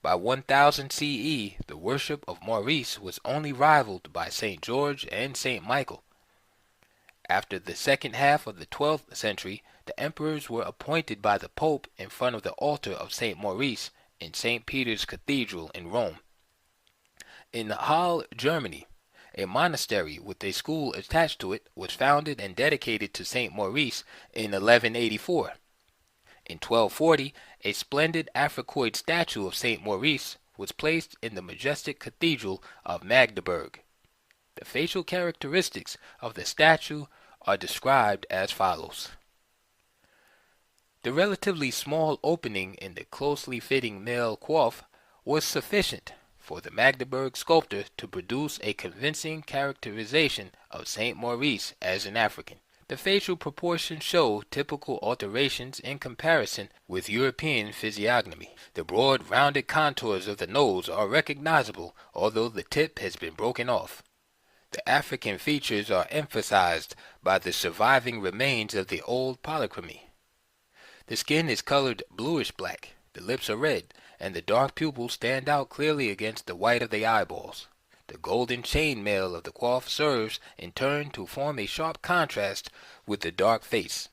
By 1000 CE, the worship of Maurice was only rivaled by St. George and St. Michael. After the second half of the 12th century, the emperors were appointed by the Pope in front of the altar of St. Maurice in St. Peter's Cathedral in Rome. In Halle, Germany, a monastery with a school attached to it was founded and dedicated to St. Maurice in 1184. In 1240, a splendid Africoid statue of St. Maurice was placed in the majestic Cathedral of Magdeburg. The facial characteristics of the statue are described as follows. The relatively small opening in the closely fitting male coif was sufficient for the Magdeburg sculptor to produce a convincing characterization of Saint Maurice as an African. The facial proportions show typical alterations in comparison with European physiognomy. The broad, rounded contours of the nose are recognizable, although the tip has been broken off. The African features are emphasized by the surviving remains of the old polychromy. The skin is colored bluish-black, the lips are red, and the dark pupils stand out clearly against the white of the eyeballs. The golden chainmail of the coif serves, in turn, to form a sharp contrast with the dark face.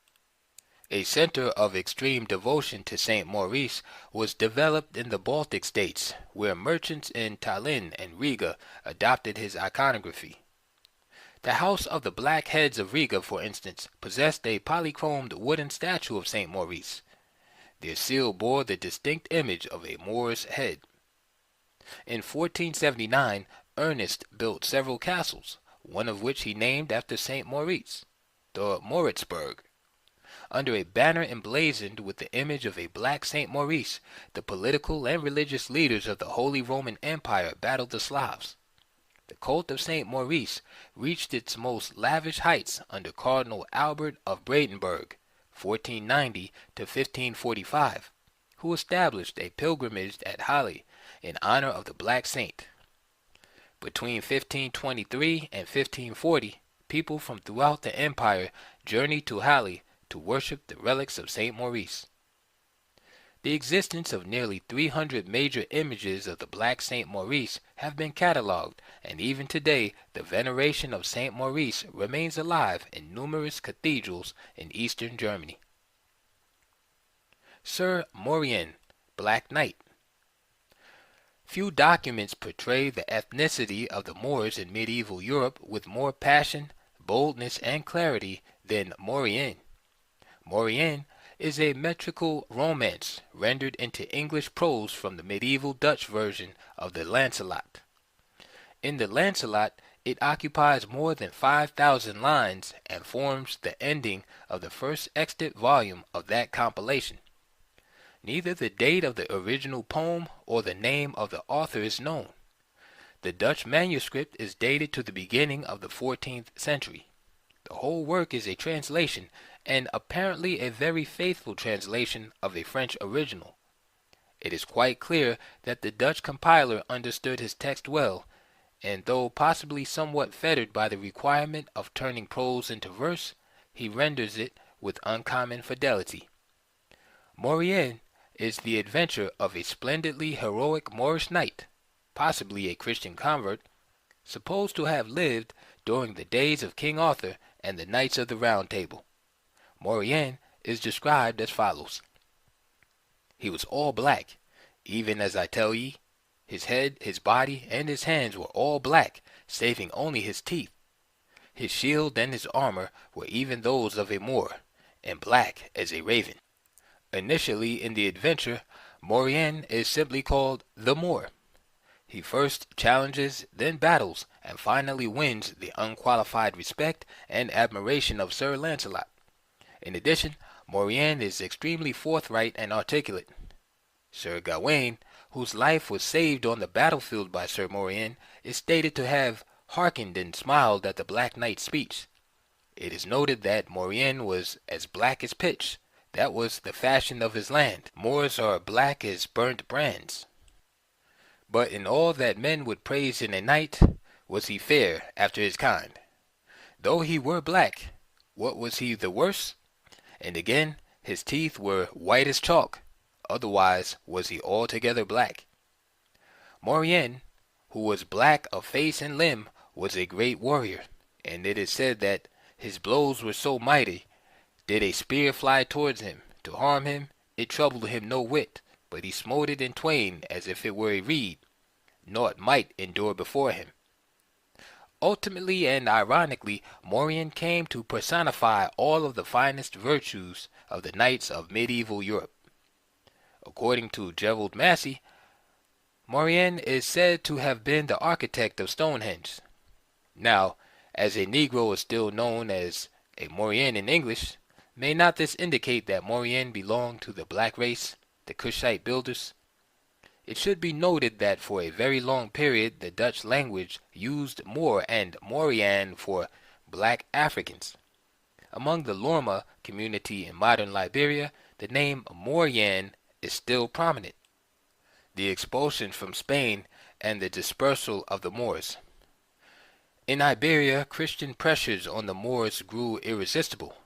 A center of extreme devotion to Saint Maurice was developed in the Baltic states, where merchants in Tallinn and Riga adopted his iconography. The House of the Black Heads of Riga, for instance, possessed a polychromed wooden statue of Saint Maurice. Their seal bore the distinct image of a Moor's head. In 1479, Ernest built several castles, one of which he named after Saint Maurice, the Moritzburg. Under a banner emblazoned with the image of a black Saint Maurice, the political and religious leaders of the Holy Roman Empire battled the Slavs. The cult of Saint Maurice reached its most lavish heights under Cardinal Albert of Brandenburg, 1490 to 1545, who established a pilgrimage at Halle in honor of the black saint. Between 1523 and 1540, people from throughout the empire journeyed to Halle to worship the relics of Saint Maurice. The existence of nearly 300 major images of the black Saint Maurice have been catalogued, and even today the veneration of Saint Maurice remains alive in numerous cathedrals in eastern Germany. Sir Maurienne, Black Knight. Few documents portray the ethnicity of the Moors in medieval Europe with more passion, boldness, and clarity than Maurienne. Maurienne is a metrical romance rendered into English prose from the medieval Dutch version of the Lancelot. In the Lancelot, it occupies more than 5,000 lines and forms the ending of the first extant volume of that compilation. Neither the date of the original poem or the name of the author is known. The Dutch manuscript is dated to the beginning of the 14th century. The whole work is a translation, and apparently a very faithful translation of a French original. It is quite clear that the Dutch compiler understood his text well, and though possibly somewhat fettered by the requirement of turning prose into verse, he renders it with uncommon fidelity. Maurienne is the adventure of a splendidly heroic Moorish knight, possibly a Christian convert, supposed to have lived during the days of King Arthur and the Knights of the Round Table. Maurienne is described as follows. He was all black, even as I tell ye. His head, his body, and his hands were all black, saving only his teeth. His shield and his armor were even those of a Moor, and black as a raven. Initially in the adventure, Maurienne is simply called the Moor. He first challenges, then battles, and finally wins the unqualified respect and admiration of Sir Lancelot. In addition, Maurienne is extremely forthright and articulate. Sir Gawain, whose life was saved on the battlefield by Sir Maurienne, is stated to have hearkened and smiled at the Black Knight's speech. It is noted that Maurienne was as black as pitch. That was the fashion of his land. Moors are black as burnt brands. But in all that men would praise in a knight, was he fair after his kind. Though he were black, what was he the worse? And again, his teeth were white as chalk, otherwise was he altogether black. Maurienne, who was black of face and limb, was a great warrior, and it is said that his blows were so mighty. Did a spear fly towards him, to harm him, it troubled him no whit, but he smote it in twain as if it were a reed. Naught might endure before him. Ultimately and ironically, Maurienne came to personify all of the finest virtues of the knights of medieval Europe. According to Gerald Massey, Maurienne is said to have been the architect of Stonehenge. Now, as a Negro is still known as a Maurienne in English, may not this indicate that Maurienne belonged to the black race, the Cushite builders? It should be noted that for a very long period the Dutch language used Moor and Morian for black Africans. Among the Lorma community in modern Liberia, the name Morian is still prominent. The expulsion from Spain and the dispersal of the Moors. In Iberia, Christian pressures on the Moors grew irresistible.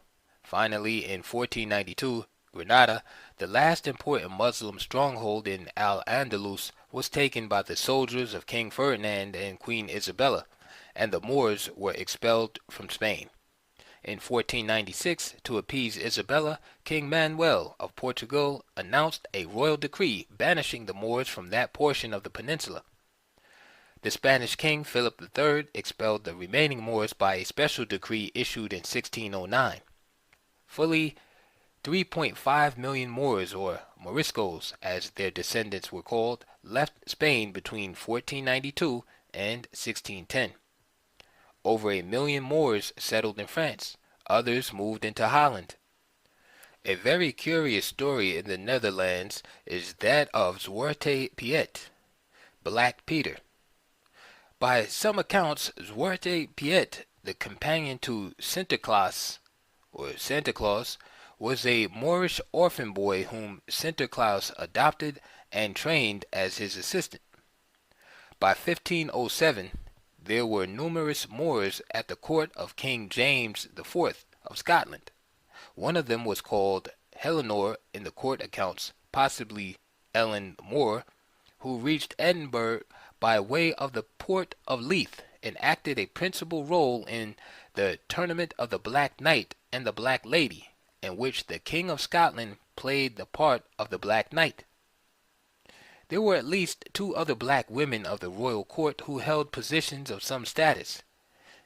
Finally, in 1492, Granada, the last important Muslim stronghold in Al-Andalus, was taken by the soldiers of King Ferdinand and Queen Isabella, and the Moors were expelled from Spain. In 1496, to appease Isabella, King Manuel of Portugal announced a royal decree banishing the Moors from that portion of the peninsula. The Spanish king Philip III expelled the remaining Moors by a special decree issued in 1609. Fully 3.5 million Moors, or Moriscos as their descendants were called, left Spain between 1492 and 1610. Over 1 million Moors settled in France. Others moved into Holland. A very curious story in the Netherlands is that of Zwarte Piet, Black Peter. By some accounts, Zwarte Piet, the companion to Sinterklaas, or Santa Claus, was a Moorish orphan boy whom Sinterklaas adopted and trained as his assistant. By 1507, there were numerous Moors at the court of King James IV of Scotland. One of them was called Eleanor in the court accounts, possibly Ellen Moore, who reached Edinburgh by way of the port of Leith and acted a principal role in the Tournament of the Black Knight and the Black Lady, in which the King of Scotland played the part of the Black Knight. There were at least 2 other black women of the royal court who held positions of some status,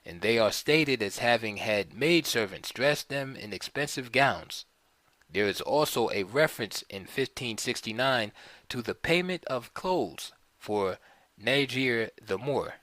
and they are stated as having had maidservants dress them in expensive gowns. There is also a reference in 1569 to the payment of clothes for Niger the Moor.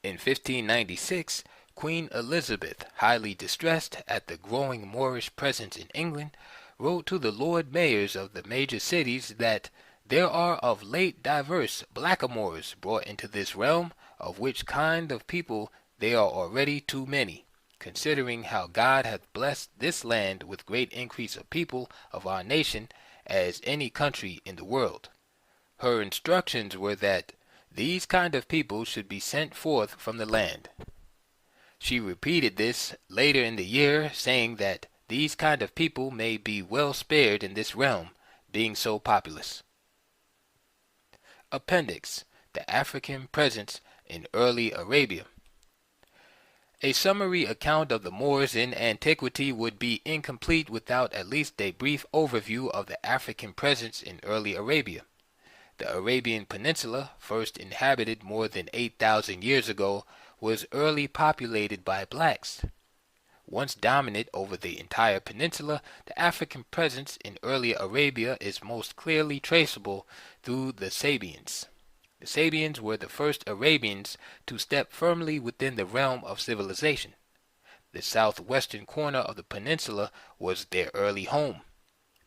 In 1596, Queen Elizabeth, highly distressed at the growing Moorish presence in England, wrote to the Lord Mayors of the major cities that there are of late divers blackamoors brought into this realm, of which kind of people there are already too many, considering how God hath blessed this land with great increase of people of our nation, as any country in the world. Her instructions were that these kind of people should be sent forth from the land. She repeated this later in the year, saying that these kind of people may be well spared in this realm, being so populous. Appendix: The African Presence in Early Arabia. A summary account of the Moors in antiquity would be incomplete without at least a brief overview of the African presence in early Arabia. The Arabian Peninsula, first inhabited more than 8,000 years ago, was early populated by blacks. Once dominant over the entire peninsula, the African presence in early Arabia is most clearly traceable through the Sabians. The Sabians were the first Arabians to step firmly within the realm of civilization. The southwestern corner of the peninsula was their early home.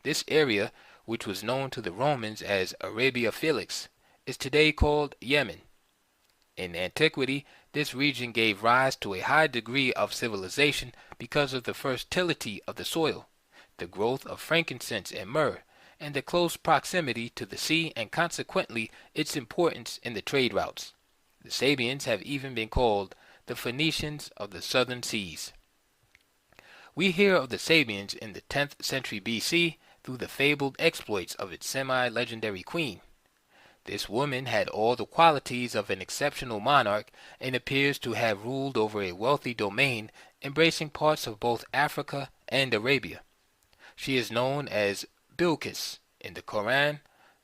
This area, which was known to the Romans as Arabia Felix, is today called Yemen. In antiquity, this region gave rise to a high degree of civilization because of the fertility of the soil, the growth of frankincense and myrrh, and the close proximity to the sea, and consequently its importance in the trade routes. The Sabians have even been called the Phoenicians of the southern seas. We hear of the Sabians in the 10th century BC through the fabled exploits of its semi-legendary queen. This woman had all the qualities of an exceptional monarch, and appears to have ruled over a wealthy domain embracing parts of both Africa and Arabia. She is known as Bilqis in the Quran,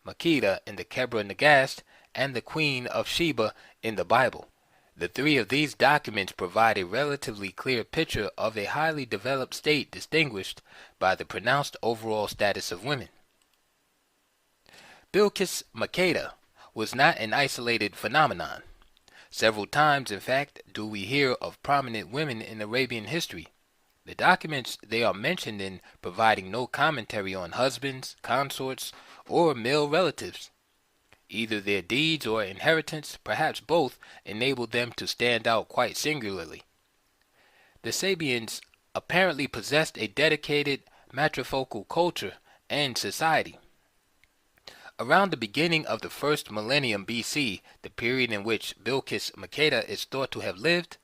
Makeda in the Kebra Nagast, and the Queen of Sheba in the Bible. The 3 of these documents provide a relatively clear picture of a highly developed state distinguished by the pronounced overall status of women. Bilqis Makeda was not an isolated phenomenon. Several times, in fact, do we hear of prominent women in Arabian history. The documents they are mentioned in providing no commentary on husbands, consorts, or male relatives. Either their deeds or inheritance, perhaps both, enabled them to stand out quite singularly. The Sabians apparently possessed a dedicated matrifocal culture and society. Around the beginning of the first millennium BC, the period in which Bilqis Makeda is thought to have lived,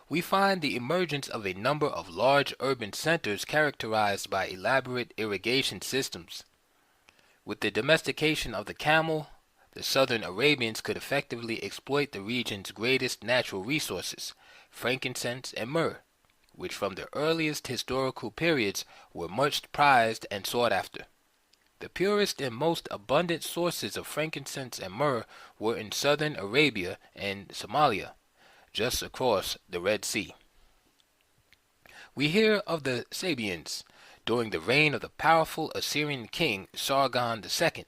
we find the emergence of a number of large urban centers characterized by elaborate irrigation systems. With the domestication of the camel, the southern Arabians could effectively exploit the region's greatest natural resources, frankincense and myrrh, which from the earliest historical periods were much prized and sought after. The purest and most abundant sources of frankincense and myrrh were in southern Arabia and Somalia, just across the Red Sea. We hear of the Sabians during the reign of the powerful Assyrian king Sargon II,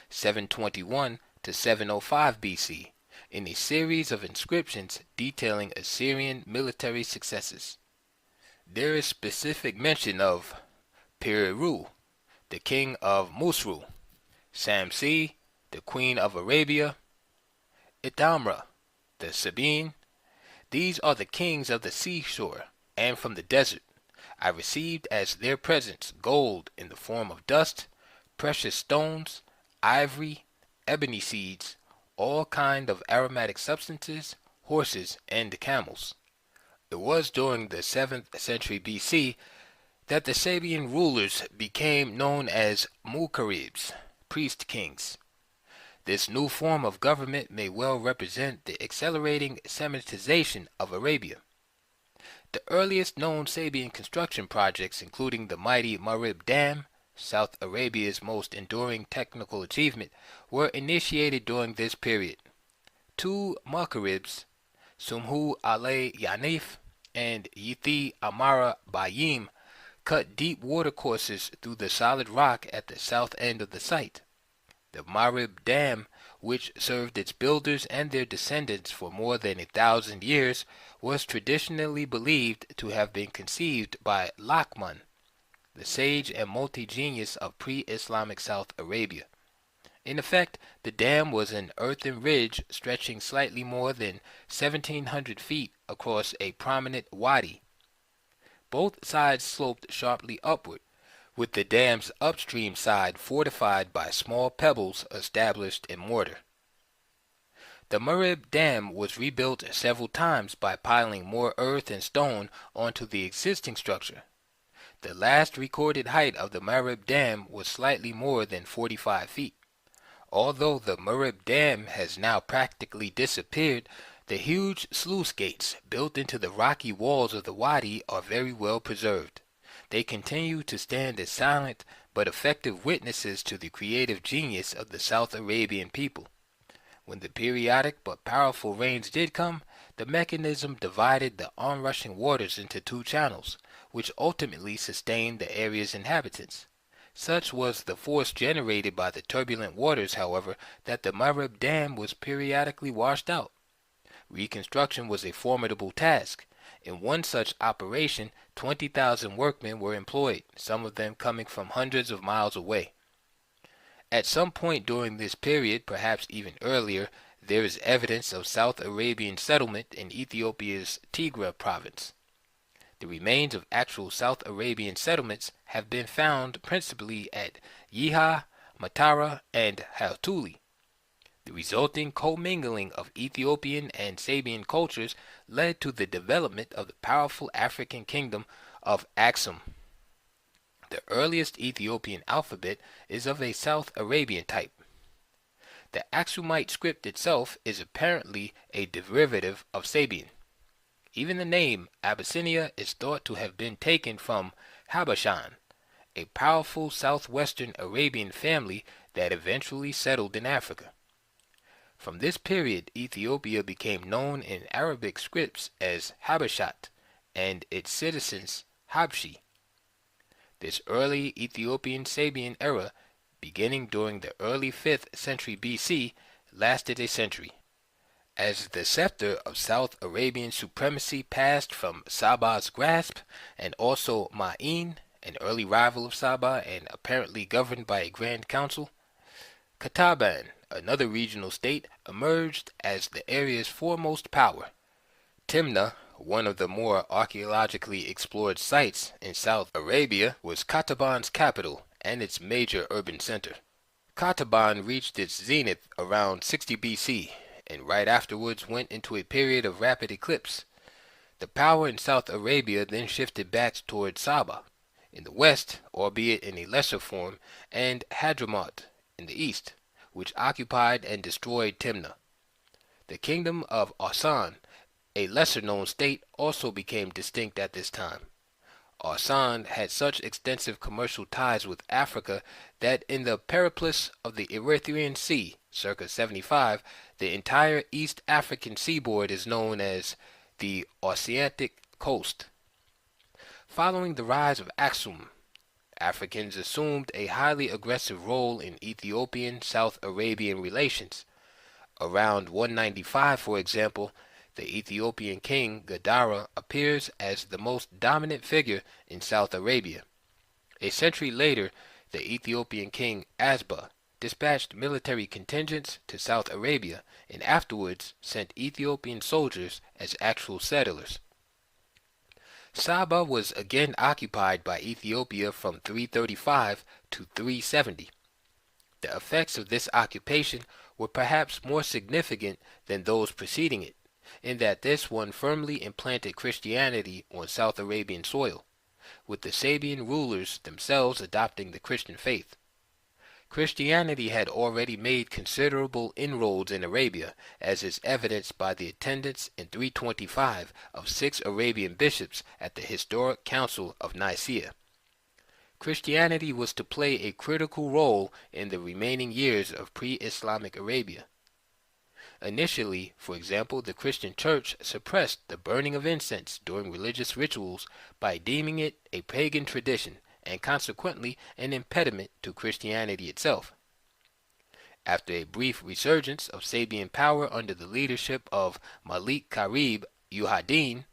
721 to 705 BC, in a series of inscriptions detailing Assyrian military successes. There is specific mention of Piriru, the king of Musru, Samsi, the queen of Arabia, Idamra, the Sabine. These are the kings of the seashore and from the desert. I received as their presents gold in the form of dust, precious stones, ivory, ebony seeds, all kind of aromatic substances, horses, and camels. It was during the 7th century BC that the Sabian rulers became known as Mukaribs, priest kings. This new form of government may well represent the accelerating Semitization of Arabia. The earliest known Sabian construction projects, including the mighty Marib Dam, South Arabia's most enduring technical achievement, were initiated during this period. Two Makaribs, Sumhu Ale Yanif and Yithi Amara Bayim, cut deep watercourses through the solid rock at the south end of the site. The Marib Dam, which served its builders and their descendants for more than 1,000 years, was traditionally believed to have been conceived by Lachman, the sage and multi-genius of pre-Islamic South Arabia. In effect, the dam was an earthen ridge stretching slightly more than 1,700 feet across a prominent wadi. Both sides sloped sharply upward, with the dam's upstream side fortified by small pebbles established in mortar. The Marib Dam was rebuilt several times by piling more earth and stone onto the existing structure. The last recorded height of the Marib Dam was slightly more than 45 feet. Although the Marib Dam has now practically disappeared, the huge sluice gates built into the rocky walls of the wadi are very well preserved. They continue to stand as silent but effective witnesses to the creative genius of the South Arabian people. When the periodic but powerful rains did come, the mechanism divided the onrushing waters into two channels, which ultimately sustained the area's inhabitants. Such was the force generated by the turbulent waters, however, that the Marib Dam was periodically washed out. Reconstruction was a formidable task. In one such operation, 20,000 workmen were employed, some of them coming from hundreds of miles away. At some point during this period, perhaps even earlier, there is evidence of South Arabian settlement in Ethiopia's Tigray province. The remains of actual South Arabian settlements have been found principally at Yiha, Matara, and Haltuli. The resulting commingling of Ethiopian and Sabian cultures led to the development of the powerful African kingdom of Aksum. The earliest Ethiopian alphabet is of a South Arabian type. The Aksumite script itself is apparently a derivative of Sabian. Even the name Abyssinia is thought to have been taken from Habashan, a powerful southwestern Arabian family that eventually settled in Africa. From this period, Ethiopia became known in Arabic scripts as Habashat, and its citizens Habshi. This early Ethiopian Sabian era, beginning during the early 5th century BC, lasted a century. As the scepter of South Arabian supremacy passed from Saba's grasp, and also Ma'in, an early rival of Saba and apparently governed by a grand council, Kataban, another regional state, emerged as the area's foremost power. Timna, one of the more archaeologically explored sites in South Arabia, was Qataban's capital and its major urban center. Qataban reached its zenith around 60 BC, and right afterwards went into a period of rapid eclipse. The power in South Arabia then shifted back toward Saba in the west, albeit in a lesser form, and Hadramaut in the east, which occupied and destroyed Timna. The kingdom of Asan, a lesser-known state, also became distinct at this time. Asan had such extensive commercial ties with Africa that in the periplus of the Erythraean Sea, circa 75, the entire East African seaboard is known as the Oceanic Coast. Following the rise of Aksum, Africans assumed a highly aggressive role in Ethiopian-South Arabian relations. Around 195, for example, the Ethiopian king Gadara appears as the most dominant figure in South Arabia. A century later, the Ethiopian king Asba dispatched military contingents to South Arabia and afterwards sent Ethiopian soldiers as actual settlers. Saba was again occupied by Ethiopia from 335 to 370. The effects of this occupation were perhaps more significant than those preceding it, in that this one firmly implanted Christianity on South Arabian soil, with the Sabian rulers themselves adopting the Christian faith. Christianity had already made considerable inroads in Arabia, as is evidenced by the attendance in 325 of 6 Arabian bishops at the historic Council of Nicaea. Christianity was to play a critical role in the remaining years of pre-Islamic Arabia. Initially, for example, the Christian Church suppressed the burning of incense during religious rituals by deeming it a pagan tradition and consequently an impediment to Christianity itself. After a brief resurgence of Sabian power under the leadership of Malik Karib Yuhaddin,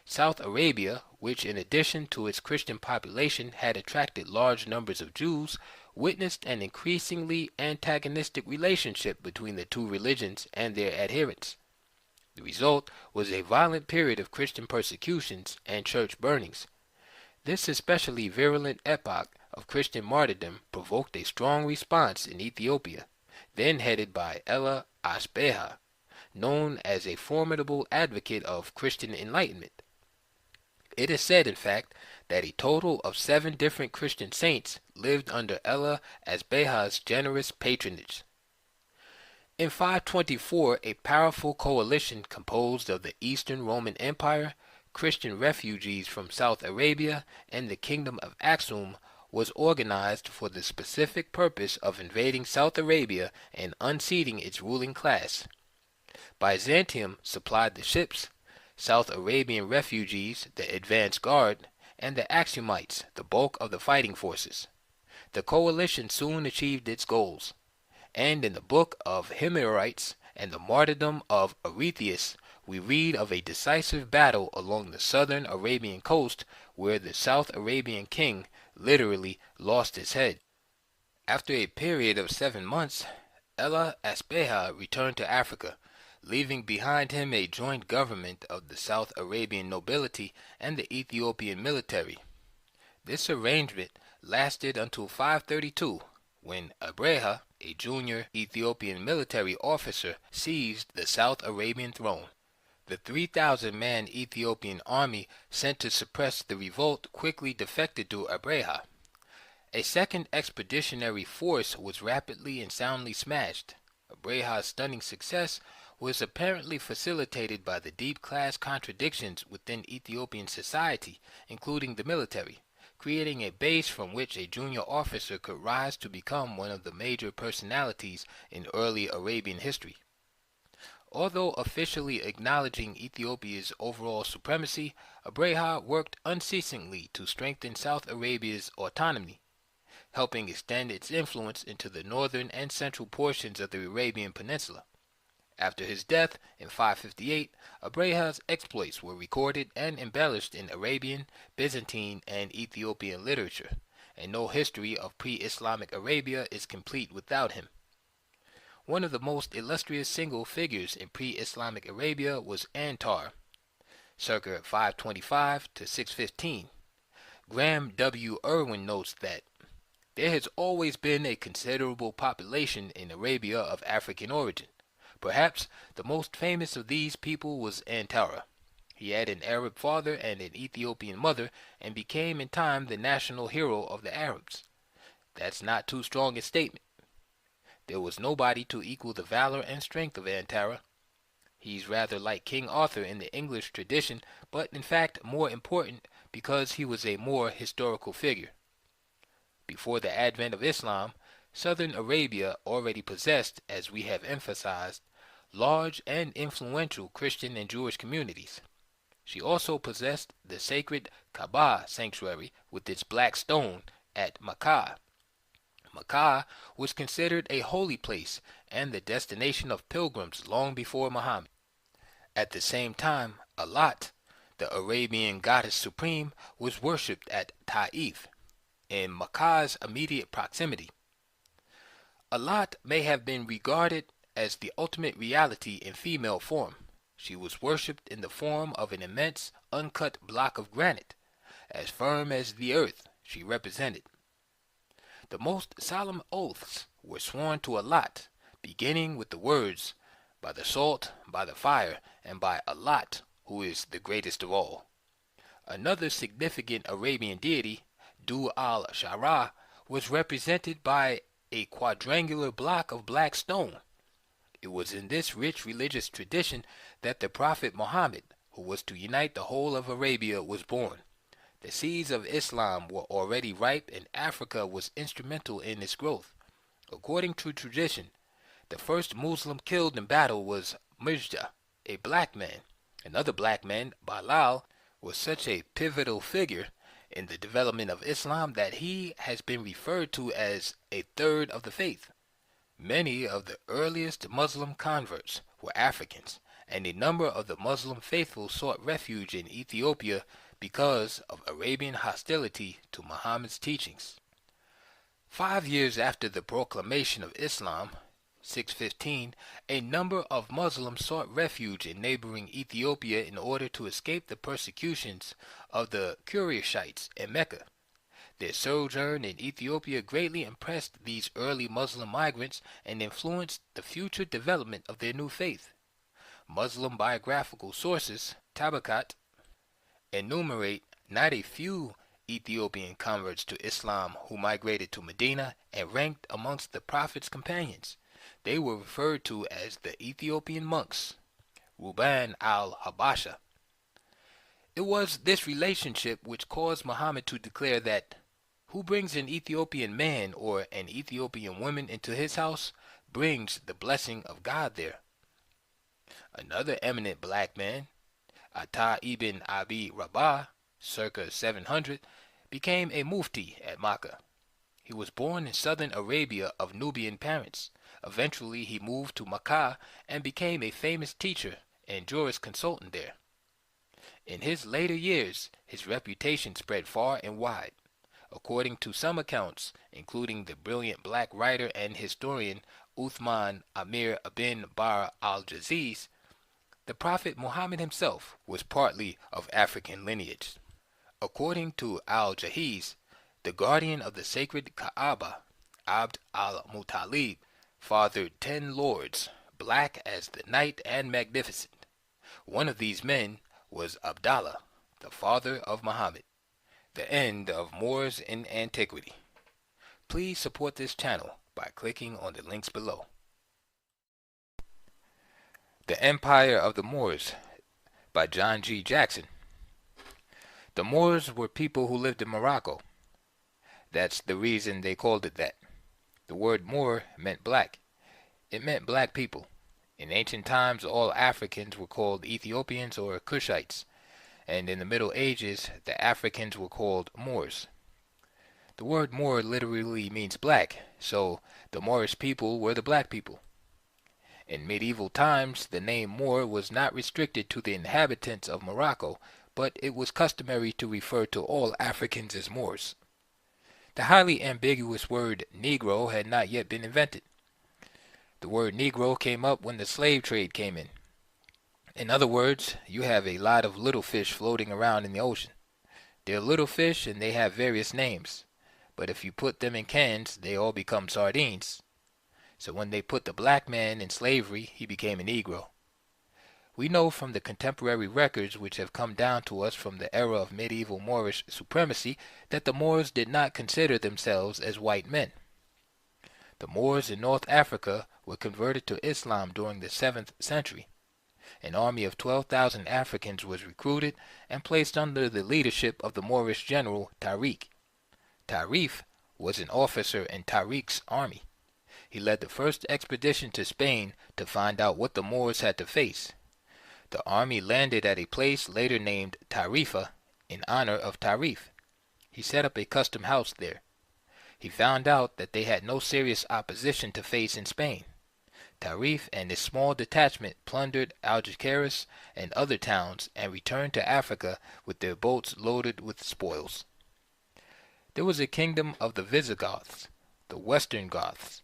South Arabia, which in addition to its Christian population had attracted large numbers of Jews, witnessed an increasingly antagonistic relationship between the two religions and their adherents. The result was a violent period of Christian persecutions and church burnings. This especially virulent epoch of Christian martyrdom provoked a strong response in Ethiopia, then headed by Ella Asbeha, known as a formidable advocate of Christian enlightenment. It is said, in fact, that a total of 7 different Christian saints lived under Ella Asbeha's generous patronage. In 524, a powerful coalition composed of the Eastern Roman Empire, Christian refugees from South Arabia, and the Kingdom of Aksum was organized for the specific purpose of invading South Arabia and unseating its ruling class. Byzantium supplied the ships, South Arabian refugees the advance guard, and the Aksumites the bulk of the fighting forces. The coalition soon achieved its goals, and in the Book of Himyarites and the martyrdom of Aretheus, we read of a decisive battle along the southern Arabian coast where the South Arabian king literally lost his head. After a period of 7 months, Ella Asbeha returned to Africa, leaving behind him a joint government of the South Arabian nobility and the Ethiopian military. This arrangement lasted until 532, when Abreha, a junior Ethiopian military officer, seized the South Arabian throne. The 3,000-man Ethiopian army sent to suppress the revolt quickly defected to Abreha. A second expeditionary force was rapidly and soundly smashed. Abreha's stunning success was apparently facilitated by the deep class contradictions within Ethiopian society, including the military, creating a base from which a junior officer could rise to become one of the major personalities in early Arabian history. Although officially acknowledging Ethiopia's overall supremacy, Abreha worked unceasingly to strengthen South Arabia's autonomy, helping extend its influence into the northern and central portions of the Arabian Peninsula. After his death in 558, Abreha's exploits were recorded and embellished in Arabian, Byzantine, and Ethiopian literature, and no history of pre-Islamic Arabia is complete without him. One of the most illustrious single figures in pre-Islamic Arabia was Antar, circa 525 to 615. Graham W. Irwin notes that there has always been a considerable population in Arabia of African origin. Perhaps the most famous of these people was Antara. He had an Arab father and an Ethiopian mother, and became in time the national hero of the Arabs. That's not too strong a statement. There was nobody to equal the valor and strength of Antara. He's rather like King Arthur in the English tradition, but in fact more important because he was a more historical figure. Before the advent of Islam, southern Arabia already possessed, as we have emphasized, large and influential Christian and Jewish communities. She also possessed the sacred Kaaba sanctuary with its black stone at Makkah. Makkah was considered a holy place and the destination of pilgrims long before Muhammad. At the same time, Alat, the Arabian goddess supreme, was worshipped at Taif, in Makkah's immediate proximity. Alat may have been regarded as the ultimate reality in female form. She was worshipped in the form of an immense, uncut block of granite, as firm as the earth she represented. The most solemn oaths were sworn to Alat, beginning with the words, "By the salt, by the fire, and by Alat, who is the greatest of all." Another significant Arabian deity, Du al-Shara, was represented by a quadrangular block of black stone. It was in this rich religious tradition that the Prophet Muhammad, who was to unite the whole of Arabia, was born. The seeds of Islam were already ripe, and Africa was instrumental in its growth. According to tradition, the first Muslim killed in battle was Murja, a black man. Another black man, Bilal, was such a pivotal figure in the development of Islam that he has been referred to as a third of the faith. Many of the earliest Muslim converts were Africans, and a number of the Muslim faithful sought refuge in Ethiopia because of Arabian hostility to Muhammad's teachings. 5 years after the proclamation of Islam, 615, a number of Muslims sought refuge in neighboring Ethiopia in order to escape the persecutions of the Qurayshites in Mecca. Their sojourn in Ethiopia greatly impressed these early Muslim migrants and influenced the future development of their new faith. Muslim biographical sources, Tabakat, enumerate not a few Ethiopian converts to Islam who migrated to Medina and ranked amongst the Prophet's companions. They were referred to as the Ethiopian monks, Ruban al-Habasha. It was this relationship which caused Muhammad to declare that who brings an Ethiopian man or an Ethiopian woman into his house brings the blessing of God there. Another eminent black man, Atta ibn Abi Rabah, circa 700, became a mufti at Makkah. He was born in southern Arabia of Nubian parents. Eventually he moved to Makkah and became a famous teacher and jurisconsultant there. In his later years, his reputation spread far and wide. According to some accounts, including the brilliant black writer and historian Uthman Amir ibn Bar al-Jaziz, the Prophet Muhammad himself was partly of African lineage. According to al-Jahiz, the guardian of the sacred Kaaba, Abd al-Muttalib, fathered 10 lords, black as the night and magnificent. One of these men was Abdallah, the father of Muhammad. The end of Moors in Antiquity. Please support this channel by clicking on the links below. The Empire of the Moors by John G. Jackson. The Moors were people who lived in Morocco. That's the reason they called it that. The word Moor meant black. It meant black people. In ancient times, all Africans were called Ethiopians or Cushites, and in the Middle Ages, the Africans were called Moors. The word Moor literally means black, so the Moorish people were the black people. In medieval times, the name Moor was not restricted to the inhabitants of Morocco, but it was customary to refer to all Africans as Moors. The highly ambiguous word Negro had not yet been invented. The word Negro came up when the slave trade came in. In other words, you have a lot of little fish floating around in the ocean. They're little fish and they have various names, but if you put them in cans, they all become sardines. So when they put the black man in slavery, he became a Negro. We know from the contemporary records which have come down to us from the era of medieval Moorish supremacy that the Moors did not consider themselves as white men. The Moors in North Africa were converted to Islam during the 7th century. An army of 12,000 Africans was recruited and placed under the leadership of the Moorish general Tariq. Tarif was an officer in Tariq's army. He led the first expedition to Spain to find out what the Moors had to face. The army landed at a place later named Tarifa in honor of Tarif. He set up a custom house there. He found out that they had no serious opposition to face in Spain. Tarif and his small detachment plundered Algeciras and other towns and returned to Africa with their boats loaded with spoils. There was a kingdom of the Visigoths, the Western Goths.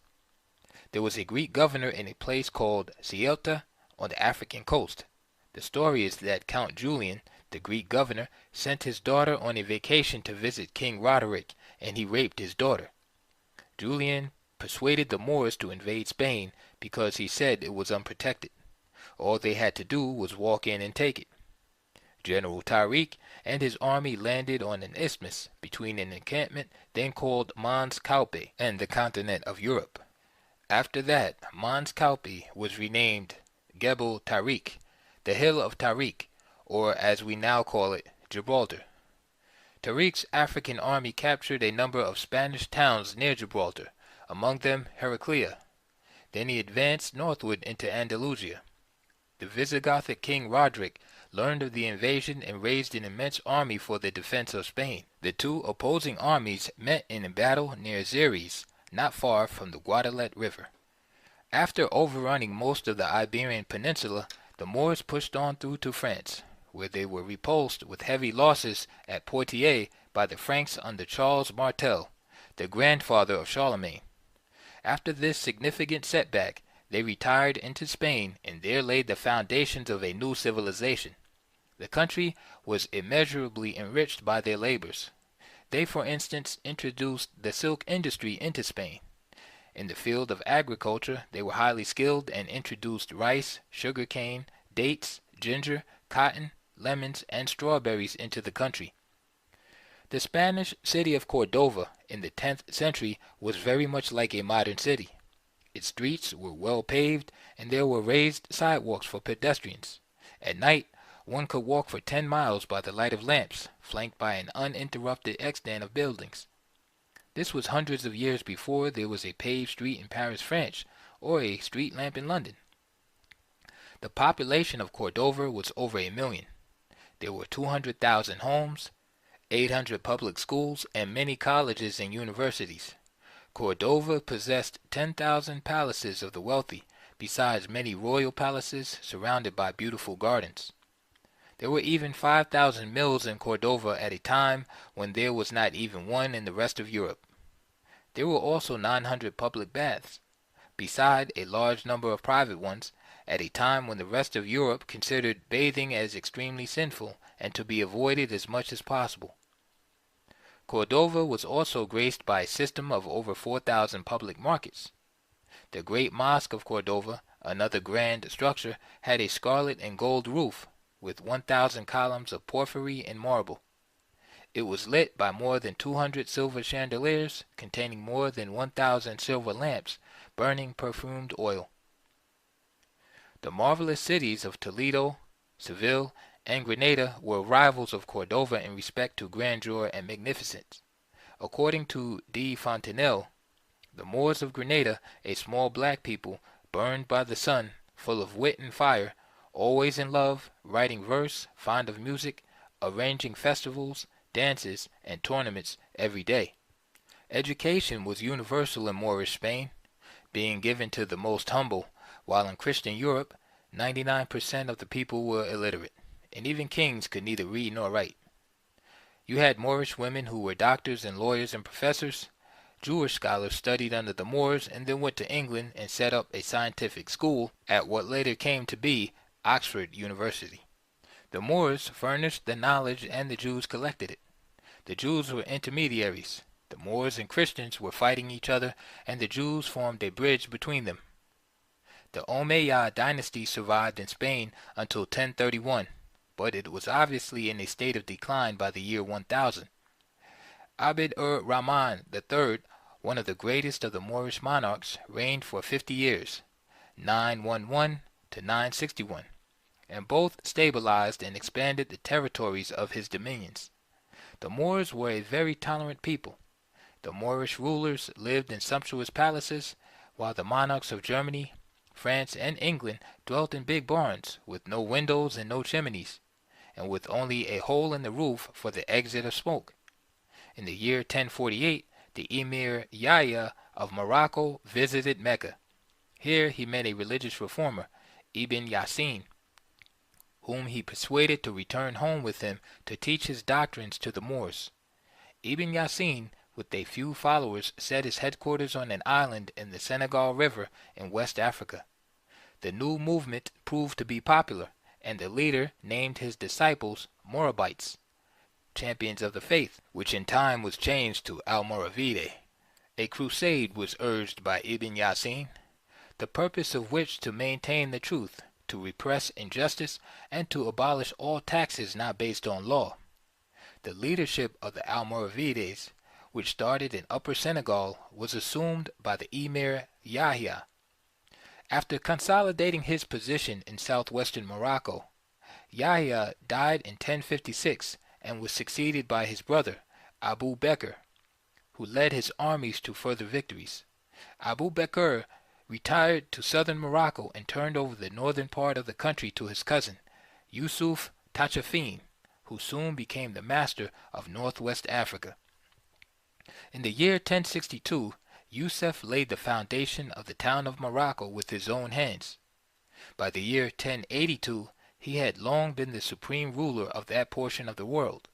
There was a Greek governor in a place called Ceuta on the African coast. The story is that Count Julian, the Greek governor, sent his daughter on a vacation to visit King Roderick, and he raped his daughter. Julian persuaded the Moors to invade Spain because he said it was unprotected. All they had to do was walk in and take it. General Tariq and his army landed on an isthmus between an encampment then called Mons Calpe and the continent of Europe. After that, Mons Calpe was renamed Gebel Tariq, the Hill of Tariq, or as we now call it, Gibraltar. Tariq's African army captured a number of Spanish towns near Gibraltar, among them Heraclea. Then he advanced northward into Andalusia. The Visigothic king Roderick learned of the invasion and raised an immense army for the defense of Spain. The two opposing armies met in a battle near Xeres, not far from the Guadalete River. After overrunning most of the Iberian Peninsula, the Moors pushed on through to France, where they were repulsed with heavy losses at Poitiers by the Franks under Charles Martel, the grandfather of Charlemagne. After this significant setback, they retired into Spain and there laid the foundations of a new civilization. The country was immeasurably enriched by their labors. They, for instance, introduced the silk industry into Spain. In the field of agriculture, they were highly skilled and introduced rice, sugarcane, dates, ginger, cotton, lemons, and strawberries into the country. The Spanish city of Cordova in the 10th century was very much like a modern city. Its streets were well paved, and there were raised sidewalks for pedestrians. At night, one could walk for 10 miles by the light of lamps, flanked by an uninterrupted extent of buildings. This was hundreds of years before there was a paved street in Paris, France, or a street lamp in London. The population of Cordova was over 1 million. There were 200,000 homes, 800 public schools, and many colleges and universities. Cordova possessed 10,000 palaces of the wealthy, besides many royal palaces surrounded by beautiful gardens. There were even 5,000 mills in Cordova at a time when there was not even one in the rest of Europe. There were also 900 public baths, beside a large number of private ones, at a time when the rest of Europe considered bathing as extremely sinful and to be avoided as much as possible. Cordova was also graced by a system of over 4,000 public markets. The Great Mosque of Cordova, another grand structure, had a scarlet and gold roof with 1,000 columns of porphyry and marble. It was lit by more than 200 silver chandeliers containing more than 1,000 silver lamps burning perfumed oil. The marvelous cities of Toledo, Seville, and Granada were rivals of Cordova in respect to grandeur and magnificence. According to de Fontenelle, the Moors of Granada, a small black people, burned by the sun, full of wit and fire, always in love, writing verse, fond of music, arranging festivals, dances, and tournaments every day. Education was universal in Moorish Spain, being given to the most humble, while in Christian Europe, 99% of the people were illiterate, and even kings could neither read nor write. You had Moorish women who were doctors and lawyers and professors, Jewish scholars studied under the Moors and then went to England and set up a scientific school at what later came to be Oxford University. The Moors furnished the knowledge and the Jews collected it. The Jews were intermediaries. The Moors and Christians were fighting each other, and the Jews formed a bridge between them. The Umayyad dynasty survived in Spain until 1031, but it was obviously in a state of decline by the year 1000. Abd-ur-Rahman III, one of the greatest of the Moorish monarchs, reigned for 50 years, 911 to 961, and both stabilized and expanded the territories of his dominions. The Moors were a very tolerant people. The Moorish rulers lived in sumptuous palaces, while the monarchs of Germany, France, and England dwelt in big barns with no windows and no chimneys, and with only a hole in the roof for the exit of smoke. In the year 1048, the Emir Yahya of Morocco visited Mecca. Here he met a religious reformer, Ibn Yasin, whom he persuaded to return home with him to teach his doctrines to the Moors. Ibn Yasin, with a few followers, set his headquarters on an island in the Senegal River in West Africa. The new movement proved to be popular, and the leader named his disciples Morabites, champions of the faith, which in time was changed to Almoravide. A crusade was urged by Ibn Yasin, the purpose of which to maintain the truth, to repress injustice, and to abolish all taxes not based on law. The leadership of the Almoravides, which started in Upper Senegal, was assumed by the Emir Yahya. After consolidating his position in southwestern Morocco, Yahya died in 1056 and was succeeded by his brother, Abu Bekr, who led his armies to further victories. Abu Bekr retired to southern Morocco and turned over the northern part of the country to his cousin, Yusuf Tachafin, who soon became the master of northwest Africa. In the year 1062, Yusuf laid the foundation of the town of Morocco with his own hands. By the year 1082, he had long been the supreme ruler of that portion of the world.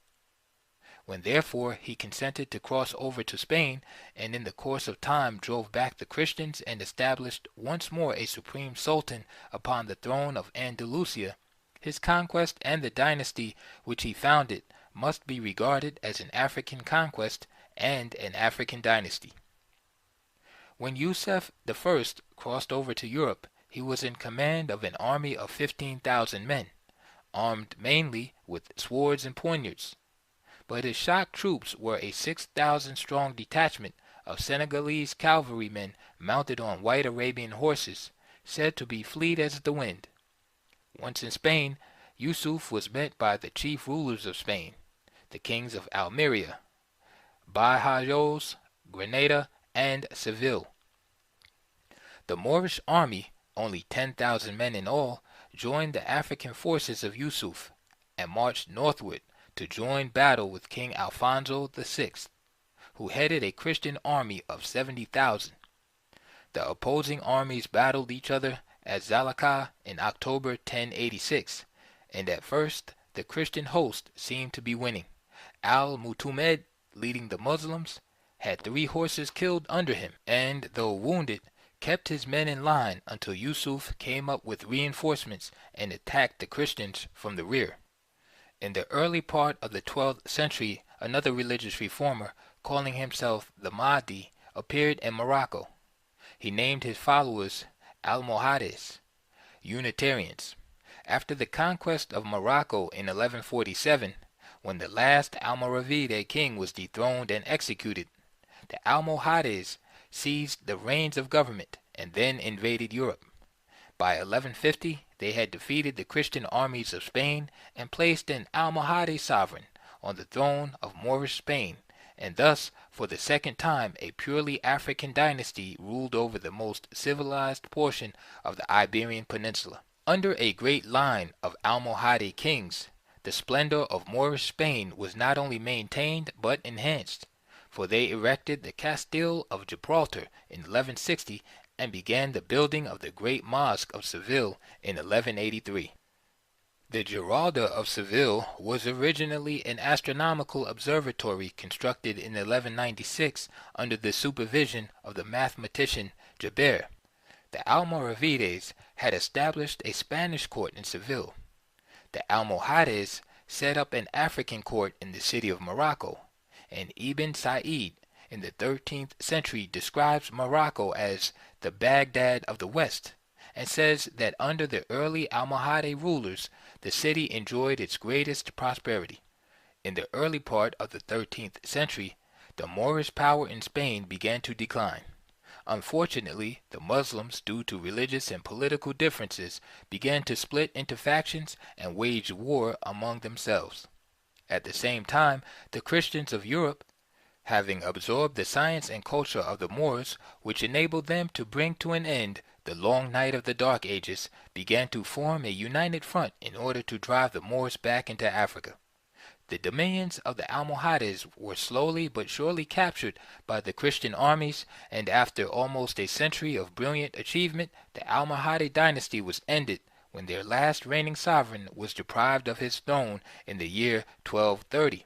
When therefore he consented to cross over to Spain, and in the course of time drove back the Christians and established once more a supreme sultan upon the throne of Andalusia, his conquest and the dynasty which he founded must be regarded as an African conquest and an African dynasty. When Yusuf I crossed over to Europe, he was in command of an army of 15,000 men, armed mainly with swords and poniards. But his shock troops were a 6,000-strong detachment of Senegalese cavalrymen mounted on white Arabian horses, said to be fleet as the wind. Once in Spain, Yusuf was met by the chief rulers of Spain, the kings of Almeria, Badajoz, Granada, and Seville. The Moorish army, only 10,000 men in all, joined the African forces of Yusuf, and marched northward to join battle with King Alfonso VI, who headed a Christian army of 70,000. The opposing armies battled each other at Zalaka in October 1086, and at first the Christian host seemed to be winning. Al-Mutumed, leading the Muslims, had 3 horses killed under him, and, though wounded, kept his men in line until Yusuf came up with reinforcements and attacked the Christians from the rear. In the early part of the 12th century, another religious reformer, calling himself the Mahdi, appeared in Morocco. He named his followers Almohades, Unitarians. After the conquest of Morocco in 1147, when the last Almoravide king was dethroned and executed, the Almohades seized the reins of government and then invaded Europe. By 1150, they had defeated the Christian armies of Spain and placed an Almohade sovereign on the throne of Moorish Spain, and thus, for the second time, a purely African dynasty ruled over the most civilized portion of the Iberian Peninsula. Under a great line of Almohade kings, the splendor of Moorish Spain was not only maintained but enhanced, for they erected the Castile of Gibraltar in 1160 and began the building of the great mosque of Seville in 1183. The Giralda of Seville was originally an astronomical observatory constructed in 1196 under the supervision of the mathematician Geber. The Almoravides had established a Spanish court in Seville. The Almohades set up an African court in the city of Morocco, and Ibn Said in the 13th century describes Morocco as the Baghdad of the West, and says that under the early Almohade rulers the city enjoyed its greatest prosperity. In the early part of the 13th century, the Moorish power in Spain began to decline. Unfortunately, the Muslims, due to religious and political differences, began to split into factions and wage war among themselves. At the same time, the Christians of Europe, having absorbed the science and culture of the Moors, which enabled them to bring to an end the long night of the Dark Ages, began to form a united front in order to drive the Moors back into Africa. The dominions of the Almohades were slowly but surely captured by the Christian armies, and after almost a century of brilliant achievement, the Almohade dynasty was ended when their last reigning sovereign was deprived of his throne in the year 1230.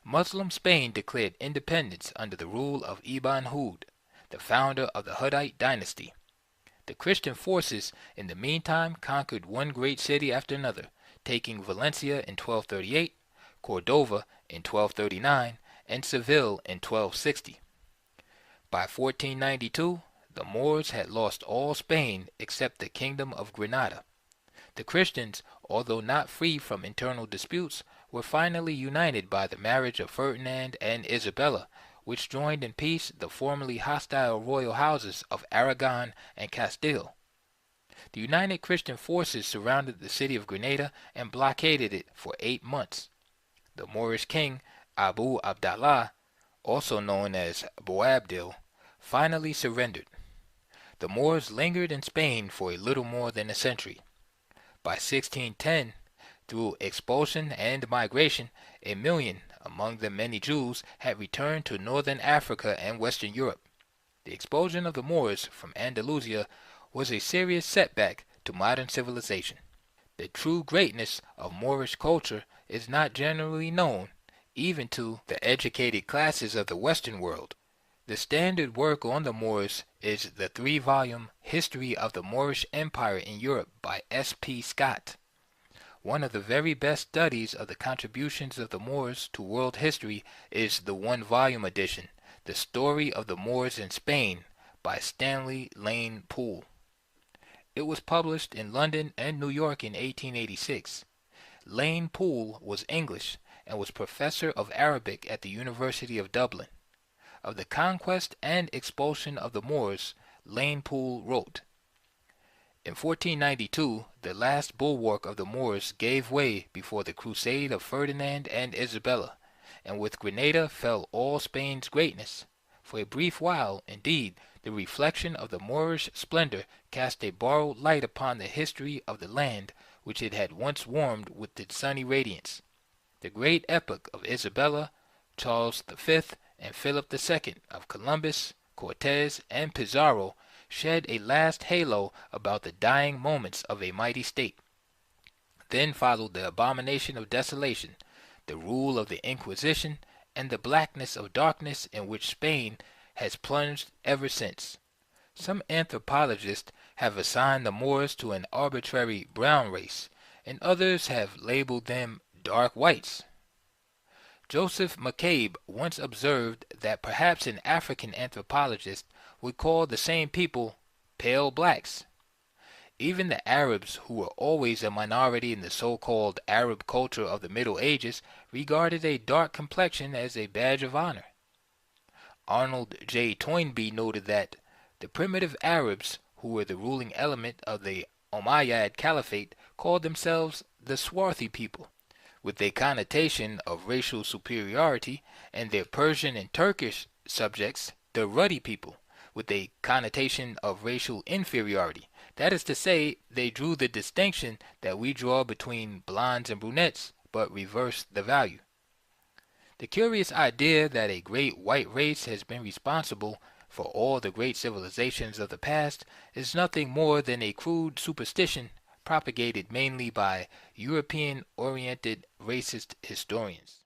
Muslim Spain declared independence under the rule of Ibn Hud, the founder of the Huddite dynasty. The Christian forces in the meantime conquered one great city after another, taking Valencia in 1238, Cordova in 1239, and Seville in 1260. By 1492, the Moors had lost all Spain except the kingdom of Granada. The Christians, although not free from internal disputes, were finally united by the marriage of Ferdinand and Isabella, which joined in peace the formerly hostile royal houses of Aragon and Castile. The united Christian forces surrounded the city of Granada and blockaded it for 8 months. The Moorish king, Abu Abdallah, also known as Boabdil, finally surrendered. The Moors lingered in Spain for a little more than a century. By 1610, through expulsion and migration, 1 million, among them many Jews, had returned to northern Africa and western Europe. The expulsion of the Moors from Andalusia was a serious setback to modern civilization. The true greatness of Moorish culture is not generally known, even to the educated classes of the Western world. The standard work on the Moors is the 3-volume History of the Moorish Empire in Europe by S. P. Scott. One of the very best studies of the contributions of the Moors to world history is the 1-volume edition, The Story of the Moors in Spain, by Stanley Lane Poole. It was published in London and New York in 1886. Lane Poole was English and was professor of Arabic at the University of Dublin. Of the conquest and expulsion of the Moors, Lane Poole wrote, "In 1492, the last bulwark of the Moors gave way before the crusade of Ferdinand and Isabella, and with Granada fell all Spain's greatness. For a brief while, indeed, the reflection of the Moorish splendor cast a borrowed light upon the history of the land which it had once warmed with its sunny radiance. The great epoch of Isabella, Charles V, and Philip II, of Columbus, Cortez, and Pizarro, shed a last halo about the dying moments of a mighty state. Then followed the abomination of desolation, the rule of the Inquisition, and the blackness of darkness in which Spain has plunged ever since. Some anthropologists have assigned the Moors to an arbitrary brown race, and others have labeled them dark whites. Joseph McCabe once observed that perhaps an African anthropologist would call the same people pale blacks. Even the Arabs, who were always a minority in the so-called Arab culture of the Middle Ages, regarded a dark complexion as a badge of honor. Arnold J. Toynbee noted that the primitive Arabs, who were the ruling element of the Umayyad Caliphate, called themselves the swarthy people, with a connotation of racial superiority, and their Persian and Turkish subjects, the ruddy people, with a connotation of racial inferiority. That is to say, they drew the distinction that we draw between blondes and brunettes, but reversed the value. The curious idea that a great white race has been responsible for all the great civilizations of the past is nothing more than a crude superstition propagated mainly by European-oriented racist historians.